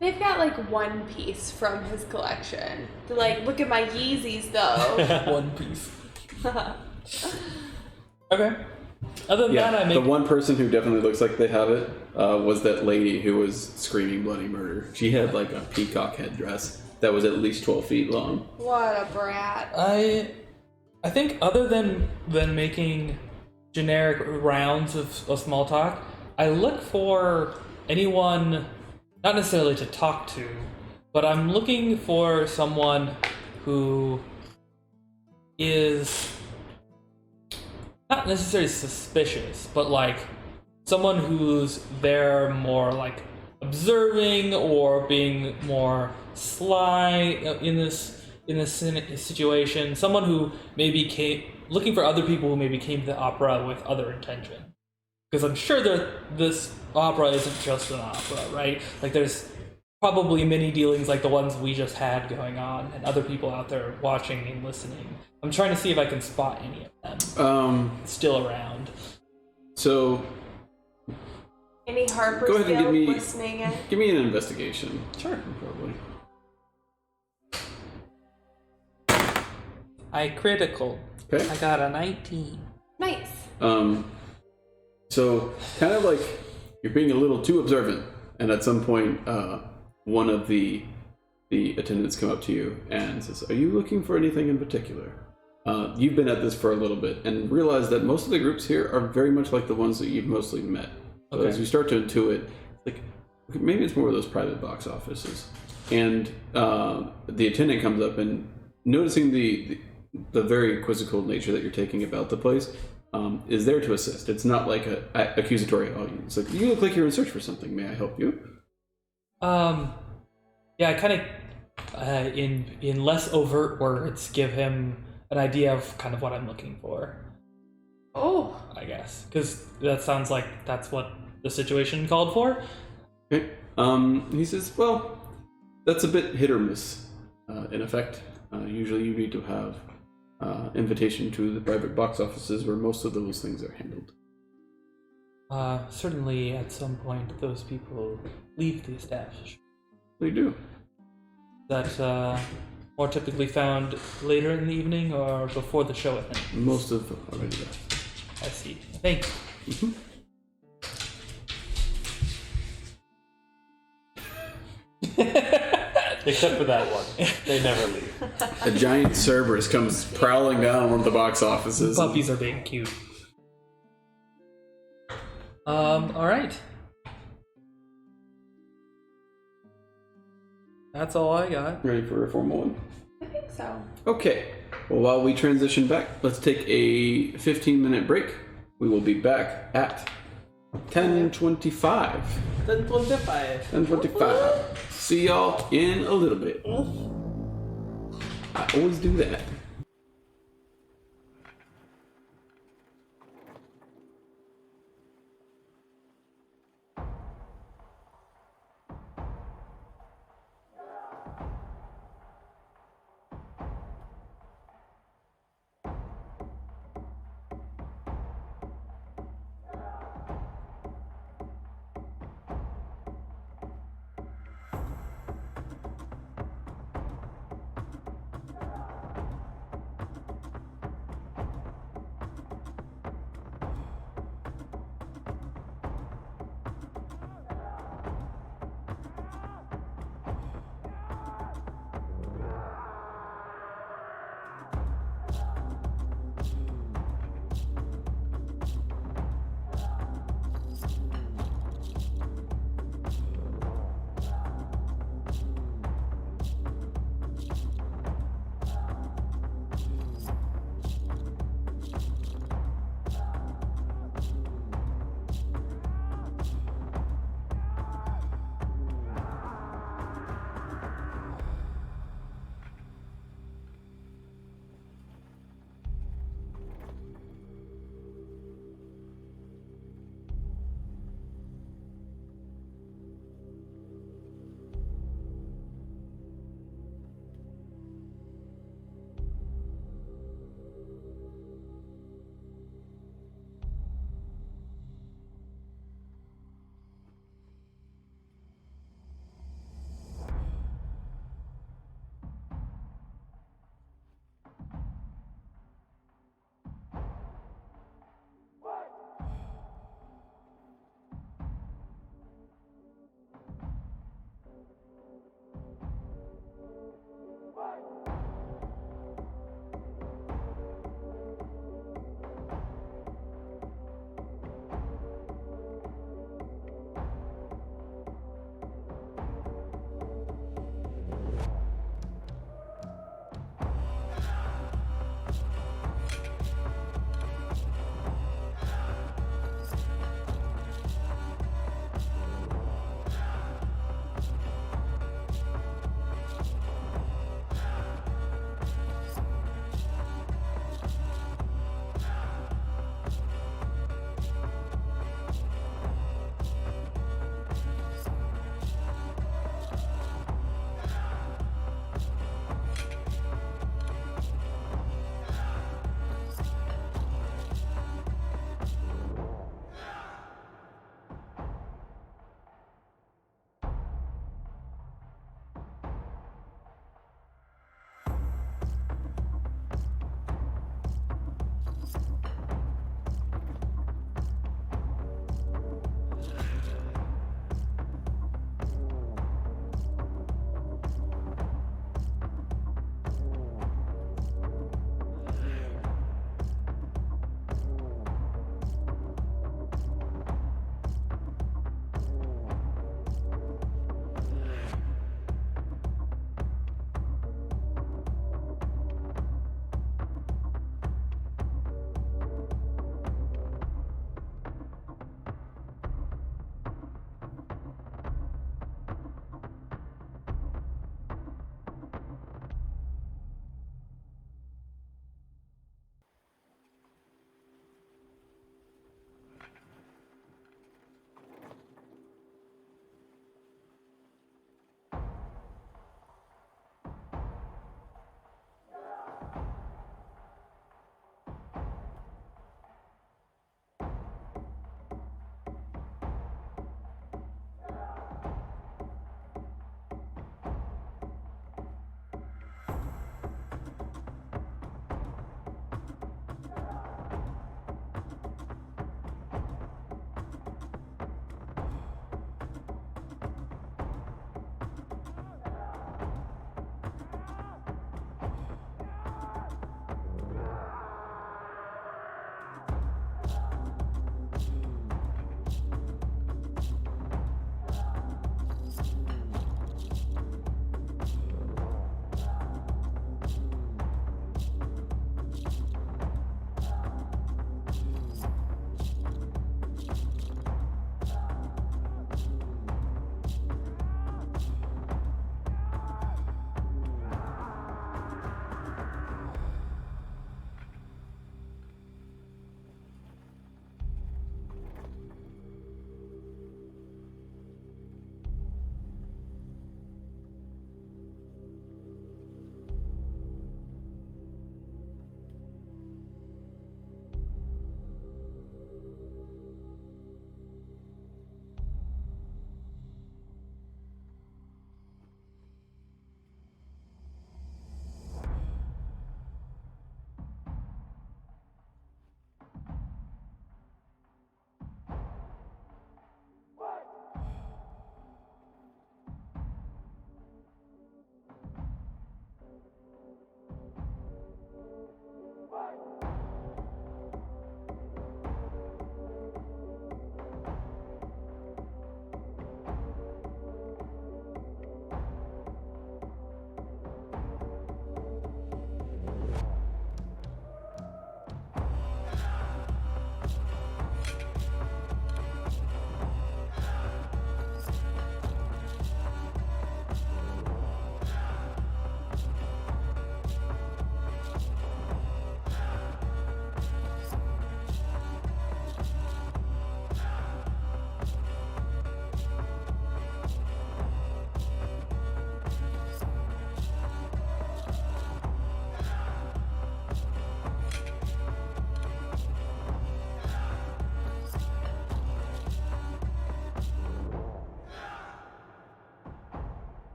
They've got like one piece from his collection. They're like, look at my Yeezys though. One piece. Okay. Other than that, I make... The one person who definitely looks like they have it was that lady who was screaming bloody murder. She had like a peacock headdress that was at least 12 feet long. What a brat. I think other than making generic rounds of small talk, I look for anyone, not necessarily to talk to, but I'm looking for someone who is not necessarily suspicious, but like someone who's there more like observing or being more sly in this situation. Someone who maybe looking for other people who maybe came to the opera with other intention. Because I'm sure that this opera isn't just an opera, right? Like there's probably many dealings like the ones we just had going on, and other people out there watching and listening. I'm trying to see if I can spot any of them still around. So Any Harper go ahead and listening in? give me an investigation. Sure. Probably. I critical. Okay. I got a 19. Nice. So kind of like you're being a little too observant, and at some point, one of the attendants come up to you and says, "Are you looking for anything in particular?" You've been at this for a little bit and realize that most of the groups here are very much like the ones that you've mostly met. So Okay. as you start to intuit, like maybe it's more of those private box offices. And the attendant comes up and noticing the very quizzical nature that you're taking about the place, is there to assist. It's not like a accusatory, it's like, "You look like you're in search for something. May I help you?" Yeah, I kind of, in less overt words, give him an idea of kind of what I'm looking for, Oh. I guess. Because that sounds like that's what the situation called for. Okay. He says, "Well, that's a bit hit or miss, in effect. Usually you need to have invitation to the private box offices where most of those things are handled." Certainly at some point those people leave the establishment. They do. That more typically found later in the evening or before the show at night? Most of them already left. I see. Thanks. Except for that one. They never leave. A giant Cerberus comes prowling down one of the box offices. Puppies are being cute. Alright. That's all I got. Ready for a formal one? I think so. Okay. Well, while we transition back, let's take a 15-minute break. We will be back at 10:25. 10:25. 10:25. See y'all in a little bit. I always do that.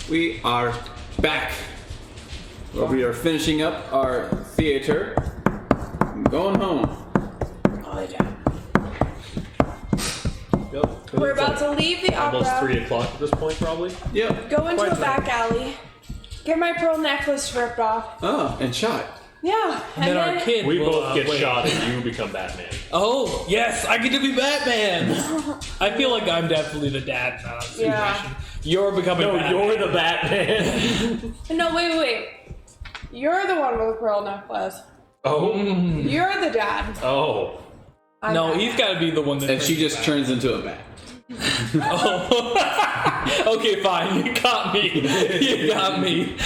We are back. Well, we are finishing up our theater. I'm going home. Oh, yeah. Yep. We're about to leave the opera. Almost 3 o'clock at this point, probably. Yep. Go into Quite a back alley. Get my pearl necklace ripped off. Oh, and shot. Yeah. And then our kid We will, both get wait. shot and you become Batman. Oh, yes, I get to be Batman. I feel like I'm definitely the dad in that situation. Yeah. You're becoming No, Batman. you're the Batman. No, wait. You're the one with the pearl necklace. Oh. You're the dad. Oh. I'm No, Batman. he's got to be the one that. And she just turns into a bat. Oh. Okay, fine. You got me. You got me.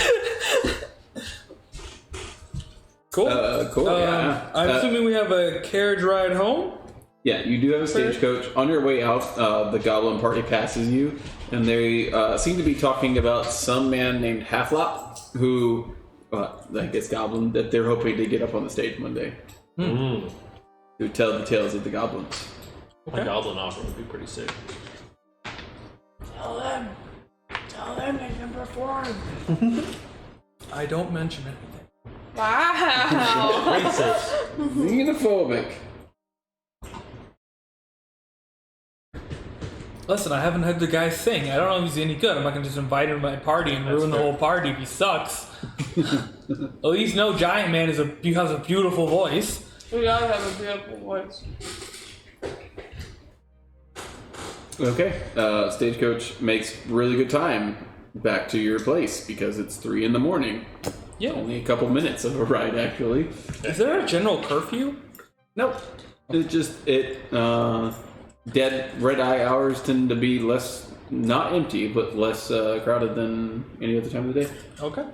Cool. Cool. Yeah. I'm assuming we have a carriage ride home. Yeah, you do have a stagecoach. On your way out, the goblin party passes you, and they seem to be talking about some man named Halflop, who, I guess goblin, that they're hoping to get up on the stage one day. To tell the tales of the goblins. A goblin opera would be pretty sick. Tell them they can perform. I don't mention anything. Wow. Racist. Xenophobic. Listen, I haven't heard the guy sing. I don't know if he's any good. I'm not gonna just invite him to my party and ruin the fair. whole party if he sucks. At least no giant man has a beautiful voice. He does have a beautiful voice. Okay. Stagecoach makes really good time back to your place because it's 3 a.m. Yeah. Only a couple minutes of a ride, actually. Is there a general curfew? Nope. Dead red eye hours tend to be less, not empty, but less crowded than any other time of the day. Okay.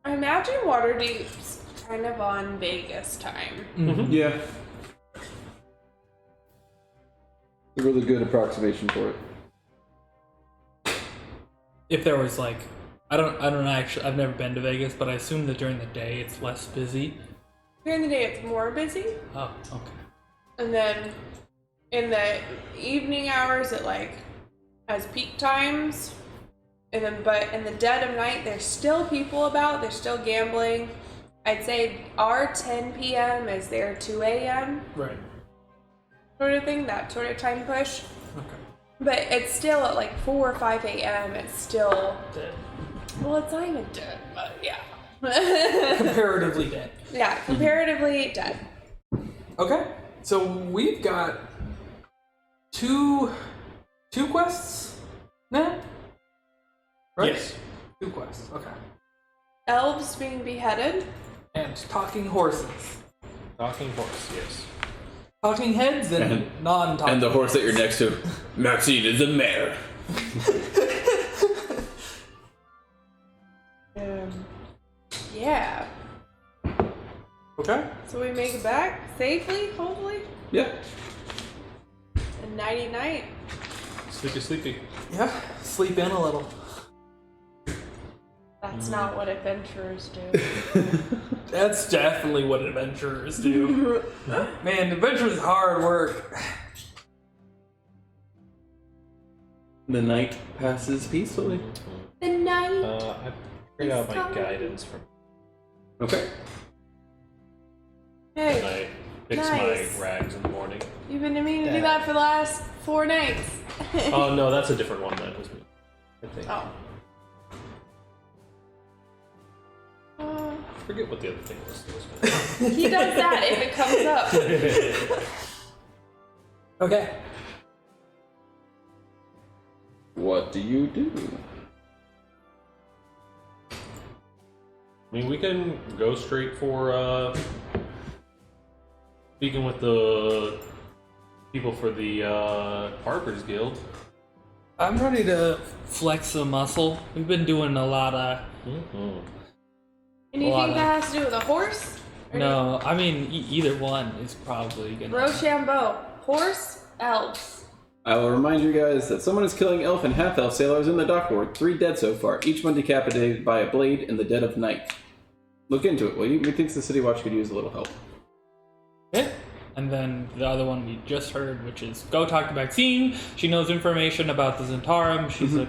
I imagine Waterdeep's kind of on Vegas time. Yeah. A really good approximation for it. If there was like, I don't know actually. I've never been to Vegas, but I assume that during the day it's less busy. During the day, it's more busy, Oh, okay. and then in the evening hours, it like has peak times. And then, but in the dead of night, there's still people about. There's still gambling. I'd say our 10 p.m. is their 2 a.m. Right. sort of thing. That sort of time push. Okay. But it's still at like 4 or 5 a.m. It's still, Dead. well, it's not even dead, but yeah. Comparatively dead. Yeah, comparatively dead. Okay. So we've got two quests now? Right? Yes. 2 quests. Okay. Elves being beheaded. And talking horses. Talking horse, yes. Talking heads and non-talking And the horse that you're next to, Maxine is a mare. Yeah. Okay. So we make it back safely, hopefully. Yeah. And nighty night. Sleepy, sleepy. Yeah. Sleep in a little. That's not what adventurers do. That's definitely what adventurers do. Man, adventure is hard work. The night passes peacefully. The night. I figured out my guidance from Okay. Hey, when I fix Nice. my rags in the morning. you've been meaning to do that for the last 4 nights. Oh no, that's a different one. That was me. I think. Oh. I forget what the other thing was. He does that if it comes up. Okay. What do you do? I mean, we can go straight for speaking with the people for the Harper's Guild. I'm ready to flex a muscle. We've been doing a lot of... And you A lot think of- that has to do with a horse? Or No, I mean, either one is probably gonna... Rochambeau. Horse, elves. I will remind you guys that someone is killing elf and half-elf sailors in the dock ward. 3 dead so far, each one decapitated by a blade in the dead of night. Look into it, will you? Methinks the City Watch could use a little help. Yeah. And then the other one we just heard, which is go talk to Maxine. She knows information about the Zentarum. She's a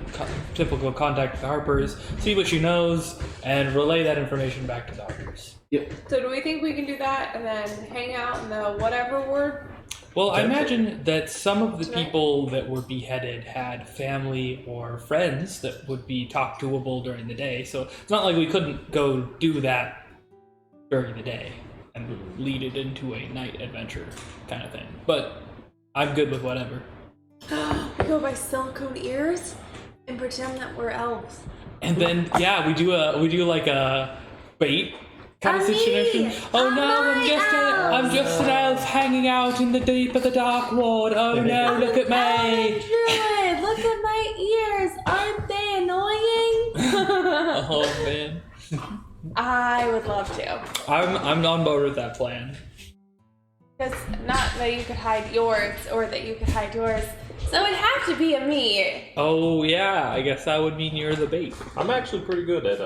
typical contact with the Harpers. See what she knows and relay that information back to the Harpers. Yep. So do we think we can do that and then hang out in the whatever word? Well, I imagine that some of the people that were beheaded had family or friends that would be talk toable during the day. So it's not like we couldn't go do that during the day and lead it into a night adventure kind of thing. But I'm good with whatever. We go by silicone ears and pretend that we're elves. And then we do like a bait kind of Me! situation. Oh no, I'm I'm just an elf hanging out in the deep of the dark ward. Oh no, look at me. Druid, look at my ears. Aren't they annoying? Oh man. I would love to. I'm on board with that plan. Because not that you could hide yours or that you could hide yours. So it'd have to be a me. Oh yeah, I guess that would mean you're the bait. I'm actually pretty good at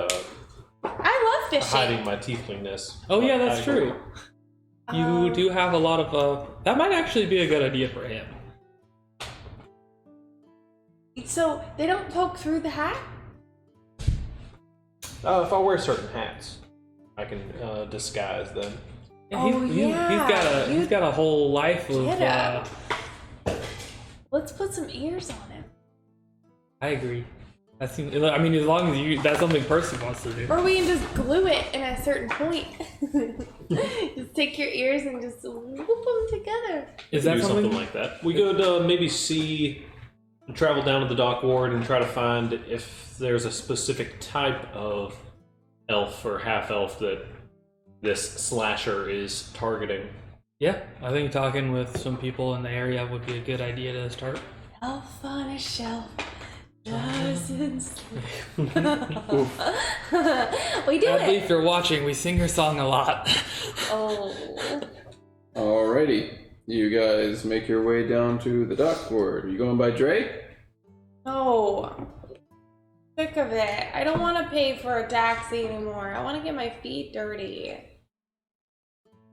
I love fishing. hiding my tieflingness. Oh yeah, that's I true. You do have a lot of that might actually be a good idea for him. So they don't poke through the hat? If I wear certain hats, I can disguise them. He's got a whole life of Get Let's put some ears on him. I agree. That seems, I mean, as long as that's something Percy wants to do. Or we can just glue it in a certain point. Just take your ears and just whoop them together. Is We that do something like that? We could maybe travel down to the dock ward and try to find if there's a specific type of elf or half-elf that this slasher is targeting. Yeah, I think talking with some people in the area would be a good idea to start. Elf on a shelf. Dozens. We do Sadly, it. if you're watching, we sing your song a lot. Oh. Alrighty. You guys make your way down to the dock ward. Are you going by Dre? No. Sick of it. I don't want to pay for a taxi anymore. I want to get my feet dirty.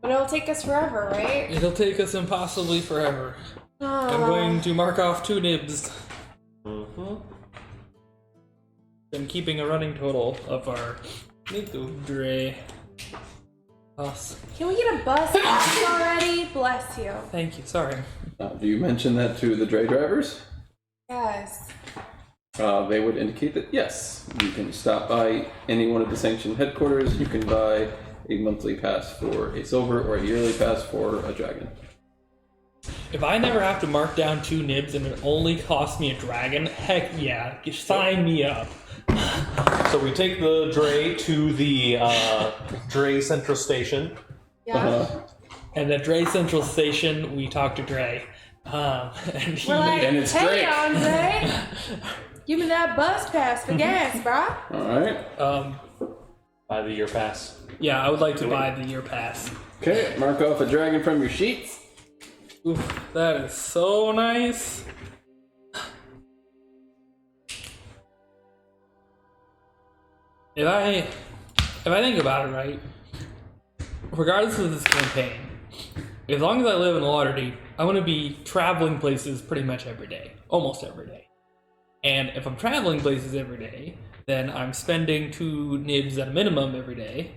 But it'll take us forever, right? It'll take us impossibly forever. Oh. I'm going to mark off 2 nibs. Been keeping a running total of our Nico Dre. Us. Can we get a bus pass already? Bless you. Thank you, sorry. Do you mention that to the Dre drivers? Yes. They would indicate that yes, you can stop by any one of the sanctioned headquarters. You can buy a monthly pass for a silver or a yearly pass for a dragon. If I never have to mark down 2 nibs and it only costs me a dragon, heck yeah, sign me up. So we take the Dre to the Dre Central Station. Yeah. And at Dre Central Station, we talk to Dre. And he We're like, And it's hey, Drake. Andre, give me that bus pass for gas, brah. Alright. Buy the year pass. Yeah, I would like to buy the year pass. Okay, mark off a dragon from your sheets. Oof, that is so nice. If I think about it right, regardless of this campaign, as long as I live in Waterdeep, I want to be traveling places pretty much every day, almost every day. And if I'm traveling places every day, then I'm spending 2 nibs at a minimum every day,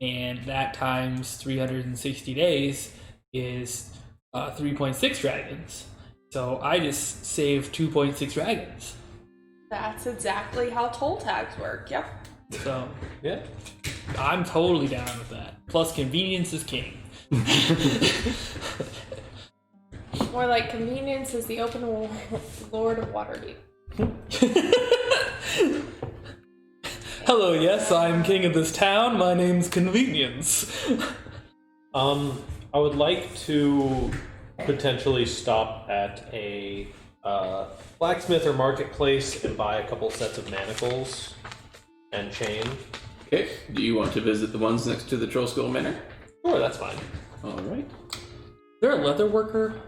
and that times 360 days is 3.6 dragons. So I just saved 2.6 dragons. That's exactly how toll tags work. Yep. So Yeah. I'm totally down with that. Plus, convenience is king. More like convenience is the open lord of Waterdeep. Hello, yes, I'm king of this town. My name's Convenience. I would like to potentially stop at a blacksmith or marketplace and buy a couple sets of manacles and chain. Okay, do you want to visit the ones next to the Troll Skull Manor? Sure, that's fine. Alright. Is there a leather worker?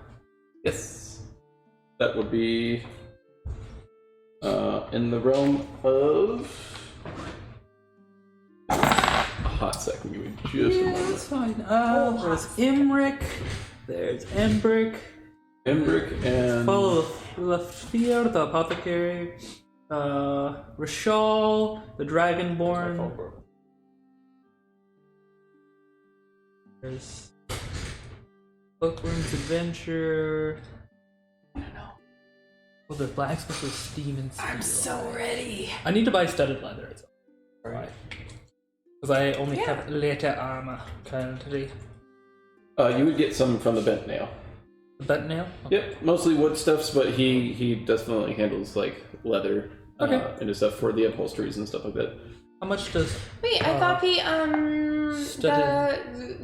Yes. That would be in the realm of... A hot second, give me just a moment. That's fine. There's Imric. There's Embrick. Embrick and Follow Lafia, the apothecary. Rashal, the dragonborn. There's Bookworm's Adventure. I don't know. Oh, the blacksmith with steam and steel. I'm so ready. I need to buy studded leather. Right. Because I only have leather armor currently. you would get some from the bent nail. The bent nail? Okay. Yep, mostly wood stuffs, but he definitely handles like leather and stuff for the upholsteries and stuff like that. How much does... Wait, I thought the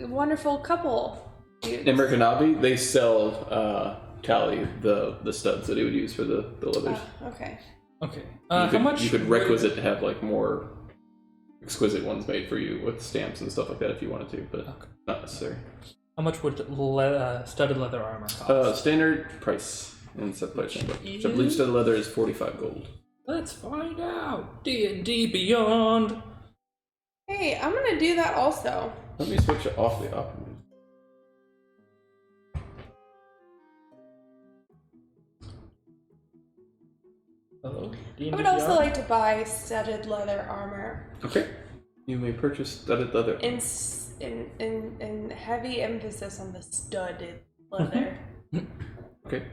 wonderful couple. Embrick and Nabi, they sell Tally the studs that he would use for the leathers. Okay. Okay. How much... You could requisite to have like more exquisite ones made for you with stamps and stuff like that if you wanted to, but not necessary. How much would studded leather armor cost? Standard price in set price number. Which I believe studded leather is 45 gold. Let's find out. D&D Beyond. Hey, I'm gonna do that also. Let me switch it off the opera. Hello. I would also like to buy studded leather armor. Okay. You may purchase studded leather. In heavy emphasis on the studded leather. Okay.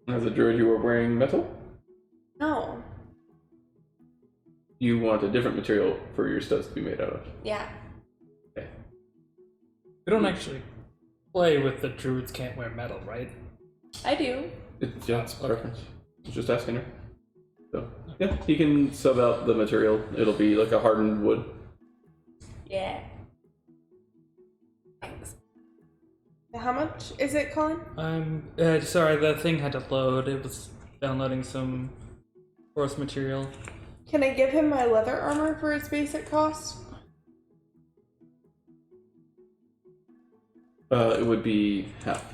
As a druid, you are wearing metal? No. You want a different material for your studs to be made out of? Yeah. Okay. We don't actually play with the druids can't wear metal, right? I do. It's preference. I was just asking her. So, yeah, you can sub out the material. It'll be like a hardened wood. Yeah. Thanks. How much is it, Colin? Sorry, the thing had to load. It was downloading some source material. Can I give him my leather armor for its basic cost? It would be half.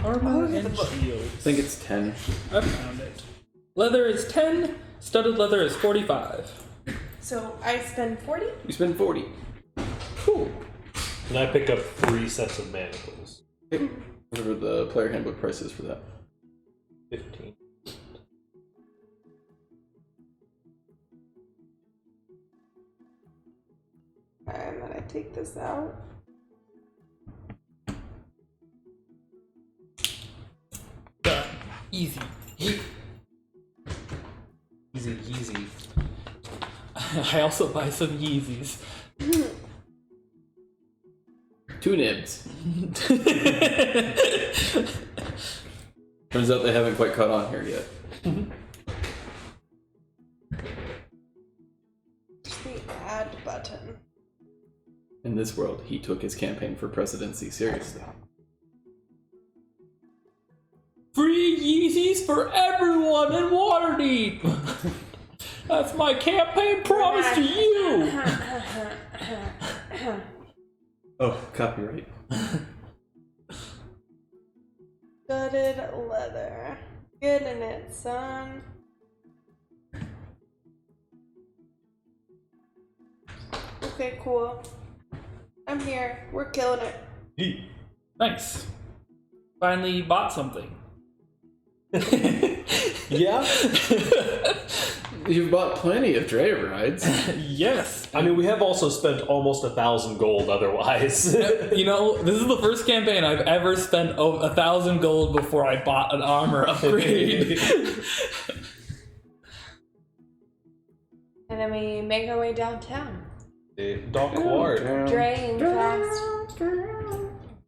Armor Oh, and shield. I think it's 10. I found it. Leather is 10, studded leather is 45. So I spend 40? You spend 40. Cool. And I pick up 3 sets of manacles. Whatever the player handbook price is for that. 15. And then I take this out. Done. Easy. Easy, easy. I also buy some Yeezys. 2 nibs. Turns out they haven't quite caught on here yet. Just the add button. In this world, he took his campaign for presidency seriously. Free Yeezys for everyone in Waterdeep! That's my campaign promise to you! Oh, copyright. Studded leather. Getting it, son. Okay, cool. I'm here. We're killing it. Nice. Finally bought something. Yeah? You've bought plenty of trader rides. Yes. I mean, we have also spent almost 1,000 gold otherwise. You know, this is the first campaign I've ever spent 1,000 gold before I bought an armor upgrade. And then we make our way downtown. Dock Ward. Draying fast.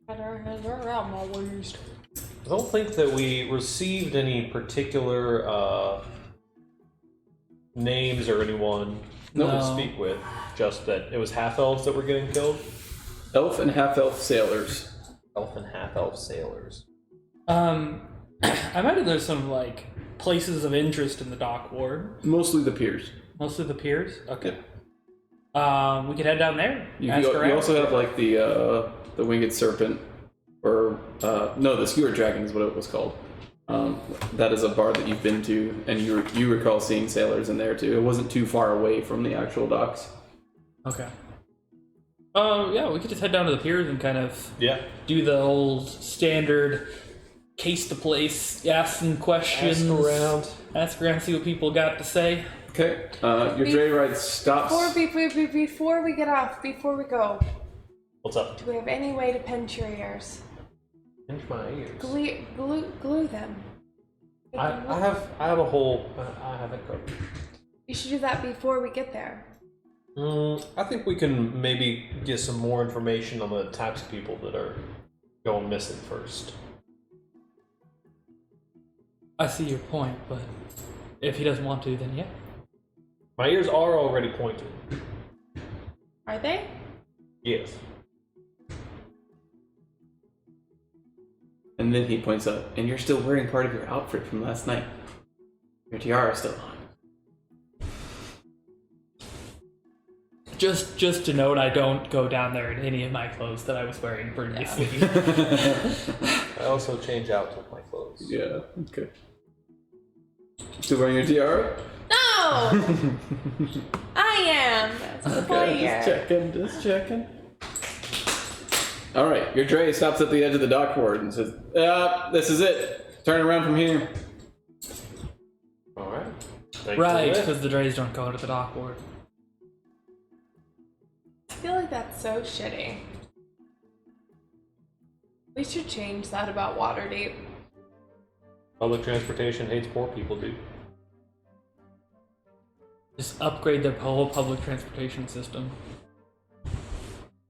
Around my waist. I don't think that we received any particular names or anyone to speak with. Just that it was half-elves that were getting killed. Elf and half-elf sailors. Elf and half-elf sailors. I imagine there's some, like, places of interest in the dock ward. Mostly the piers. Mostly the piers? Okay. Yeah. We could head down there. You also have like the winged serpent, or no, the skewered dragon is what it was called. That is a bar that you've been to, and you recall seeing sailors in there too. It wasn't too far away from the actual docks. Okay. Yeah, we could just head down to the piers and kind of do the old standard case the place, ask some questions, ask around, see what people got to say. Okay. Your dray ride stops. Before we get off, before we go, What's up? do we have any way to pinch your ears? Pinch my ears. Glue them. I have a hole. I have it covered. You should do that before we get there. I think we can maybe get some more information on the types of people that are going missing first. I see your point, but if he doesn't want to, then yeah. My ears are already pointed. Are they? Yes. And then he points out, and you're still wearing part of your outfit from last night. Your tiara is still on. Just to note, I don't go down there in any of my clothes that I was wearing previously. I also change out of my clothes. Yeah, okay. Still wearing your tiara? No! I am. That's the point here. Just checking. Alright, your dray stops at the edge of the dock ward and says, this is it. Turn around from here. Alright. Right, because the drays don't go to the dock ward. I feel like that's so shitty. We should change that about Waterdeep. Public transportation hates poor people, dude. Just upgrade their whole public transportation system.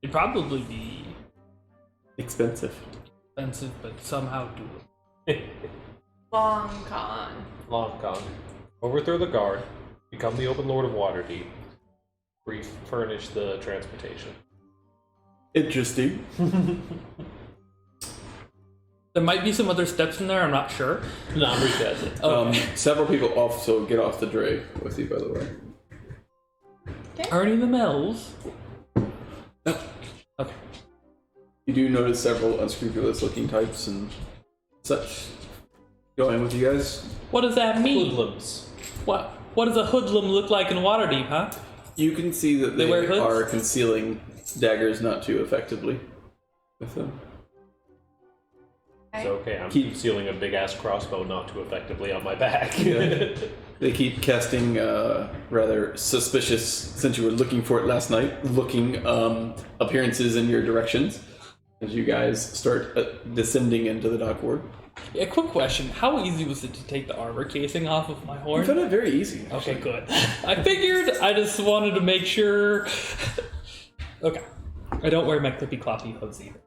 It'd probably be Expensive. expensive, but somehow do it. Long con. Long con. Overthrow the guard. Become the open lord of Waterdeep. Furnish the transportation. Interesting. There might be some other steps in there, I'm not sure. No, I'm pretty sure that's it. Several people also get off the dray with you, by the way. Are any of them elves? Yep. Okay. You do notice several unscrupulous looking types and such going with you guys. What does that mean? Hoodlums. What does a hoodlum look like in Waterdeep, huh? You can see that They wear hoods? are concealing daggers not too effectively with them. It's okay, I'm concealing a big ass crossbow not too effectively on my back. Yeah. They keep casting rather suspicious, since you were looking for it last night, looking appearances in your directions as you guys start descending into the dock ward. Yeah, quick question. How easy was it to take the armor casing off of my horn? You found it very easy. Okay, good. I figured. I just wanted to make sure. Okay. I don't wear my clippy cloppy hooves either.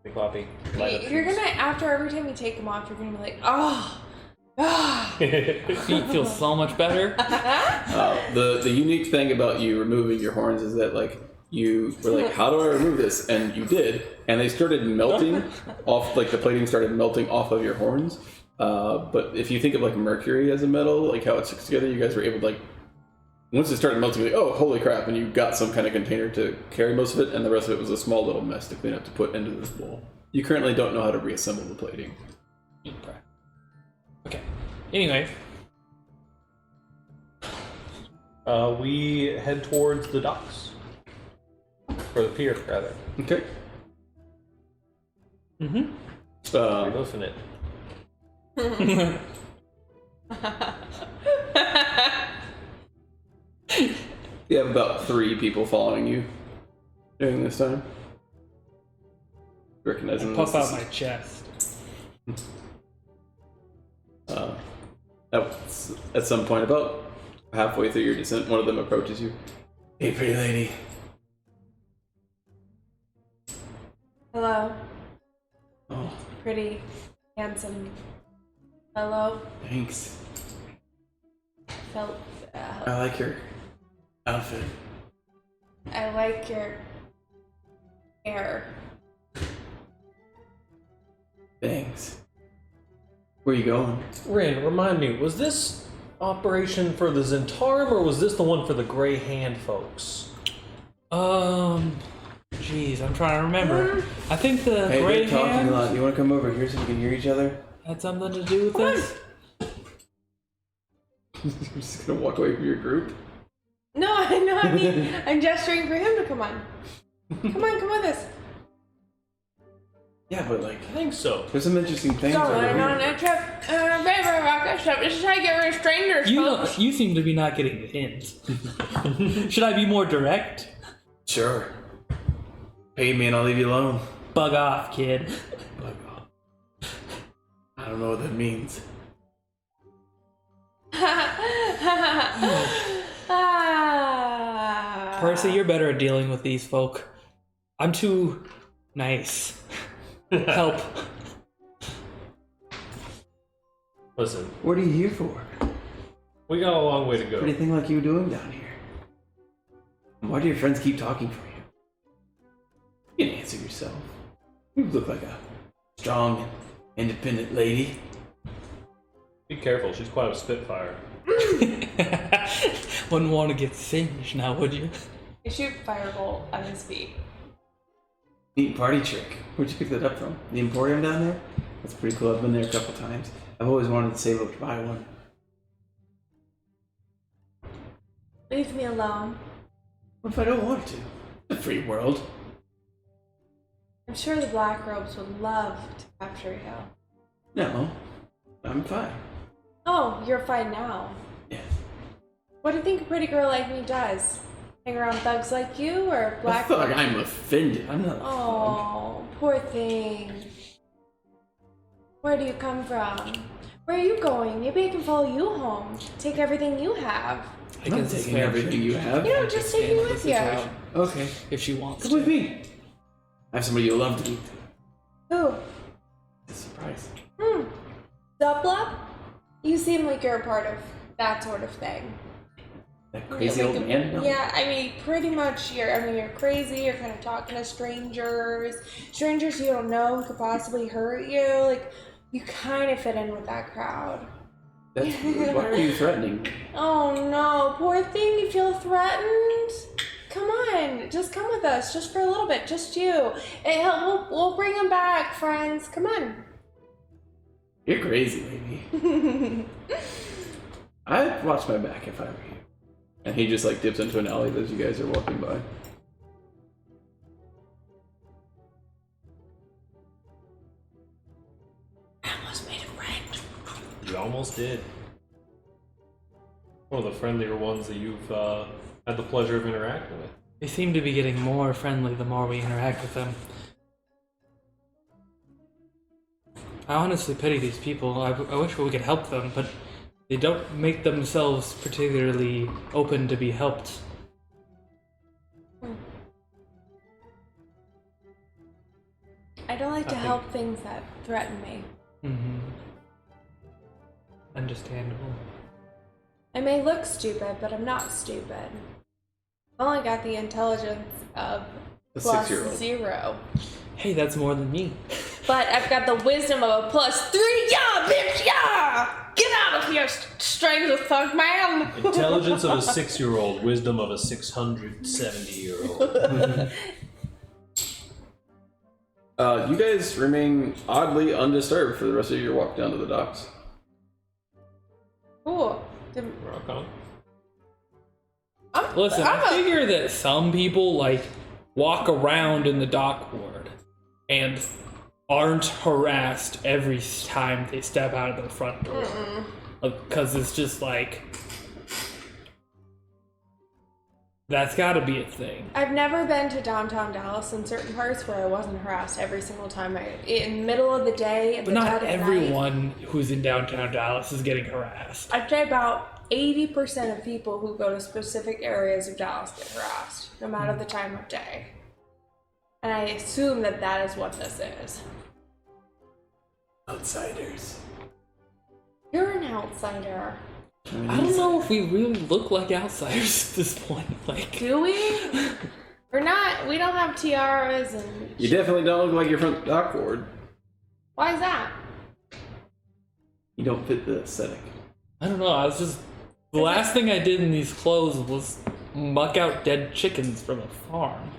Big floppy. You're gonna, after every time you take them off, you're gonna be like, Feet feel so much better. The unique thing about you removing your horns is that like you were like, how do I remove this? And you did, and they started melting off, like the plating started melting off of your horns. But if you think of like mercury as a metal, like how it sticks together, you guys were able to like, once it started melting, like, oh, holy crap, and you got some kind of container to carry most of it, and the rest of it was a small little mess to clean up to put into this bowl. You currently don't know how to reassemble the plating. Okay. Anyway. We head towards the docks. Or the pier, rather. Okay. Mm-hmm. We're goofing it. You have about 3 people following you during this time. Recognizing Puff this out my chest. at some point, about halfway through your descent, one of them approaches you. Hey, pretty lady. hello, Oh, pretty, handsome. Hello, thanks. felt. I like your outfit. I like your hair. Thanks. Where you going? Rin, remind me, was this operation for the Zentarum or was this the one for the Grey Hand folks? Jeez, I'm trying to remember. I think the Hey, gray they're talking hand a lot. You want to come over here so we can hear each other? had something to do with this. You're just gonna walk away from your group? No, I know. I mean, I'm gesturing for him to come on. Come with us. Yeah, but like, I think so. there's some interesting things over Going on here. a trip, baby rocket ship. This is how you get rid of strangers, folks. You seem to be not getting the hint. Should I be more direct? Sure. Pay me and I'll leave you alone. Bug off, kid. Bug off. I don't know what that means. Percy, you're better at dealing with these folk. I'm too nice. Help. Listen, What are you here for? we got a long way to go. Anything like you were doing down here? Why do your friends keep talking for you? You can answer yourself. You look like a strong, independent lady. Be careful, she's quite a spitfire. Wouldn't want to get singed now, would you? I shoot firebolt at his feet. Neat party trick. Where'd you pick that up from? The Emporium down there? That's pretty cool. I've been there a couple times. I've always wanted to save up to buy one. Leave me alone. What if I don't want to? It's a free world. I'm sure the Black Robes would love to capture you. No, I'm fine. Oh, you're fine now. Yeah. What do you think a pretty girl like me does? Hang around thugs like you or I black? feel like I'm offended. I'm not a thug. Oh, poor thing. Where do you come from? Where are you going? Maybe I can follow you home. Take everything you have. I'm not taking everything you have. You know, just take me with you. Okay. If she wants Come to. with me. I have somebody you'll love to meet. Who? It's a surprise. Dupla? You seem like you're a part of that sort of thing. That crazy Yeah, old like man? No. Yeah, I mean, pretty much. You're crazy. You're kind of talking to strangers you don't know who could possibly hurt you. Like, you kind of fit in with that crowd. That's weird. Why are you threatening me? Oh no, poor thing. You feel threatened? Come on, just come with us, just for a little bit, just you. We'll bring him back, friends. Come on. You're crazy, lady. I'd watch my back if I were you. And he just like dips into an alley as you guys are walking by. I almost made a friend. You almost did. One of the friendlier ones that you've had the pleasure of interacting with. They seem to be getting more friendly the more we interact with them. I honestly pity these people. I wish we could help them, but they don't make themselves particularly open to be helped. I don't like to help things that threaten me. Understandable. I may look stupid, but I'm not stupid. I've only got the intelligence of A plus 6-year-old. 0. Hey, that's more than me. But I've got the wisdom of a +3. Yeah, bitch, yeah! Get out of here, stranger thug man! Intelligence of a 6-year-old, wisdom of a 670-year-old. You guys remain oddly undisturbed for the rest of your walk down to the docks. Cool. Rock on. Listen, I figure that some people, like, walk around in the dock ward and aren't harassed every time they step out of their front door. Because it's just like... That's gotta be a thing. I've never been to downtown Dallas in certain parts where I wasn't harassed every single time. In the middle of the day, at But the not dead of everyone night, who's in downtown Dallas is getting harassed. I'd say about 80% of people who go to specific areas of Dallas get harassed, no matter the time of day. And I assume that that is what this is. Outsiders. You're an outsider. I don't know if we really look like outsiders at this point. Like, Do we? We're not. We don't have tiaras and... You definitely don't look like your front dock ward. Why is that? You don't fit the aesthetic. I don't know. I was just the last thing I did in these clothes was muck out dead chickens from a farm,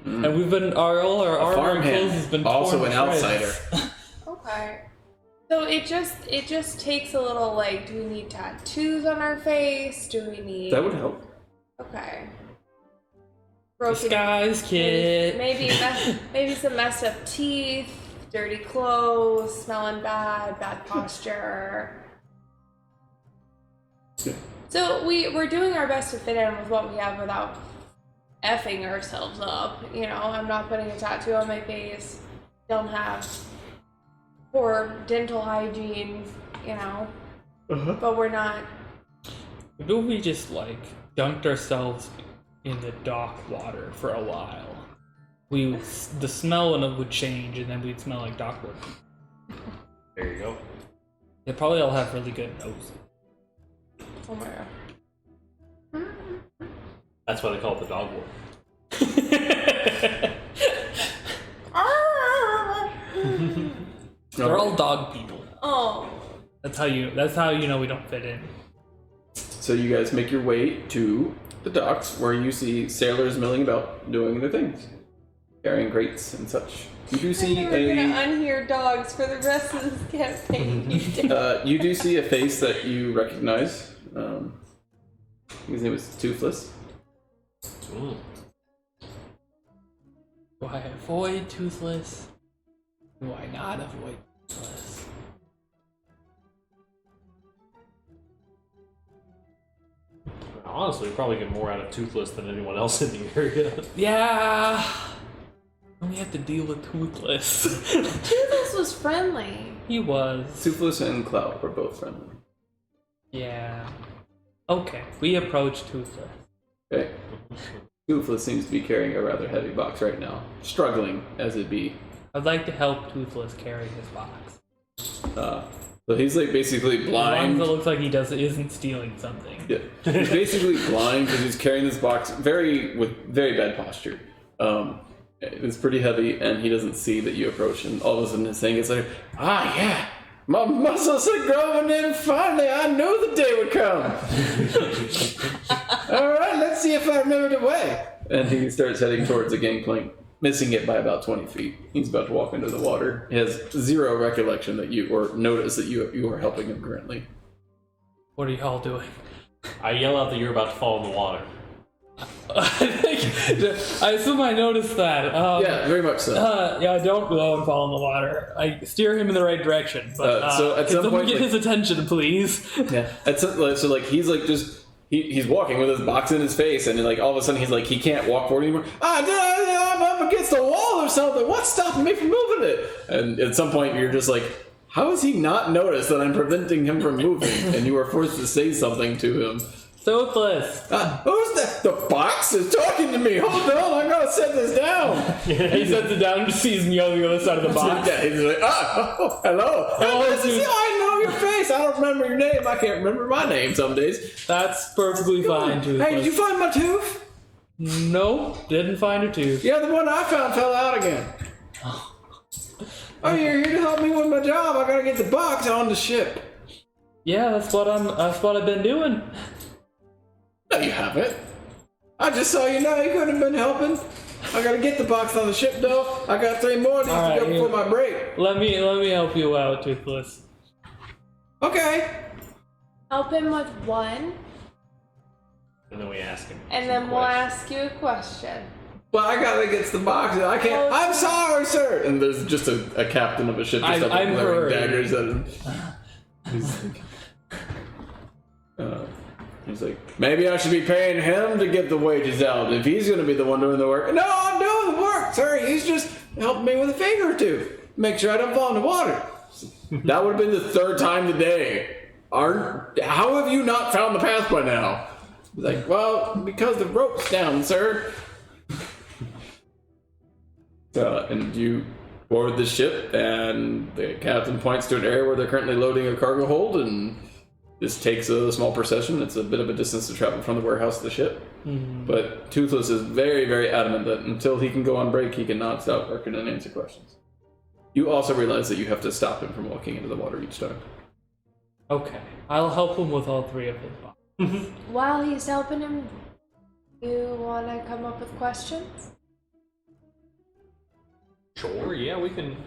and we've been all our armor and clothes has been also torn an to shreds. outsider. Okay. So it just takes a little, like, do we need tattoos on our face? Do we need... That would help. Okay. broken Disguise kit. maybe some messed up teeth, dirty clothes, smelling bad posture. Yeah. So we're doing our best to fit in with what we have without effing ourselves up. You know, I'm not putting a tattoo on my face. Don't have poor dental hygiene. You know, but we're not. Maybe we just like dunked ourselves in the dock water for a while. The smell in it would change, and then we'd smell like dock water. There you go. They probably all have really good noses. Oh my god. That's why they call it the dog war. They're all dog people. Oh. That's how you know we don't fit in. So you guys make your way to the docks, where you see sailors milling about, doing their things, carrying crates and such. You do see We're gonna unhear dogs for the rest of this campaign. you do see a face that you recognize. His name is Toothless. Mm. Do I avoid Toothless? Do I not avoid Toothless? Honestly, probably get more out of Toothless than anyone else in the area. Yeah. Then we have to deal with Toothless. Toothless was friendly. He was. Toothless and Cloud were both friendly. Yeah. Okay, we approach Toothless. Okay. Toothless seems to be carrying a rather heavy box right now, struggling as it be. I'd like to help Toothless carry his box. So he's like basically As long blind. as it looks like he isn't stealing something. Yeah, he's basically blind because he's carrying this box with very bad posture. It's pretty heavy, and he doesn't see that you approach. And all of a sudden, his thing is like, yeah, my muscles are growing in. Finally, I knew the day would come. All right, let's see if I remember the way. And he starts heading towards the gangplank, missing it by about 20 feet. He's about to walk into the water. He has zero recollection that notice that you are helping him currently. What are y'all doing? I yell out that you're about to fall in the water. I assume I noticed that. Yeah, very much so. Yeah, don't go and fall in the water. I steer him in the right direction. But So at can some someone point, get his attention, please? Yeah. So he's like just he's walking with his box in his face, and like all of a sudden he's like he can't walk forward anymore. I'm up against the wall or something. What's stopping me from moving it? And at some point you're just like, how has he not noticed that I'm preventing him from moving? And you are forced to say something to him. Toothless. Who's that? The box is talking to me. Hold on, I gotta set this down. He sets it down and just sees me on the other side of the box. Yeah, he's like, hello. I know your face. I don't remember your name. I can't remember my name some days. That's perfectly fine, Toothless. Hey, did you find my tooth? No, didn't find a tooth. Yeah, the one I found fell out again. Oh, you're here to help me with my job. I gotta get the box on the ship. Yeah, that's what I've been doing. No, you haven't. I just saw you now. You couldn't have been helping. I gotta get the box on the ship, though. I got 3 more to All go right, before my break. Let me help you out, Toothless. Okay. Help him with one, And then we ask him. and some then we'll questions. ask you a question. But I gotta get the box. I can't. I'm sorry, sir. And there's just a captain of a ship just up I'm glaring hurrying. daggers at him. He's like, maybe I should be paying him to get the wages out if he's going to be the one doing the work. No, I'm doing the work, sir. He's just helping me with a finger or two. Make sure I don't fall in the water. That would have been the 3rd time today. How have you not found the path by now? He's like, well, because the rope's down, sir. And you board the ship, and the captain points to an area where they're currently loading a cargo hold, and this takes a small procession. It's a bit of a distance to travel from the warehouse to the ship. Mm-hmm. But Toothless is very, very adamant that until he can go on break, he cannot stop working and answer questions. You also realize that you have to stop him from walking into the water each time. Okay, I'll help him with all 3 of his boxes. While he's helping him, you want to come up with questions? Sure, yeah, we can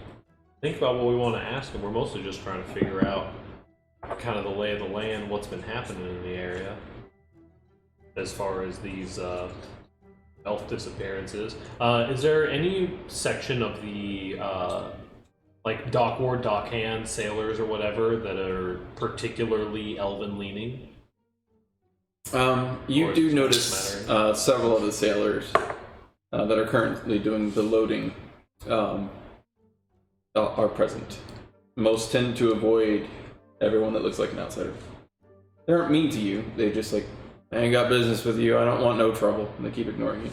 think about what we want to ask him. We're mostly just trying to figure out kind of the lay of the land, what's been happening in the area as far as these elf disappearances. Is there any section of the like dock ward, dock hand, sailors, or whatever that are particularly elven leaning? You do notice several of the sailors that are currently doing the loading are present. Most tend to avoid everyone that looks like an outsider. They aren't mean to you. They just like, I ain't got business with you. I don't want no trouble. And they keep ignoring you.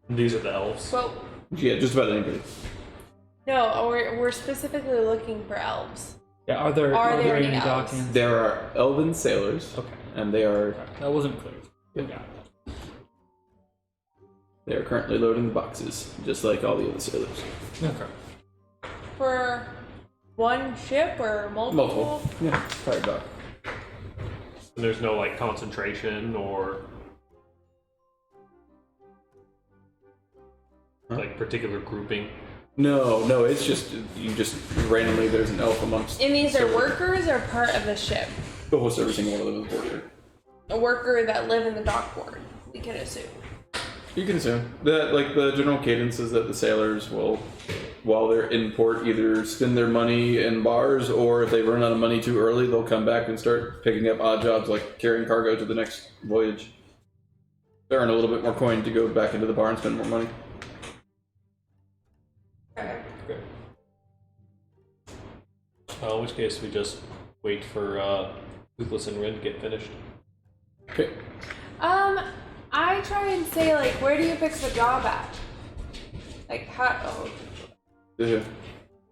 These are the elves. Well, Yeah, just about anybody. no, we're specifically looking for elves. Yeah, are there any any elves? dock hands? There are elven sailors, Okay, and they are that wasn't clear. Yeah. currently loading the boxes, just like all the other sailors. Okay. For one ship or multiple? Yeah, entire dock. And there's no like concentration or like particular grouping. No, it's just you just randomly there's an elf amongst. And these are sailors. workers or part of the ship? Almost every single one of them is a worker. A worker that live in the dock ward, we can assume. You can assume that, like, the general cadence is that the sailors will, while they're in port, either spend their money in bars, or if they run out of money too early, they'll come back and start picking up odd jobs like carrying cargo to the next voyage. They earn a little bit more coin to go back into the bar and spend more money. Okay. In which case we just wait for Toothless and Rin to get finished. Okay. I try and say, like, where do you pick the job at? Like, how, Yeah.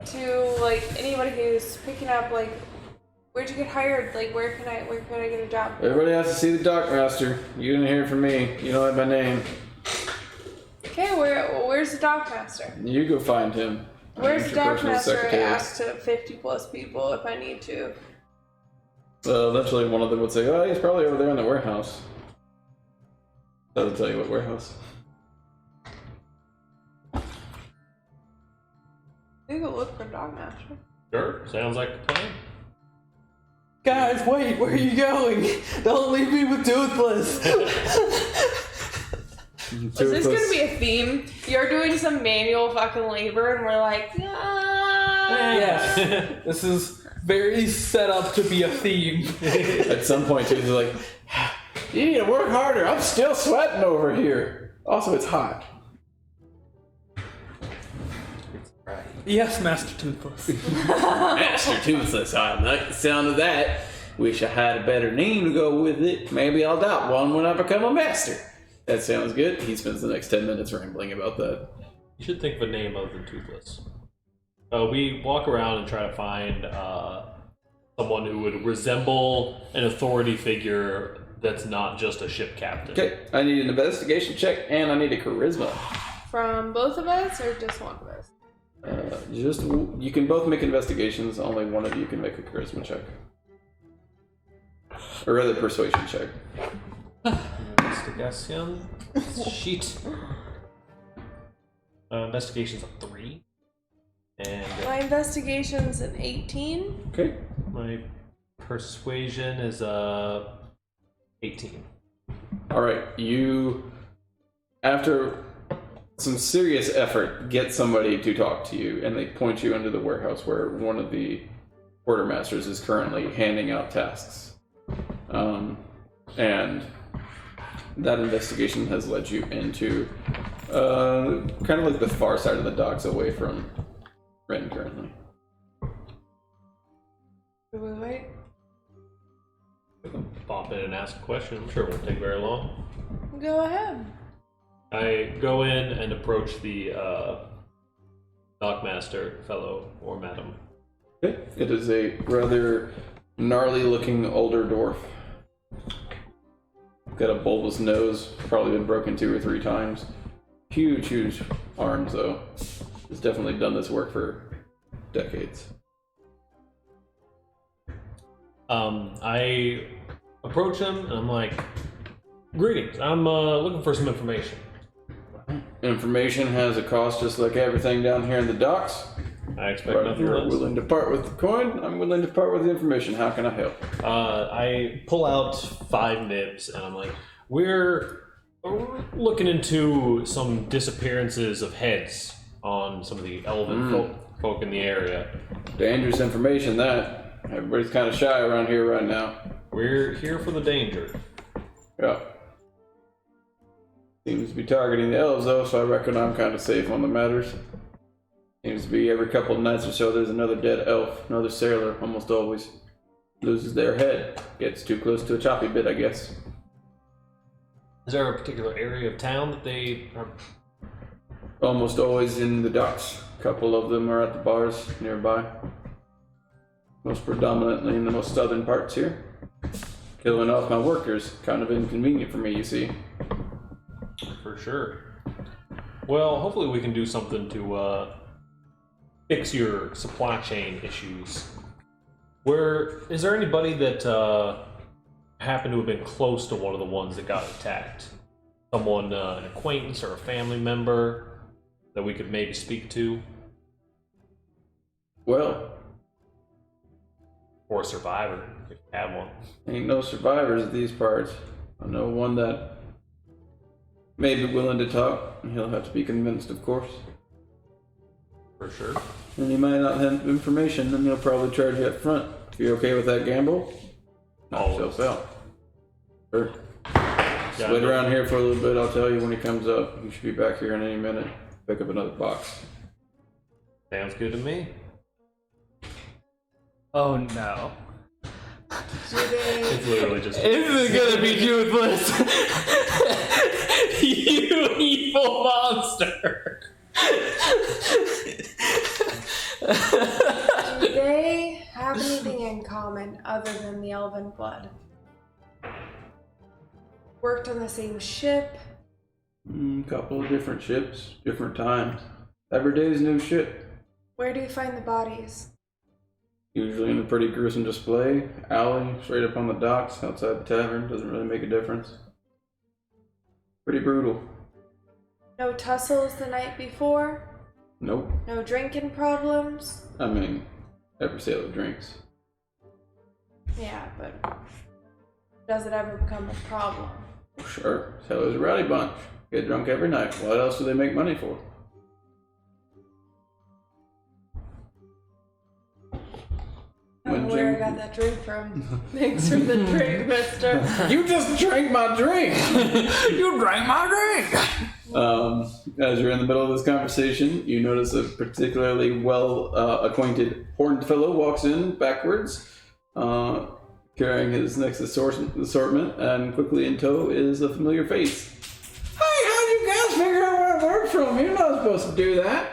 to, like, anybody who's picking up, like, where'd you get hired? Like, where can I get a job? Everybody has to see the dock master. You didn't hear from me. You don't have my name. Okay, where's the dock master? You go find him. Where's I'm the your dock personal master? I secretary. ask to 50 plus people if I need to. Eventually one of them would say, oh, he's probably over there in the warehouse. Doesn't tell you what warehouse. We go look for dock master. Sure, sounds like a plan. Guys, wait! Where are you going? Don't leave me with Toothless. Is this gonna be a theme? You're doing some manual fucking labor, and we're like, Yes, this is very set up to be a theme. At some point, he's like, you need to work harder. I'm still sweating over here. Also, it's hot. Yes, Master Toothless. Master Toothless, I like the sound of that. Wish I had a better name to go with it. Maybe I'll adopt one when I become a master. That sounds good. He spends the next 10 minutes rambling about that. You should think of a name other than Toothless. We walk around and try to find someone who would resemble an authority figure that's not just a ship captain. Okay, I need an investigation check and I need a charisma. from both of us or just one of us? You can both make investigations. Only one of you can make a charisma check, or rather, persuasion check. Investigation. Sheet. Investigation's a 3. And My investigation's an 18. Okay. my persuasion is 18. All right. You, after some serious effort, get somebody to talk to you, and they point you into the warehouse where one of the quartermasters is currently handing out tasks. And that investigation has led you into kind of like the far side of the docks, away from Ren currently. Wait, wait. Pop in and ask a question. I'm sure it won't take very long. Go ahead. I go in and approach the dockmaster fellow or madam. Okay. It is a rather gnarly-looking older dwarf. Got a bulbous nose, probably been broken 2 or 3 times. Huge arms, though. He's definitely done this work for decades. I approach him and I'm like, "Greetings. I'm looking for some information." Information has a cost just like everything down here in the docks. I expect But if nothing you're less. willing to part with the coin, I'm willing to part with the information. How can I help? I pull out 5 nibs and I'm like, "We're We're looking into some disappearances of heads on some of the elven folk in the area. Dangerous information, that. Everybody's kind of shy around here right now. We're here for the danger. Yeah. Seems to be targeting the elves, though, so I reckon I'm kind of safe on the matters. Seems to be every couple of nights or so there's another dead elf, another sailor, almost always. Loses their head. Gets too close to a choppy bit, I guess. Is there a particular area of town that they are? Almost always in the docks. A couple of them are at the bars nearby. Most predominantly in the most southern parts here. Killing off my workers. Kind of inconvenient for me, you see. For sure. Well, hopefully we can do something to fix your supply chain issues. Is there anybody that happened to have been close to one of the ones that got attacked? Someone, an acquaintance or a family member that we could maybe speak to? Well, Or a survivor, if you have one. ain't no survivors at these parts. I know one that may be willing to talk. He'll have to be convinced, of course. For sure. And he might not have information, and he'll probably charge you up front. If you're okay with that gamble, knock yourself out. Sure. Just wait around here for a little bit. I'll tell you when he comes up. He should be back here in any minute. Pick up another box. Sounds good to me. Oh no. It's literally just. This is gonna be toothless. You evil monster. Do they have anything in common other than the elven blood? Worked on the same ship? Couple of different ships, different times. Every day's a new ship. Where do you find the bodies? Usually in a pretty gruesome display. Alley, straight up on the docks, outside the tavern. Doesn't really make a difference. Pretty brutal. No tussles the night before? Nope. No drinking problems? I mean, every sailor drinks. Yeah, but does it ever become a problem? Sure. Sailors a rowdy bunch. Get drunk every night. What else do they make money for? I don't know where I got that drink from. Thanks for the drink, mister. You just drank my drink! You drank my drink. As you're in the middle of this conversation, you notice a particularly well-acquainted horned fellow walks in backwards, carrying his next assortment, and quickly in tow is a familiar face. Hey, how'd you guys figure out where I work from? You're not supposed to do that.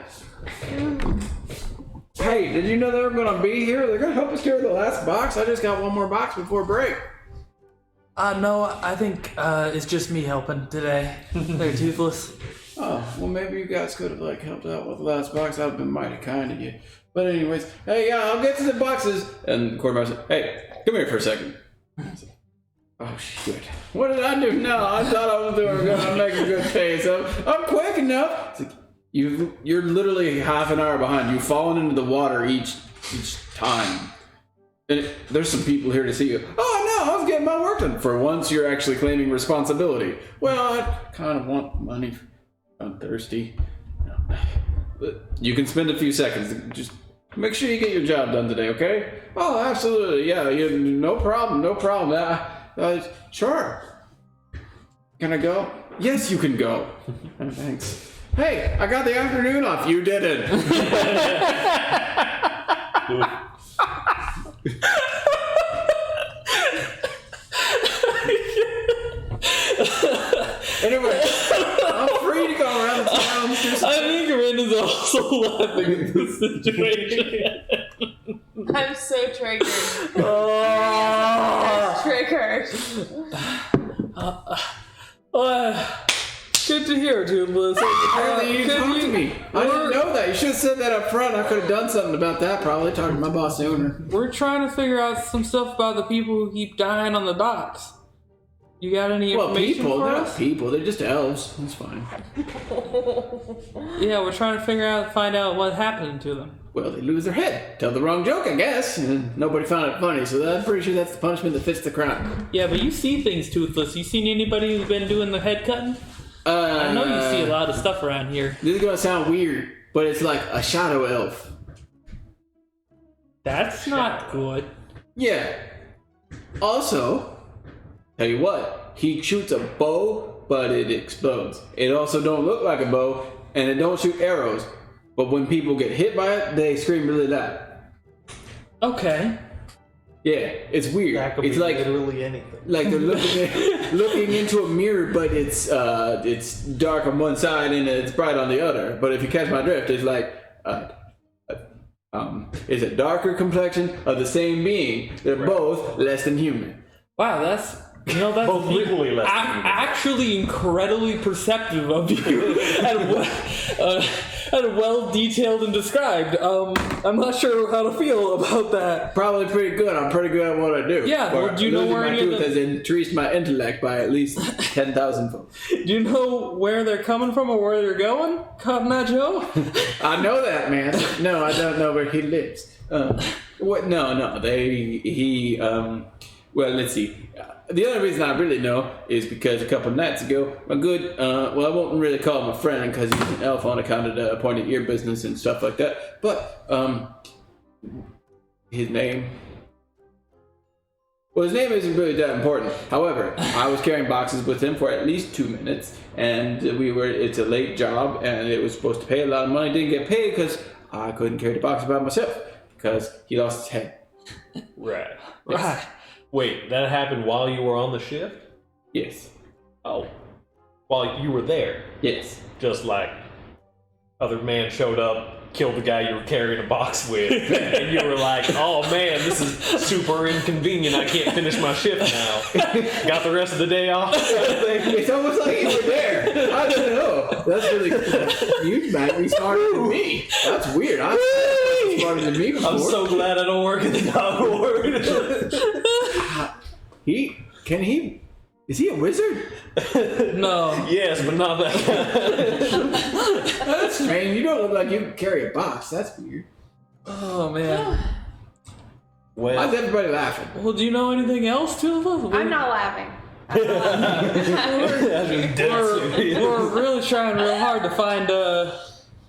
Hey, did you know they were going to be here? They're going to help us carry the last box. I just got one more box before break. No, I think it's just me helping today. They're toothless. Oh, well, maybe you guys could have helped out with the last box. That would have been mighty kind of you. But anyways, hey, yeah, I'll get to the boxes. And the quartermaster said, hey, come here for a second. Oh, shit. What did I do? No, I thought I was going to make a good pay. So I'm quick enough. It's like, you're literally half an hour behind. You've fallen into the water each time. And there's some people here to see you. Oh, no, I was getting my work done. For once, you're actually claiming responsibility. Well, I kind of want money. I'm thirsty. But you can spend a few seconds. Just make sure you get your job done today, okay? Oh, absolutely. Yeah, no problem, no problem. Sure. Can I go? Yes, you can go. Thanks. Hey, I got the afternoon off. You didn't. Anyway, I'm free to go around town. I think Rin is also laughing at the situation. I'm so triggered. Oh. Triggered. Good to hear, Toothless. Apparently you didn't talk to me. I didn't know that. You should have said that up front. I could have done something about that, probably. Talking to my boss sooner. We're trying to figure out some stuff about the people who keep dying on the docks. You got any information people, for they're us? not people, they're just elves. That's fine. Yeah, we're trying to find out what happened to them. Well, they lose their head. Tell the wrong joke, I guess. And nobody found it funny, so I'm pretty sure that's the punishment that fits the crime. Yeah, but you see things, Toothless. You seen anybody who's been doing the head cutting? I know you see a lot of stuff around here. This is gonna sound weird, but it's like a shadow elf. That's not good. Yeah. Also, tell you what, he shoots a bow, but it explodes. It also don't look like a bow, and it don't shoot arrows. But when people get hit by it, they scream really loud. Okay. Yeah, it's weird. That could It's be like literally anything. they're looking into a mirror, but it's dark on one side and it's bright on the other. But if you catch my drift, it's like is a darker complexion of the same being. They're both less than human. Wow, that's Both equally less than human. actually incredibly perceptive of you and well detailed and described. I'm not sure how to feel about that. Probably pretty good. I'm pretty good at what I do. Yeah, well, do you know losing where my any of tooth has increased my intellect by at least 10,000 fold. Do you know where they're coming from or where they're going? Cotton Eye Joe? I know that man. No, I don't know where he lives. What? No. Well, let's see. The only reason I really know is because a couple nights ago, my good, well, I won't really call him a friend because he's an elf on account of the pointed ear business and stuff like that. But his name. Well, his name isn't really that important. However, I was carrying boxes with him for at least 2 minutes, and it's a late job, and it was supposed to pay a lot of money. Didn't get paid because I couldn't carry the boxes by myself because he lost his head. Right. Right. Wait, that happened while you were on the shift? Yes. Oh. While you were there? Yes. Just like other man showed up, killed the guy you were carrying a box with, and you were like, oh man, this is super inconvenient. I can't finish my shift now. Got the rest of the day off. It's almost like you were there. I don't know. That's really cool. You might be smarter than me. That's weird. I'm smarter than me before. I'm so glad I don't work at the dog ward. Is he a wizard? No. Yes, but not that kind. That's strange. You don't look like you can carry a box. That's weird. Oh, man. Why's Well, everybody laughing? Well, do you know anything else, Toothless? I'm not laughing. We're really trying real hard to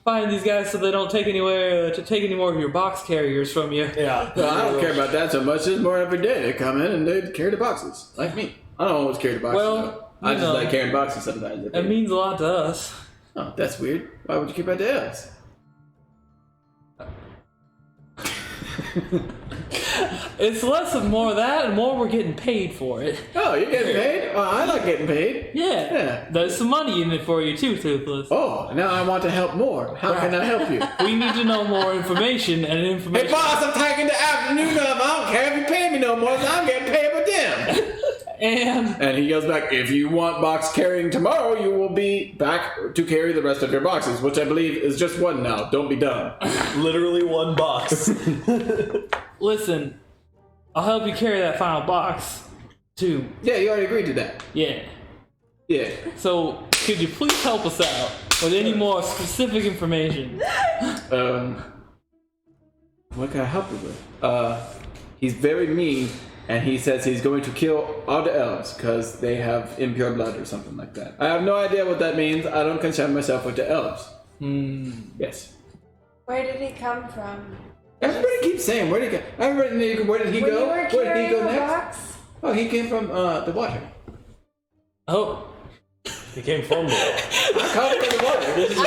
find these guys so they don't take any more of your box carriers from you. yeah. Well, I don't care about that so much. There's more every day. They come in and they carry the boxes. Like me. I don't always carry the boxes. Well, though. I you just know. like carrying boxes sometimes. It means a lot to us. Oh, that's weird. Why would you keep that to us? It's less and more of that, and more we're getting paid for it. Oh, you're getting paid? Oh, I like getting paid. Yeah. Yeah. There's some money in it for you too, Toothless. Oh, now I want to help more. How can I help you? We need to know more information, and information. Hey, boss, I'm taking the afternoon off. I don't care if you pay me no more. I'm getting paid by them. And he goes back, if you want box carrying tomorrow, you will be back to carry the rest of your boxes, which I believe is just one now. Don't be dumb. Literally one box. Listen, I'll help you carry that final box, too. Yeah, you already agreed to that. Yeah. Yeah. So, could you please help us out with any more specific information? What can I help you with? He's very mean, and he says he's going to kill all the elves because they have impure blood or something like that. I have no idea what that means. I don't concern myself with the elves. Yes. Where did he come from? Everybody keeps saying, where did he go? Everybody, where did he When go? you were Where did he carrying go a next? box? Oh, he came from the water. Oh, He came from there. I caught him in the water. This is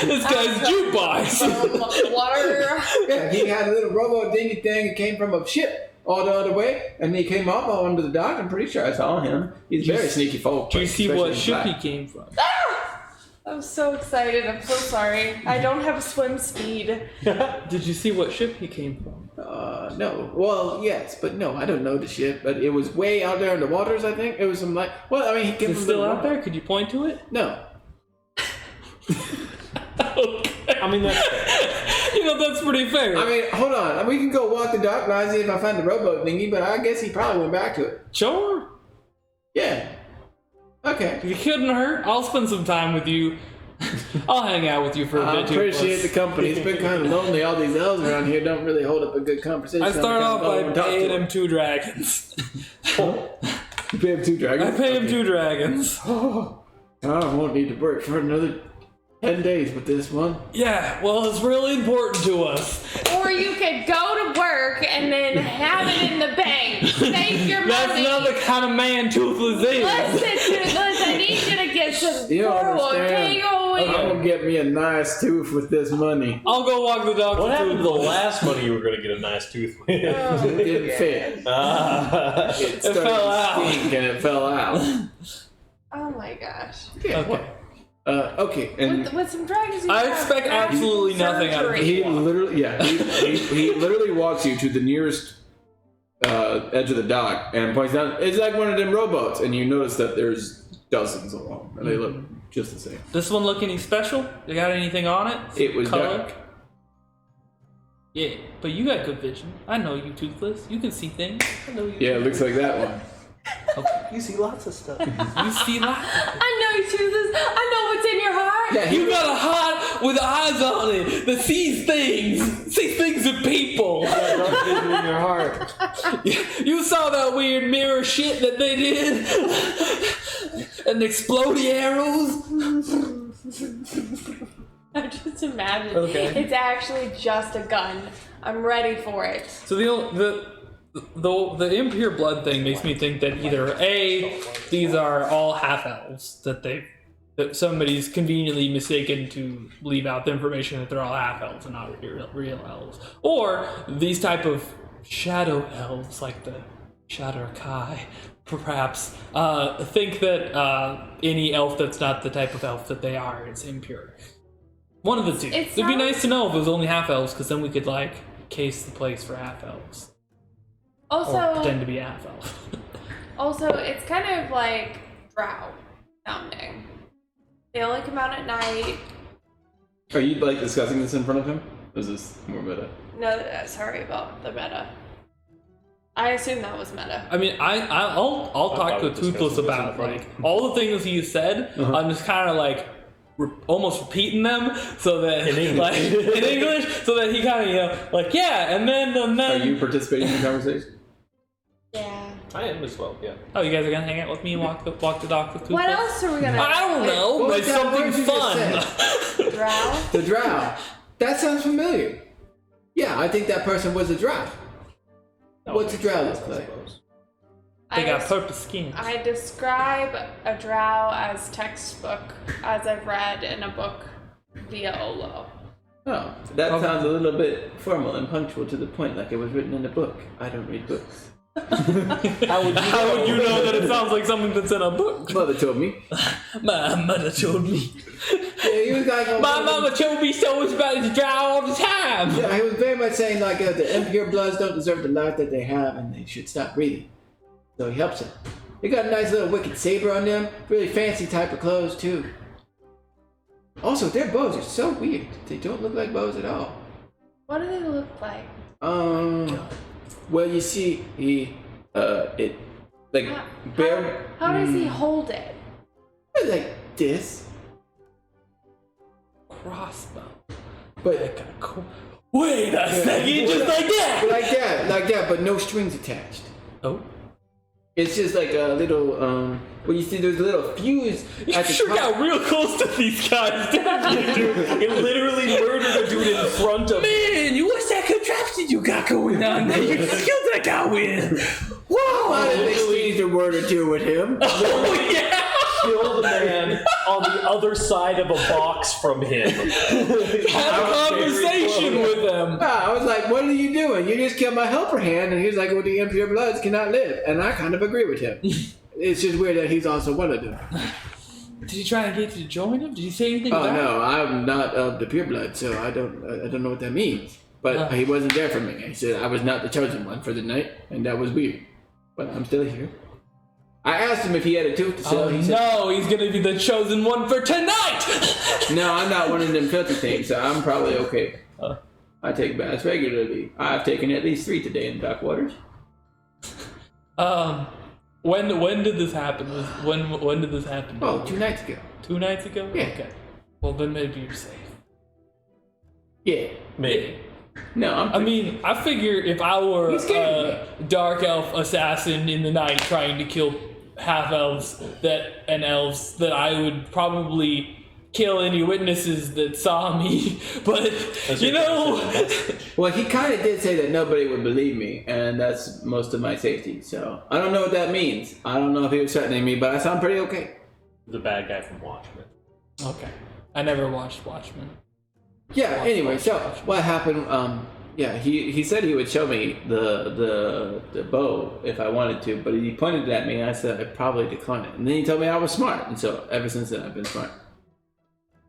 this guy's jukebox. Water. yeah, he had a little robo dingy thing. He came from a ship all the other way, and he came up onto the dock. I'm pretty sure I saw him. He's very sneaky folk. Do you see especially what in ship he black. came from? I'm so excited. I'm so sorry. I don't have swim speed. Did you see what ship he came from? No. Well, yes, but no, I don't know the ship. But it was way out there in the waters, I think. It was some like, well, I mean, he came Is it from still the out there? Could you point to it? No. Okay. I mean, that's fair. You know, that's pretty fair. I mean, hold on. We can go walk the dock line, see if I find the rowboat thingy, but I guess he probably went back to it. Sure. Yeah. Okay. You couldn't hurt. I'll spend some time with you. I'll hang out with you for a I bit too. appreciate the company. It's been kind of lonely. All these elves around here don't really hold up a good conversation. I start off by Talk to paying them. him 2 dragons. You pay him 2 dragons? I pay him 2 dragons. I won't need to work for another 10 days with this one. Yeah, well, it's really important to us. Or you could go to work and then have it in the bank. Save your That's money. not the kind of man Toothless is. Listen, I need you to get some You don't 401k understand. going. I'm gonna get me a nice tooth with this money. I'll go walk the dog. What happened to the last money you were going to get a nice tooth with? It didn't fit. It started fell to out. stink and it fell out. Oh my gosh. Okay. Okay, and With some dragons, you I have expect dragon absolutely nothing out of surgery. he literally, yeah, he literally walks you to the nearest edge of the dock and points out, it's like one of them rowboats, and you notice that there's dozens of them, and they look just the same. Does this one look any special? You got anything on it? It was Color? dark. Yeah, but you got good vision. I know you, Toothless. You can see things. I know you. Yeah, it looks like that one. You see lots of stuff. You see lots. I know you choose this. I know what's in your heart. Yeah, You got a heart with eyes on it that sees things of people. Dark vision in your heart. You saw that weird mirror shit that they did? And exploding arrows? I just imagine. Okay. It's actually just a gun. I'm ready for it. So the impure blood thing makes me think that either A, these are all half-elves, that somebody's conveniently mistaken to leave out the information that they're all half-elves and not real elves. Or these type of shadow elves, like the Shadow Kai, perhaps, think that any elf that's not the type of elf that they are is impure. One of the two. It'd be nice to know if it was only half-elves, because then we could, case the place for half-elves. Or pretend to be half-elf. Also, it's kind of like drow sounding. They only come out at night. Are you discussing this in front of him? Or is this more meta? No, sorry about the meta. I assume that was meta. I mean, I'll talk to was Toothless discussing this in about front of all the things he said. I'm just kind of almost repeating them so that In English. in English, so that he kind of yeah, and then Are you participating in the conversation? Yeah. I am as well, yeah. Oh, you guys are gonna hang out with me and walk the dock with Toothless? What else are we gonna? I don't know, what like was that something word you just fun. Drow. The drow. That sounds familiar. Yeah, I think that person was a drow. What's a drow look like? They got I- purple skin. I describe a drow as textbook, as I've read in a book via Olo. Oh, that sounds a little bit formal and punctual to the point, like it was written in a book. I don't read books. How would you know that it sounds like something that's in a book? Mother told me. My mother told me. Yeah, he was like, My mama told me so much about the drow all the time. Yeah, he was very much saying the impure bloods don't deserve the life that they have, and they should stop breathing. So he helps them. They got a nice little wicked saber on them, really fancy type of clothes too. Also, their bows are so weird. They don't look like bows at all. What do they look like? Well, you see, How does he hold it? like this, Crossbow. but Wait a second, just like that. like that, but no strings attached. Oh, It's just like a little, well, you see, there's a little fuse you at the sure top. got real close to these guys, didn't you? It literally murdered a dude in front of me. Man, you what's that contraption you got going on there? You just killed that guy with. Whoa! I didn't exchange a word or two with him. Oh yeah. Killed a man on the other side of a box from him. Had a conversation with them. I was like, what are you doing? You just killed my helper hand, and he's like, well, the impure bloods cannot live. And I kind of agree with him. It's just weird that he's also one of them. Did he try and get you to join him? Did he say anything Oh about it? no, I'm not of the pure blood, so I don't know what that means. But he wasn't there for me. He said I was not the chosen one for the night, and that was weird. But I'm still here. I asked him if he had a tooth to sell. Oh He said, no, he's gonna be the chosen one for tonight! no, I'm not one of them filthy things, so I'm probably okay. I take baths regularly. I've taken at least 3 today in dark waters. When did this happen? When did this happen? Oh, 2 nights ago. 2 nights ago? Yeah. Okay. Well, then maybe you're safe. Yeah. Maybe. No, I mean, I figure if I were He's scared a dark elf assassin in the night trying to kill half elves and elves, that I would probably kill any witnesses that saw me. But you know, well, he kind of did say that nobody would believe me, and that's most of my safety. So I don't know what that means. I don't know if he was threatening me, but I sound pretty okay. The bad guy from Watchmen. okay. I never watched Watchmen. Yeah. Anyway, so what happened? Yeah, he said he would show me the bow if I wanted to, but he pointed it at me, and I said I'd probably decline it. And then he told me I was smart, and so ever since then I've been smart.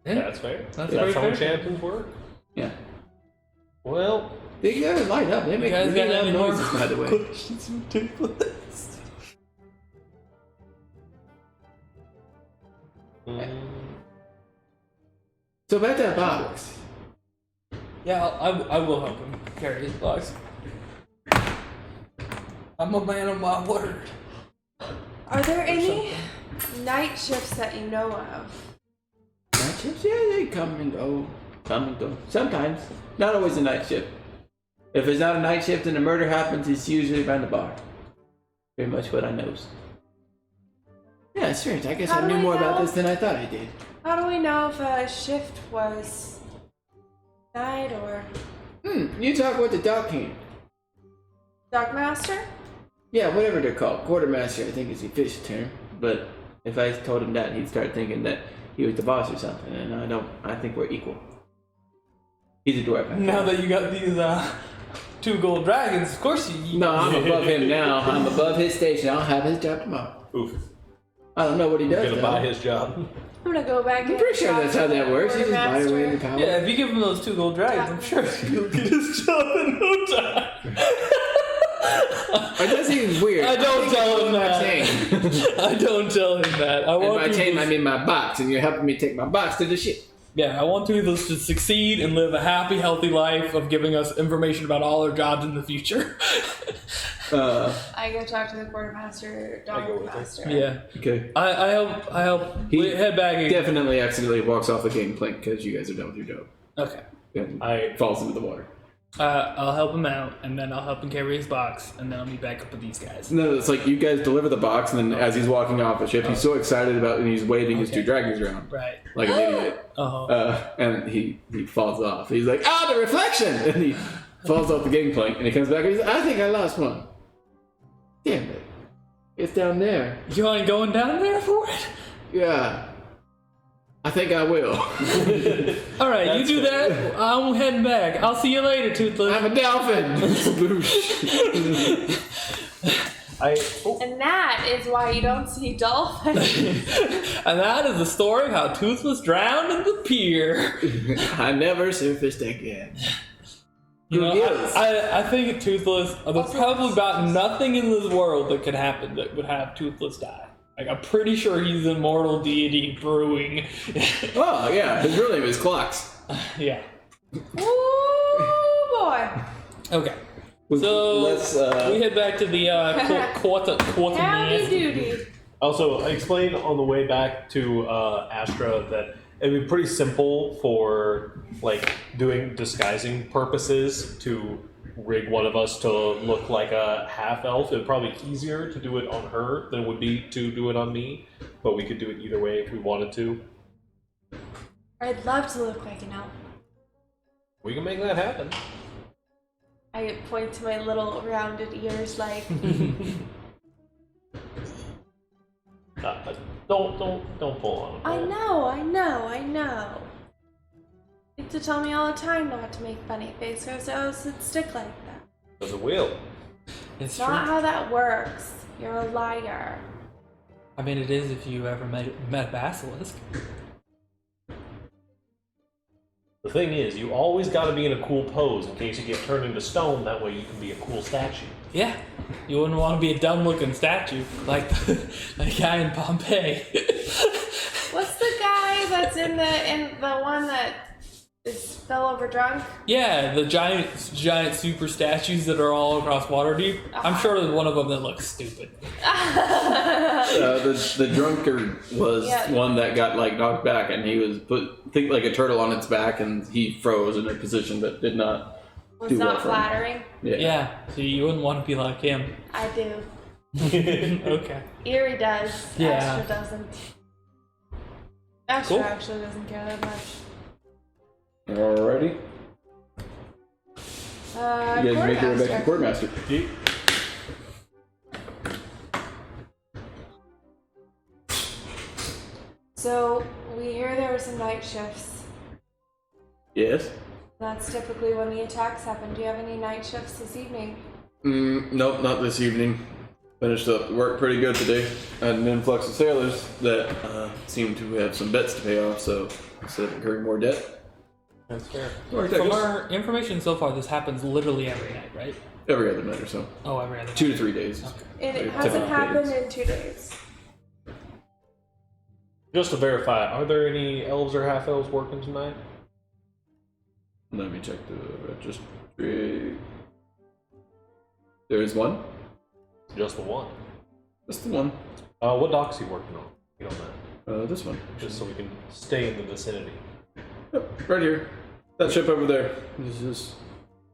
Yeah. That's fair. That's That's how fair. enchantments work. Yeah. Well, They gotta light up. They make guys really got loud any more noises, by the way. questions from Toothless? So back to that box. Yeah, I will help him carry his box. I'm a man of my word. Are there any night shifts that you know of? Night shifts? Yeah, they come and go. Come and go. Sometimes. Not always a night shift. If it's not a night shift and a murder happens, it's usually around the bar. Pretty much what I knows. Yeah, strange. I guess How I do knew we more about know? this than I thought I did. How do we know if a shift was night or You talk with the Dock King. Dark Master? Yeah, whatever they're called. Quartermaster, I think is the official term. But if I told him that, he'd start thinking that he was the boss or something. And I think we're equal. He's a dwarf. Now that you got these 2 gold dragons, of course you. No, I'm above him now. I'm above his station. I'll have his job tomorrow. oof. I don't know what he does. Gonna though. buy his job. I'm gonna go back. I'm pretty sure that's how that works. You just buy away in the power. Yeah, if you give him those 2 gold dragons, I'm sure he'll get his job in no time. That seems weird. I don't tell him My that. chain. I don't tell him that. I And want by chain, Toothless- I mean my box, and you're helping me take my box to the ship. Yeah, I want Toothless to succeed and live a happy, healthy life of giving us information about all our jobs in the future. I go talk to the quartermaster, go Dark with it. Master. Yeah, Okay. I help. He We head back. again. Definitely accidentally walks off the gangplank because you guys are done with your job. Okay. And I falls into the water. I'll help him out, and then I'll help him carry his box, and then I'll meet back up with these guys. No, it's like you guys deliver the box, and then as he's walking off the ship, he's so excited about it, and he's waving his 2 dragons around Right. like an idiot. And he falls off. He's like, "Ah, the reflection!" And he falls off the gangplank, and he comes back and he's like, "I think I lost one. Damn it! It's down there." You ain't going down there for it? Yeah. I think I will. All right, you do that. I'm heading back. I'll see you later, Toothless. I'm a dolphin. And that is why you don't see dolphins. And that is the story of how Toothless drowned in the pier. I never surfaced again. You know, Yes. I think Toothless. There's probably about nothing in this world that could happen that would have Toothless die. Like, I'm pretty sure he's immortal deity brewing. Oh, yeah. His real name is Clocks. Yeah. Ooh, boy. Okay. So Let's, we head back to the quarter Howdy man. doody. Also, I explained on the way back to Astra that it'd be pretty simple for like doing disguising purposes to rig one of us to look like a half elf. It'd probably be easier to do it on her than it would be to do it on me, but we could do it either way if we wanted to. I'd love to look like an elf. We can make that happen. I point to my little rounded ears like, Don't pull on it. I know. You used to tell me all the time not to make funny faces, or else it'd stick like that. Because it will. It's Not true. how that works. You're a liar. I mean, it is if you ever met a basilisk. The thing is, you always got to be in a cool pose in case you get turned into stone. That way you can be a cool statue. Yeah, you wouldn't want to be a dumb-looking statue like the guy in Pompeii. What's the guy that's in the one that fell over drunk? Yeah, the giant super statues that are all across Waterdeep. I'm sure there's one of them that looks stupid. The drunkard was one that got like knocked back, and he was think like a turtle on its back, and he froze in a position but did not Was do not well for him. flattering. Yeah, so you wouldn't want to be like him. I do. Okay. Erie does. Yeah. Astra doesn't. Astra Cool. actually doesn't care that much. Alrighty. You guys make your way back to Quartermaster. So we hear there were some night shifts. Yes. That's typically when the attacks happen. Do you have any night shifts this evening? Nope, not this evening. Finished up work pretty good today. I had an influx of sailors that seemed to have some bets to pay off, so instead of incurring more debt. That's fair. From our information so far, this happens literally every night, right? Every other night or so. Oh, every other 2 to 3 days. Okay. And it Like, hasn't typical happened cadence. in 2 days. Just to verify, are there any elves or half elves working tonight? Let me check the registry. There is one. Just the one. That's the one. What dock's he working on? You don't know. This one. Just so we can stay in the vicinity. Yep, right here. That ship over there. This is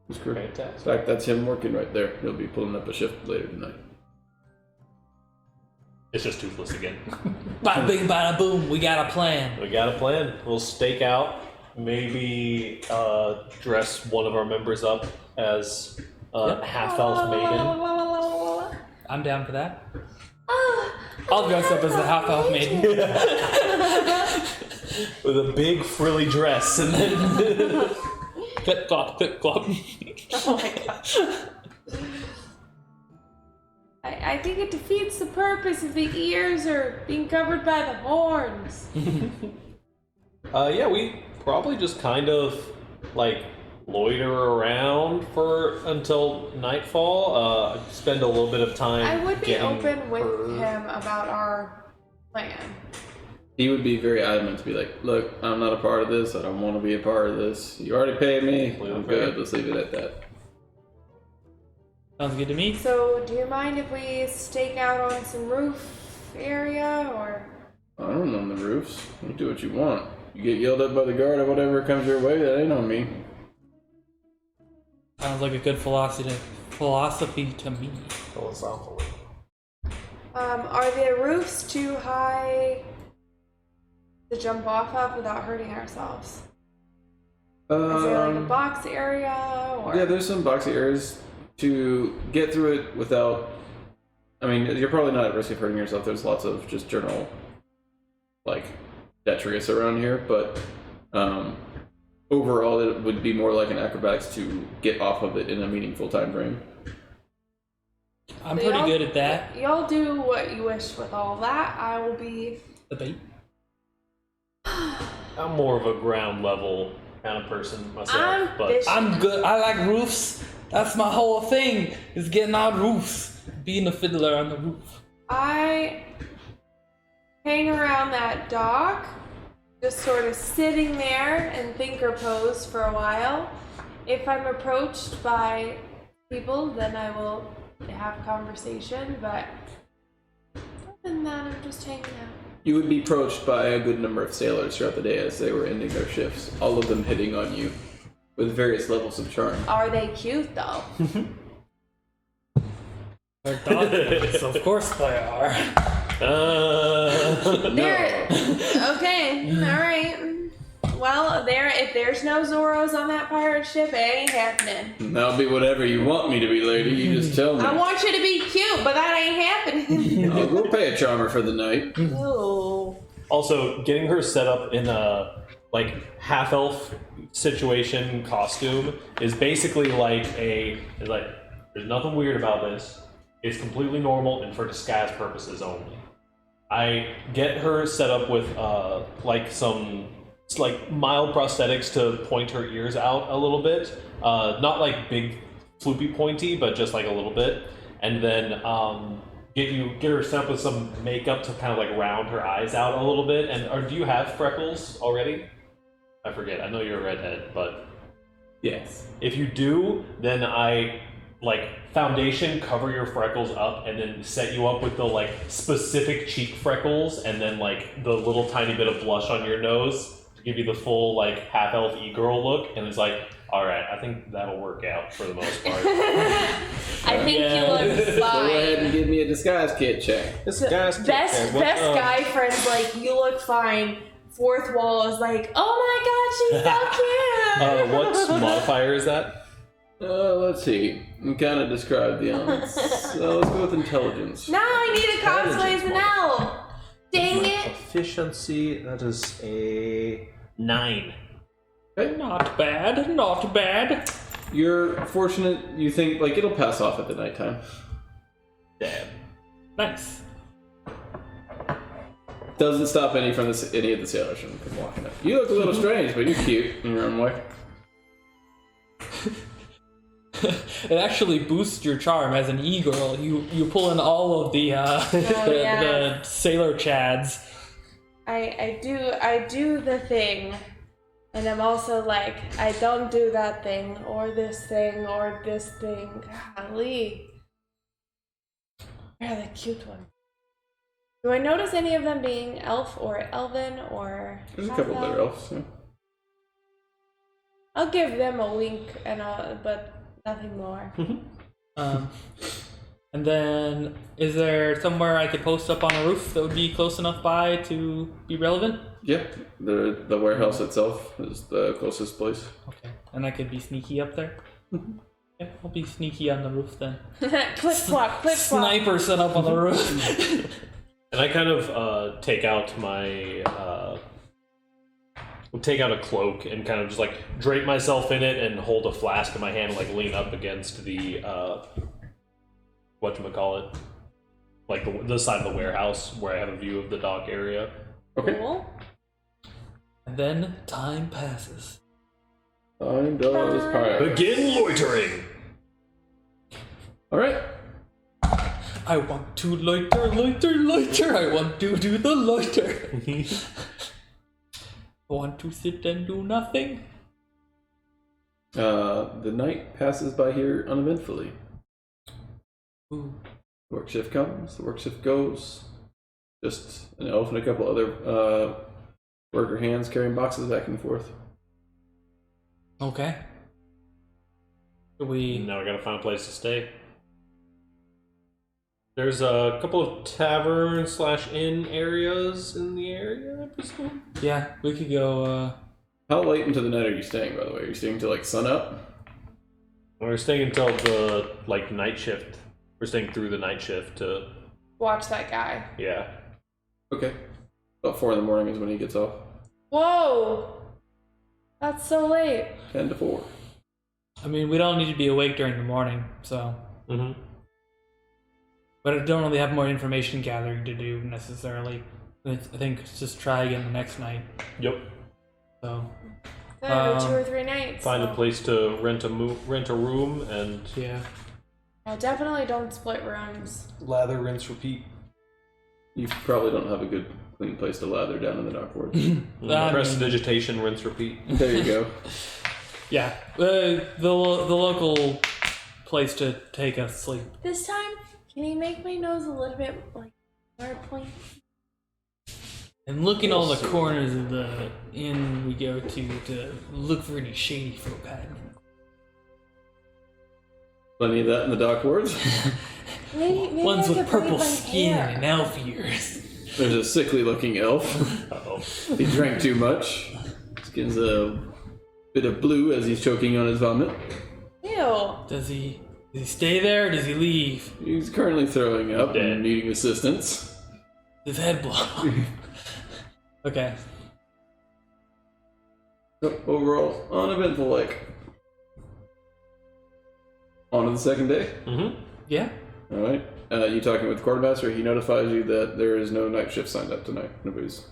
his crew. In Fantastic. fact, that's him working right there. He'll be pulling up a shift later tonight. It's just toothless again. Bada bing, bada boom. We got a plan. We got a plan. We'll stake out. Maybe dress one of our members up as half elf maiden. I'm down for that. I'll dress up as the half elf maiden. With a big frilly dress and then Clip clop, clip clop. Oh my gosh. I think it defeats the purpose if the ears are being covered by the horns. yeah, we probably just kind of like loiter around until nightfall. Spend a little bit of time. I would be getting open with her- him about our plan. He would be very adamant to be like, look, I'm not a part of this. I don't want to be a part of this. You already paid me. I'm good. Let's leave it at that. Sounds good to me. So, do you mind if we stake out on some roof area, or? I don't know on the roofs. You do what you want. You get yelled at by the guard or whatever comes your way, that ain't on me. Sounds like a good philosophy to me. Philosophically. Are the roofs too high to jump off of without hurting ourselves? Is there like a box area, or? Yeah, there's some boxy areas to get through it without. I mean, you're probably not at risk of hurting yourself. There's lots of just general, like, detritus around here, but overall, it would be more like an acrobatics to get off of it in a meaningful time frame. I'm So pretty y'all- good at that. Y'all do what you wish with all that. I will be. The bait. I'm more of a ground level kind of person myself, I'm but fishing. I'm good. I like roofs. That's my whole thing. Is getting on roofs. Being a fiddler on the roof. I hang around that dock, just sort of sitting there in thinker pose for a while. If I'm approached by people, then I will have conversation, but other than that, I'm just hanging out. You would be approached by a good number of sailors throughout the day as they were ending their shifts, all of them hitting on you with various levels of charm. Are they cute though? They're dogs, of course they are. They're okay, alright. Well, if there's no Zorros on that pirate ship, it ain't happening. That'll be whatever you want me to be, lady. You just tell me. I want you to be cute, but that ain't happening. I'll go pay a charmer for the night. Oh. also getting her set up in a like half elf situation costume is basically it's like there's nothing weird about this. It's completely normal and for disguise purposes only. I get her set up with like some it's like mild prosthetics to point her ears out a little bit. Not like big, floopy, pointy, but just like a little bit. And then get her set up with some makeup to kind of like round her eyes out a little bit. And or do you have freckles already? I forget. I know you're a redhead, but Yes. if you do, then I like foundation cover your freckles up and then set you up with the like specific cheek freckles and then like the little tiny bit of blush on your nose to give you the full like half elf e-girl look. And it's like, all right, I think that'll work out for the most part. I think Yeah. you look Go ahead and fine. give me a disguise kit check. This guy's Best guy friend's like, you look fine. Fourth wall is like, oh my god, she's so cute. What modifier is that? Let's see. You kind of described the elements. So let's go with intelligence. Now I need a cosplay as an elf. Dang it. Efficiency, that is a 9. Not bad, not bad. You're fortunate. You think like it'll pass off at the nighttime. Damn. Nice. Doesn't stop any of the sailors from walking up. You look a little strange, but you're cute in your own way. It actually boosts your charm as an e-girl. You pull in all of the the sailor chads. I do the thing. And I'm also like, I don't do that thing, or this thing, or this thing. Golly. Where are the cute ones? Do I notice any of them being elf or elven or There's a couple other elves. Yeah. I'll give them a wink but nothing more. And then, is there somewhere I could post up on a roof that would be close enough by to be relevant? Yeah. The warehouse itself is the closest place. Okay. And I could be sneaky up there? Yeah, I'll be sneaky on the roof then. Clip flop, clip flop. Sniper set up on the roof. And I kind of take out my take out a cloak and kind of just like drape myself in it and hold a flask in my hand and like lean up against the whatchamacallit, like the side of the warehouse where I have a view of the dock area. Okay. Cool. And then time passes. Time does pass. Begin loitering. All right. I want to loiter, loiter, loiter. I want to do the loiter. I want to sit and do nothing. The night passes by here uneventfully. Ooh. Work shift comes, the work shift goes. Just an elf and a couple other worker hands carrying boxes back and forth. Okay. We Now we gotta find a place to stay. There's a couple of tavern / inn areas in the area, I presume. yeah, we could go. How late into the night are you staying, by the way? Are you staying till like sun up? We're staying until the like night shift. We're staying through the night shift to Watch that guy. yeah. Okay. About 4 in the morning is when he gets off. Whoa! That's so late. 10 to 4. I mean, we don't need to be awake during the morning, so. Mm-hmm. But I don't really have more information gathering to do necessarily. I think just try again the next night. Yep. So Every 2 or 3 nights. Find so. a place to rent a room and yeah. Yeah, definitely don't split rooms. lather, rinse, repeat. You probably don't have a good, clean place to lather down in the dock ward. Prestidigitation, rinse, repeat. There you go. Yeah. The local place to take a sleep. This time, can you make my nose a little bit like more pointy? And look in all the corners of the inn we go to look for any shady folk hiding. Plenty of that in the dock wards. Maybe Ones I with could purple braid my skin hair. and elf ears. There's a sickly looking elf. Uh-oh. He drank too much. Skin's a bit of blue as he's choking on his vomit. Ew. Does he stay there or does he leave? He's currently throwing up Dead. and needing assistance. His head blow. Okay. So, overall, uneventful like. On to the second day. Mm-hmm. Yeah. Alright. You talking with the quartermaster, he notifies you that there is no night shift signed up tonight. Nobody's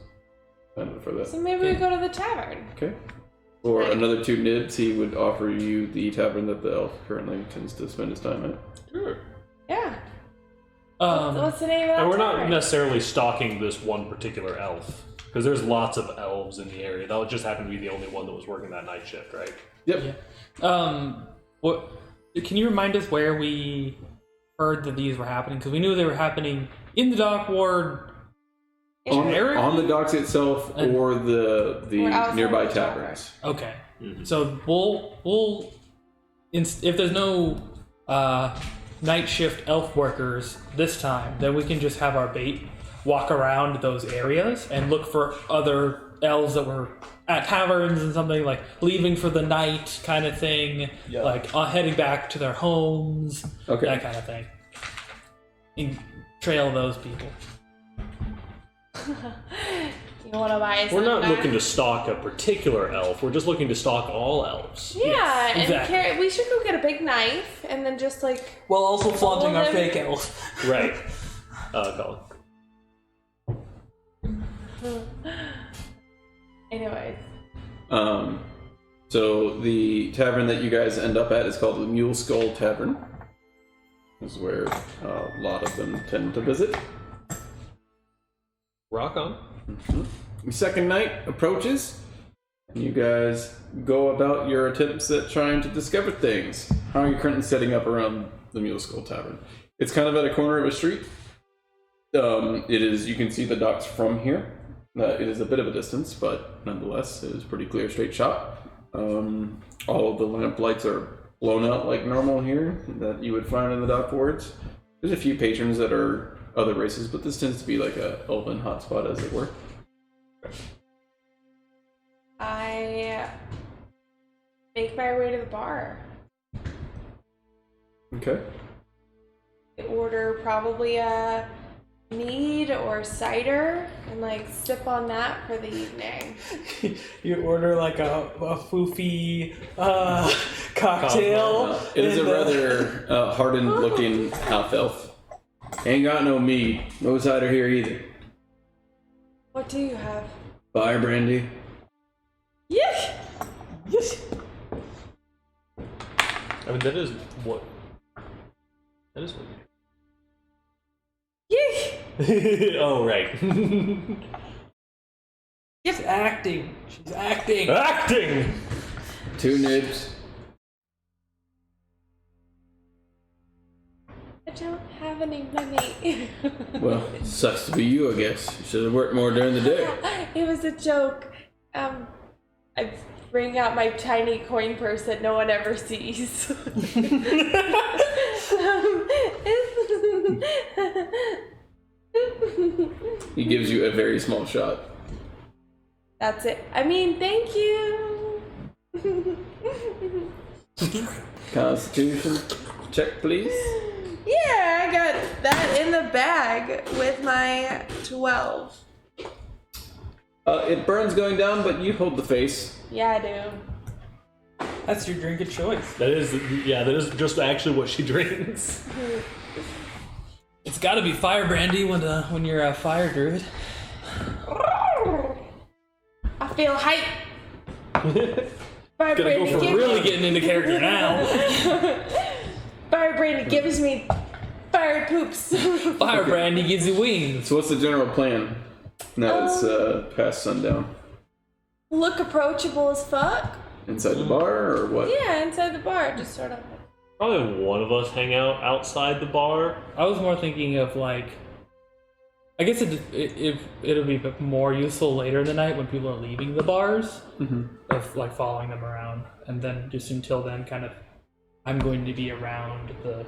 for that. So maybe we go to the tavern. Okay. For Right. another 2 nibs, he would offer you the tavern that the elf currently tends to spend his time at. Sure. Yeah. Um, What's the name of that And we're not tavern? necessarily stalking this one particular elf, because there's lots of elves in the area. That would just happen to be the only one that was working that night shift, right? Yep. what? Can you remind us where we heard that these were happening? Because we knew they were happening in the dock ward. On the docks itself And- or the Or outside nearby the tavern. taverns. Okay. So we'll if there's no night shift elf workers this time, then we can just have our bait walk around those areas and look for other elves that were at taverns and something, like leaving for the night kind of thing, like heading back to their homes, Okay. that kind of thing. And trail those people. You want to buy We're not something? looking to stalk a particular elf. We're just looking to stalk all elves. Yeah, and exactly. we should go get a big knife and then just like. While also flaunting our them. fake elves. Right. Colin. Anyways. So the tavern that you guys end up at is called the Mule Skull Tavern. This is where a lot of them tend to visit. Rock on. The second night approaches, and you guys go about your attempts at trying to discover things. How are you currently setting up around the Mule Skull Tavern? It's kind of at a corner of a street. It is. You can see the docks from here. It is a bit of a distance, but nonetheless, it is a pretty clear, straight shot. All of the lamp lights are blown out like normal here that you would find in the dock wards. There's a few patrons that are other races, but this tends to be like a elven hotspot, as it were. I make my way to the bar. Okay. Order probably a mead or cider and like sip on that for the evening. You order like a foofy cocktail. It is a and, rather hardened-looking half-elf. Ain't got no mead, no cider here either. What do you have? Fire brandy. Yuck! I mean, that is what. That is what. Yuck! Oh, right. She's acting. She's acting. Acting! 2 nibs. I don't have any money. Well, sucks to be you, I guess. You should have worked more during the day. It was a joke. I bring out my tiny coin purse that no one ever sees. He gives you a very small shot. That's it. I mean, thank you. Constitution check, please. Yeah, I got that in the bag with my 12. It burns going down, but you hold the face. Yeah, I do. That's your drink of choice. That is, yeah, that is just actually what she drinks. It's got to be fire brandy when you're a fire druid. I feel hype. Fire Gonna go Brandy for gives Really getting into character now. Fire Brandy gives me fire poops. Fire brandy gives you wings. So what's the general plan? Now it's past sundown. Look approachable as fuck. Inside the bar, or what? Yeah, inside the bar, just sort of. Probably one of us hang out outside the bar. I was more thinking of like, I guess it'll be more useful later in the night when people are leaving the bars, of like following them around, and then just until then, kind of, I'm going to be around the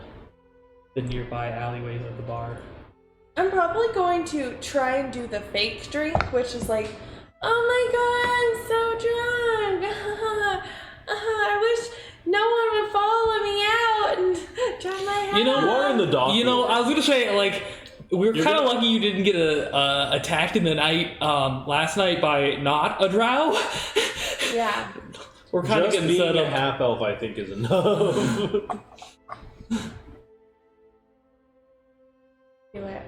nearby alleyways of the bar. I'm probably going to try and do the fake drink, which is like, oh my god, I'm so drunk. I wish no one would follow me out and try my head. You know, You are in the dock. I was gonna say like. We were You're kind of gonna- lucky you didn't get attacked in the night last night by not a drow. Yeah. We're kind of Just getting being set a up. half elf, I think, is enough. Do it.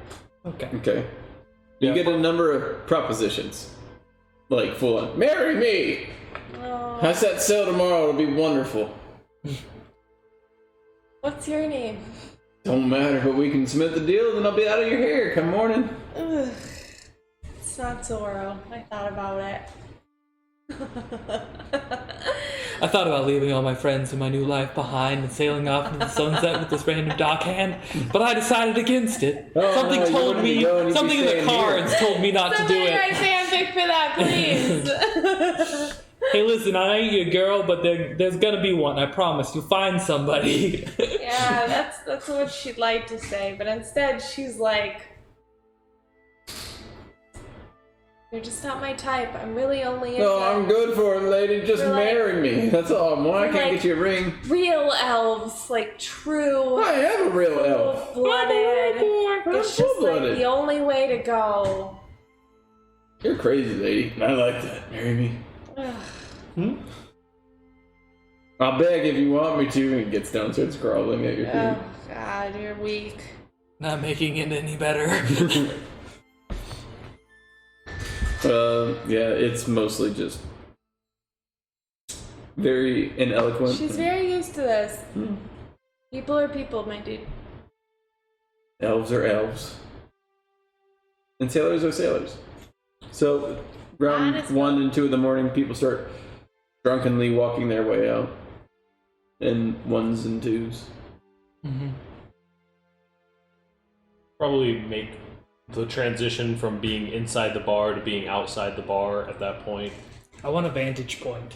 Okay. Okay. You Yeah. get a number of propositions. like full on, marry me! Oh. I set sail tomorrow, it'll be wonderful. What's your name? Don't matter, but we can submit the deal, then I'll be out of your hair come morning. Ugh. It's not Zoro. I thought about it. I thought about leaving all my friends and my new life behind and sailing off into the sunset with this random dockhand, but I decided against it. Oh, Something no, you told wouldn't me, be going, you'd be something in the staying here. cards told me not to do Somebody it. write fanfic for that, please. Hey, listen, I ain't your girl, but there's gonna be one. I promise. You'll find somebody. Yeah, that's what she'd like to say, but instead she's like, "You're just not my type. I'm really only into No, I'm good for it, lady. Just We're like- marry me. That's all I want. I can't like- get you a ring. real elves, like true, I am a real elf. full-blooded. It's just like full-blooded. the only way to go." You're crazy, lady. I like that. Marry me. Ugh. I'll beg if you want me to. And he gets down, starts crawling at your feet. Oh God, you're weak. Not making it any better. Yeah, it's mostly just very ineloquent. She's very used to this. People are people, my dude. Elves are elves. And sailors are sailors. So, around That is 1 and 2 in the morning, people start drunkenly walking their way out. In 1s and 2s. Mm-hmm. Probably make the transition from being inside the bar to being outside the bar at that point. I want a vantage point.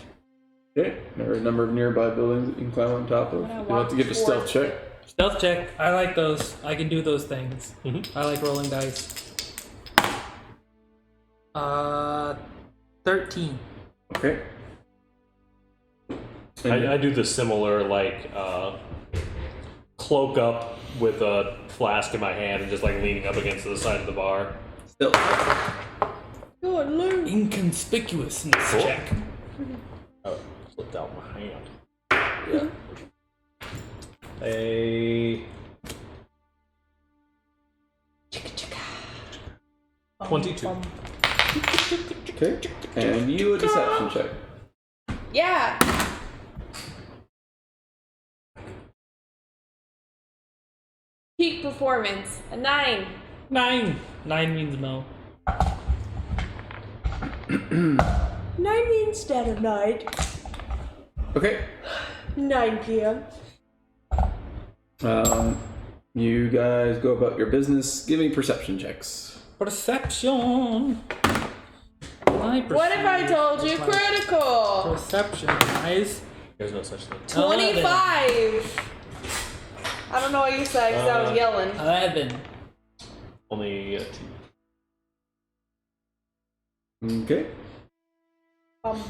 Okay, there are a number of nearby buildings that you can climb on top of. When I You'll have to give a walk stealth check. towards Stealth check. I like those. I can do those things. Mhm. I like rolling dice. 13. Okay. I do the similar, like, cloak up with a flask in my hand and just, like, leaning up against the side of the bar. Stealth check. Good Lord. Inconspicuousness Cool. check. Oh, slipped out my hand. Yeah. A 22. Okay. And you a deception check. Yeah. Peak performance, a 9. 9. 9 means no. 9 means dead of night. Okay. 9 p.m. You guys go about your business. Give me perception checks. Perception. What if I told you critical? Perception, guys. There's no such thing. 25. I don't know what you said because I was yelling. 11. Only 2. Okay. Bum.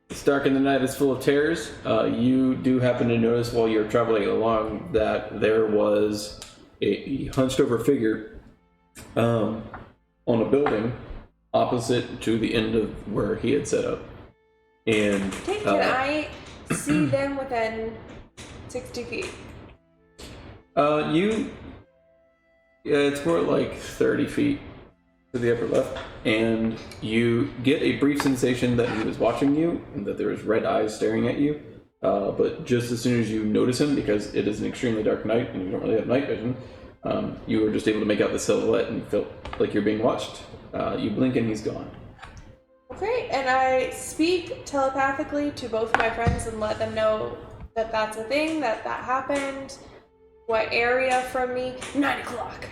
It's dark and the night is full of terrors. You do happen to notice while you're traveling along that there was a hunched over figure on a building opposite to the end of where he had set up. And Okay, can I see them within 60 feet? It's more like 30 feet to the upper left, and you get a brief sensation that he was watching you and that there was red eyes staring at you. But just as soon as you notice him, because it is an extremely dark night and you don't really have night vision, you were just able to make out the silhouette and felt like you're being watched. You blink and he's gone. Okay, and I speak telepathically to both my friends and let them know that that's a thing, that happened. What area from me? 9 o'clock.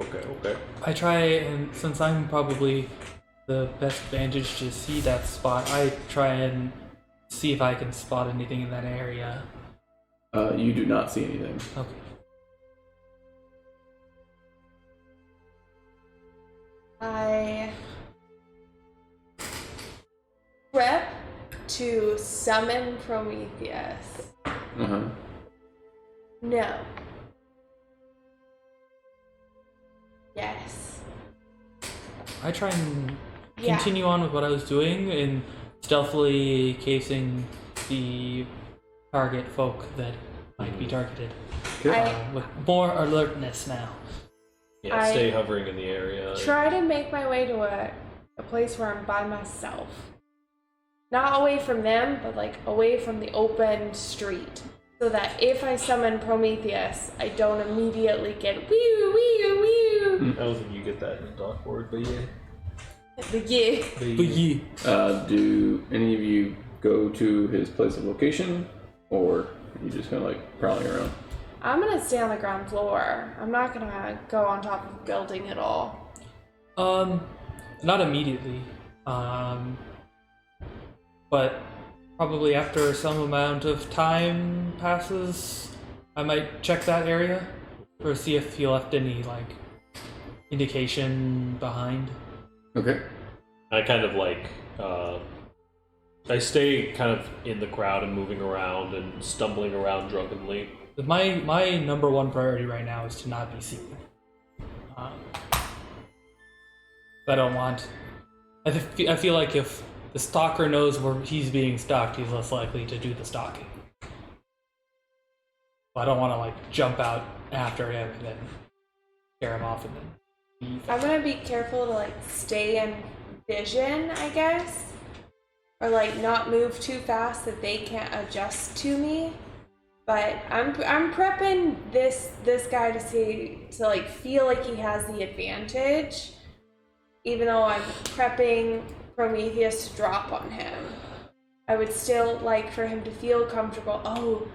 Okay. I try, and since I'm probably the best vantage to see that spot, I try and see if I can spot anything in that area. You do not see anything. Okay. I prep to summon Prometheus. Uh-huh. No. Yes. I try and Yeah. continue on with what I was doing and stealthily casing the target folk that might be targeted. Okay. I With more alertness now. Yeah, I stay hovering in the area. try to make my way to a place where I'm by myself. Not away from them, but like away from the open street. So that if I summon Prometheus, I don't immediately get wee wee wee. I don't think you get that in the dock ward, but yeah. The yeah. But yeah. Do any of you go to his place of location, or are you just kind of like prowling around? I'm gonna stay on the ground floor. I'm not gonna go on top of the building at all. Not immediately. But probably after some amount of time passes, I might check that area or see if he left any like indication behind. Okay. I kind of like, I stay kind of in the crowd and moving around and stumbling around drunkenly. My number one priority right now is to not be seen. I don't want. I feel like if the stalker knows where he's being stalked, he's less likely to do the stalking. I don't want to like jump out after him and then scare him off and then leave. I'm gonna be careful to like stay in vision, I guess. Or like not move too fast that they can't adjust to me. But I'm prepping this guy to like feel like he has the advantage, even though I'm prepping Prometheus to drop on him. I would still like for him to feel comfortable. Oh,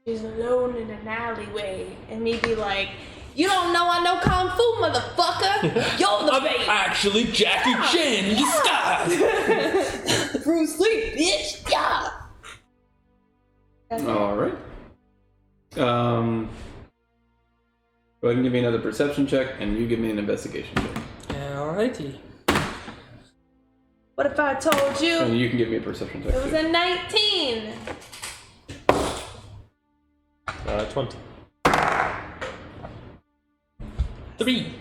she's alone in an alleyway, and me be like, "You don't know I know kung fu, motherfucker. You're the bait." Actually Jackie Chan in disguise. Bruce Lee, bitch. Yeah. That's it. All right. Go ahead and give me another perception check, and you give me an investigation check. Alrighty. What if I told you And you can give me a perception check. it was too. a 19? 20. 3.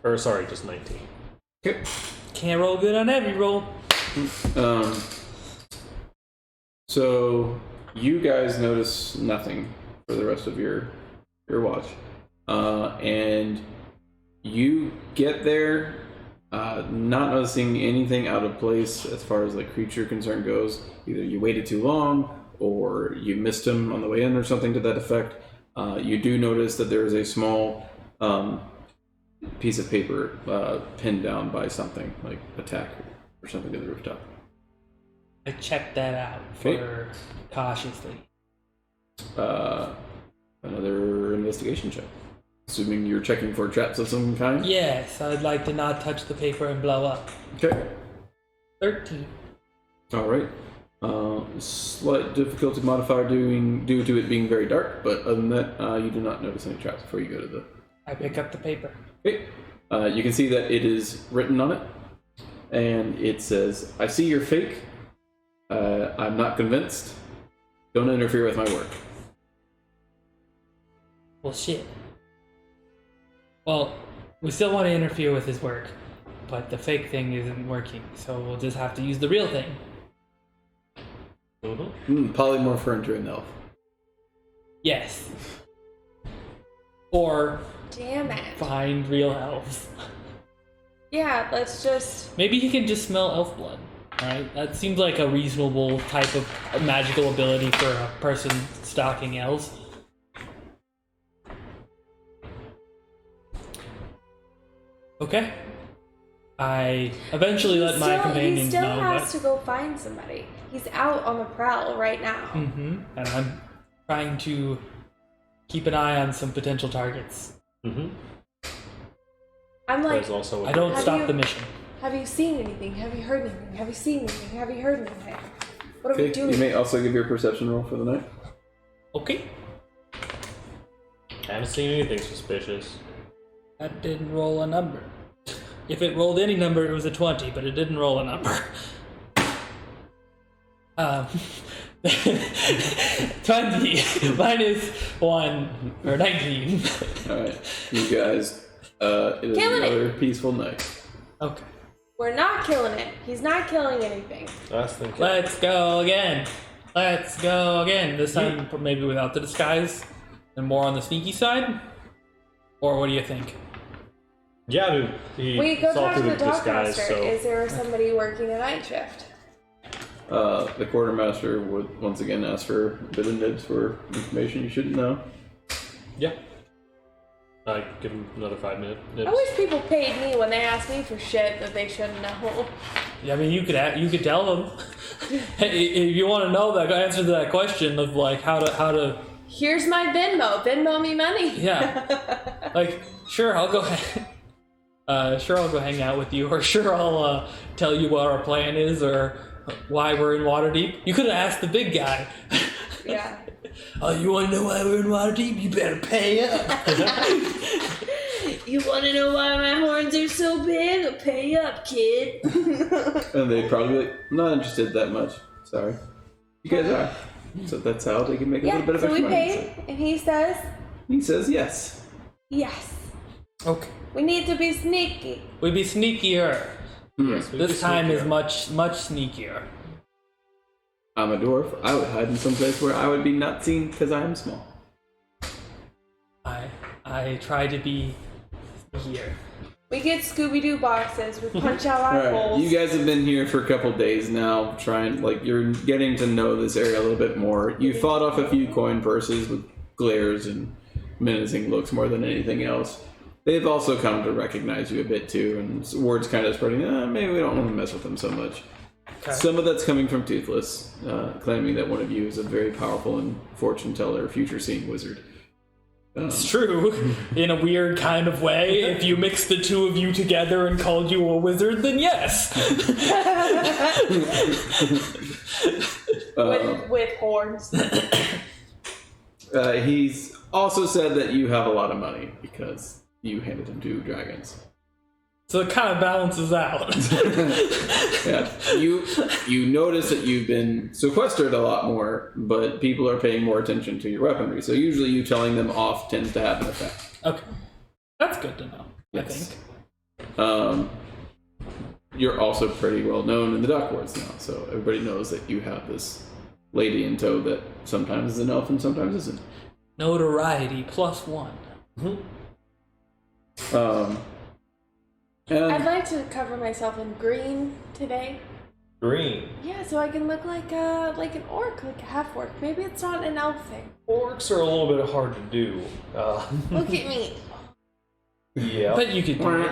Or sorry, just 19. Okay. Can't roll good on every roll. So you guys notice nothing for the rest of your watch, and you get there, not noticing anything out of place as far as like creature concern goes. Either you waited too long, or you missed him on the way in, or something to that effect. You do notice that there is a small piece of paper pinned down by something like a tack or something to the rooftop. I checked that out for cautiously. Another investigation check. Assuming you're checking for traps of some kind? Yes, I'd like to not touch the paper and blow up. Okay. 13. Alright. Slight difficulty modifier due to it being very dark, but other than that, you do not notice any traps before you go to the... I pick up the paper. Okay. You can see that it is written on it, and it says, "I see you're fake. I'm not convinced. Don't interfere with my work." Well, shit. Well, we still want to interfere with his work, but the fake thing isn't working, so we'll just have to use the real thing. Polymorph her into an elf. Yes. Or Damn it. find real elves. Yeah, let's just. Maybe he can just smell elf blood. Alright? That seems like a reasonable type of magical ability for a person stalking elves. Okay. I eventually let my He companions still know, has but... to go find somebody. He's out on the prowl right now. And I'm trying to keep an eye on some potential targets. I'm like, There's also I don't Have stop you- the mission. have you seen anything? Have you heard anything? Have you seen anything? Have you heard anything? What are we Okay, doing? you may also give your perception roll for the night. Okay. I haven't seen anything suspicious. That didn't roll a number. If it rolled any number, it was a 20, but it didn't roll a number. 20 minus 1, or 19. Alright, you guys, it is Killing it. another peaceful night. Okay. We're not killing it. He's not killing anything. That's thinking. Let's go again. Let's go again. This time, maybe without the disguise and more on the sneaky side. Or what do you think? Yeah, I mean, he We go saw talk to through the the disguise, dockmaster. so Is there somebody working a night shift? The quartermaster would once again ask for a bit of nibs for information you shouldn't know. yeah. I give him another 5 minutes. I wish people paid me when they ask me for shit that they shouldn't know. Yeah, I mean, you could tell them. Hey, if you want to know the answer to that question of like how to Here's my Venmo. Venmo me money. yeah, like sure I'll go hang out with you, or sure I'll tell you what our plan is or why we're in Waterdeep. You could have asked the big guy. Yeah. Oh, you want to know why we're in Waterdeep? You better pay up. You want to know why my horns are so big? Pay up, kid. And they'd probably be like, I'm not interested that much. Sorry. You guys are. So that's how they can make a Yeah, little bit of so extra we money. paid, and he says, He says yes. yes. Okay, We need to be sneaky. we'd be sneakier. Yes, we This just time sneak is out. much sneakier. I'm a dwarf. I would hide in some place where I would be not seen because I am small. I try to be here. We get Scooby-Doo boxes. We punch out our Alright, holes. you guys have been here for a couple days now, you're getting to know this area a little bit more. You fought off a few coin purses with glares and menacing looks more than anything else. They've also come to recognize you a bit too, and word's kind of spreading, maybe we don't want to mess with them so much. Okay. Some of that's coming from Toothless, claiming that one of you is a very powerful and fortune teller, future-seeing wizard. It's true, in a weird kind of way. If you mix the two of you together and called you a wizard, then yes. with horns. He's also said that you have a lot of money because you handed him 2 dragons. So it kind of balances out. Yeah, you notice that you've been sequestered a lot more, but people are paying more attention to your weaponry. So usually you telling them off tends to have an effect. Okay, that's good to know. Yes. I think. You're also pretty well known in the dock wards now, so everybody knows that you have this lady in tow that sometimes is an elf and sometimes isn't. Notoriety +1. And I'd like to cover myself in green today. Green. Yeah, so I can look like an orc, like a half orc. Maybe it's not an elf thing. Orcs are a little bit hard to do. Look at me. Yeah. But you could do it.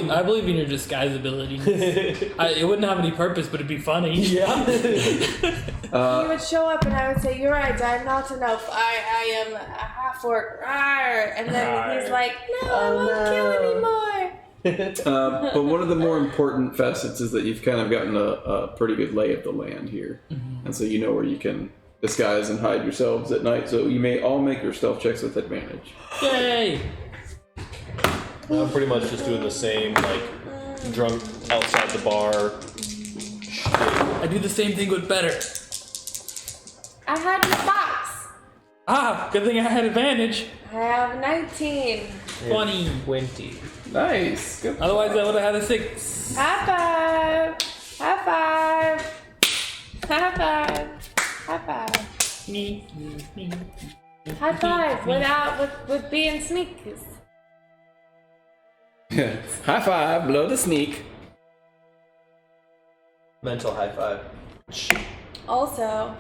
I believe in your disguise ability. It wouldn't have any purpose, but it'd be funny. Yeah. He would show up and I would say, "You're right, I'm not an elf. I am a half orc." Rawr. And then he's like, "No, I won't kill anymore." but one of the more important facets is that you've kind of gotten a pretty good lay of the land here. And so you know where you can disguise and hide yourselves at night, so you may all make your stealth checks with advantage. Yay! I'm pretty much just doing the same, like, drunk outside the bar. I do the same thing, but better. I had the box. Ah, good thing I had advantage. I have 19. 20. 20. Nice. Good. Otherwise, I would have had a 6. High five. High five. High five. High five. High five with being sneaky. High five, blow the sneak. Mental high five. Also,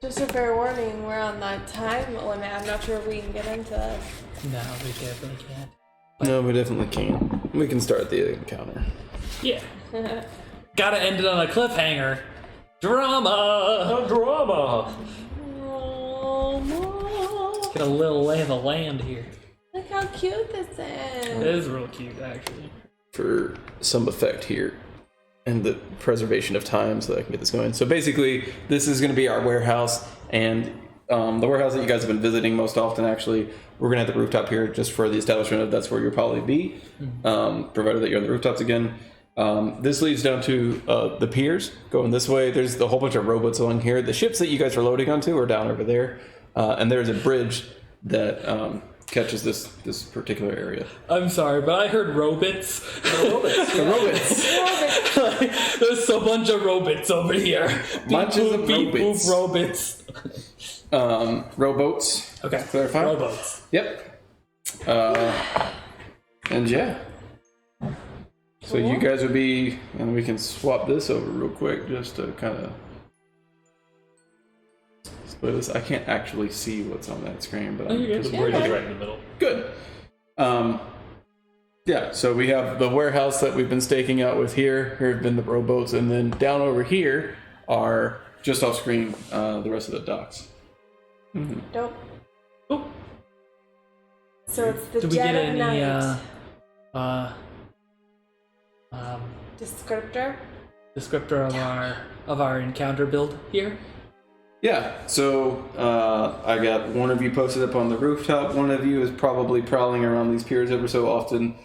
just a fair warning, we're on that time limit. I'm not sure if we can get into this. No, we definitely can't. No, we definitely can. We can start the encounter. Yeah. Gotta end it on a cliffhanger. Drama! A drama! Oh, Get a little lay of the land here. look how cute this It is. is real cute, actually. For some effect here and the preservation of time so that I can get this going. So basically, this is going to be our warehouse, and the warehouse that you guys have been visiting most often, actually, we're going to have the rooftop here just for the establishment of that's where you'll probably be, provided that you're on the rooftops again. This leads down to the piers, going this way. There's a whole bunch of rowboats along here. The ships that you guys are loading onto are down over there, and there's a bridge that catches this particular area. I'm sorry, but I heard robots. The rowboats. There's a bunch of robots over here. Bunches of Beep, boop, robots. robots. Rowboats. Okay, Clarify. rowboats. Yep. And yeah. So you guys would be, and we can swap this over real quick just to kind of split this. I can't actually see what's on that screen, but I'm you're The good. bridge is right in the middle. good. Yeah, so we have the warehouse that we've been staking out with here. Here have been the rowboats, and then down over here are just off screen the rest of the docks. Dope. Oh, So it's the did we dead get of any night. Descriptor? descriptor of our encounter build here? Yeah, so I got one of you posted up on the rooftop. One of you is probably prowling around these piers ever so often,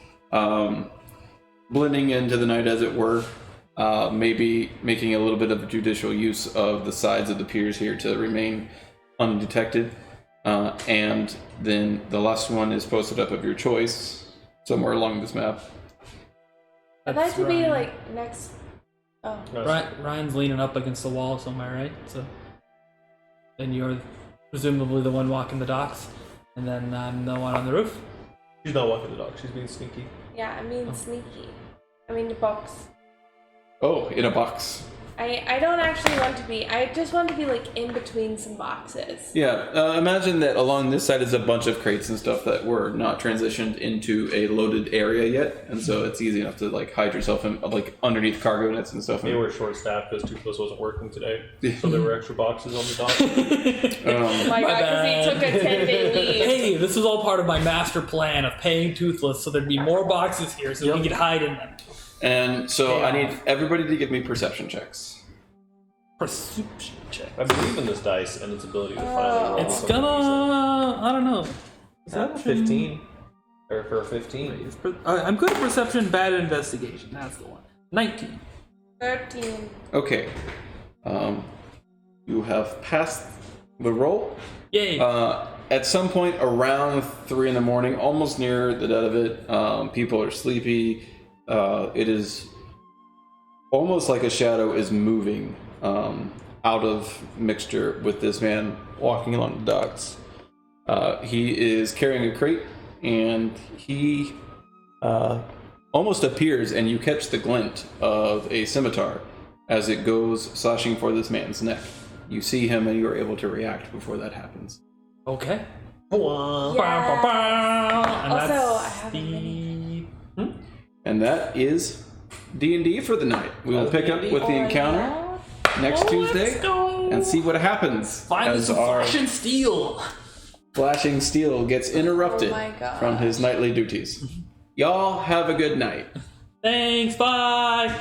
blending into the night as it were. Maybe making a little bit of judicial use of the sides of the piers here to remain undetected. And then the last one is posted up of your choice somewhere along this map. I'd like That's to be Ryan. like next. Oh. Ryan's leaning up against the wall somewhere, right? So, then you're presumably the one walking the docks, and then I'm the one on the roof. She's not walking the dog. She's being sneaky. Yeah, I mean sneaky. I mean the box. Oh, in a box. I don't actually want to be. I just want to be like in between some boxes. Yeah, imagine that along this side is a bunch of crates and stuff that were not transitioned into a loaded area yet, and so it's easy enough to like hide yourself in like underneath cargo nets and stuff. They were short-staffed because 2 Plus wasn't working today, so there were extra boxes on the dock. Oh my god, because he took a 10-day leave. Hey, this was all part of my master plan of paying Toothless so there'd be more boxes here so we could hide in them. And so I Yeah. need everybody to give me perception checks. Perception check. I believe in this dice and its ability to finally roll. It's something gonna. I don't know. Is that 15? Or for a 15? I'm good at perception, bad at investigation. That's the one. 19. 13. Okay. You have passed the roll. Yay. At some point around 3 in the morning, almost near the dead of it, people are sleepy. It is almost like a shadow is moving out of mixture with this man walking along the docks. He is carrying a crate, and he almost appears, and you catch the glint of a scimitar as it goes slashing for this man's neck. You see him, and you are able to react before that happens. Okay. Yeah. And Also, that's I have the... And that is D&D for the night. We will pick up with the encounter next Tuesday and see what happens Finally as some our flash and steel. flashing steel gets interrupted Oh my gosh. from his nightly duties. Y'all have a good night. Thanks, bye.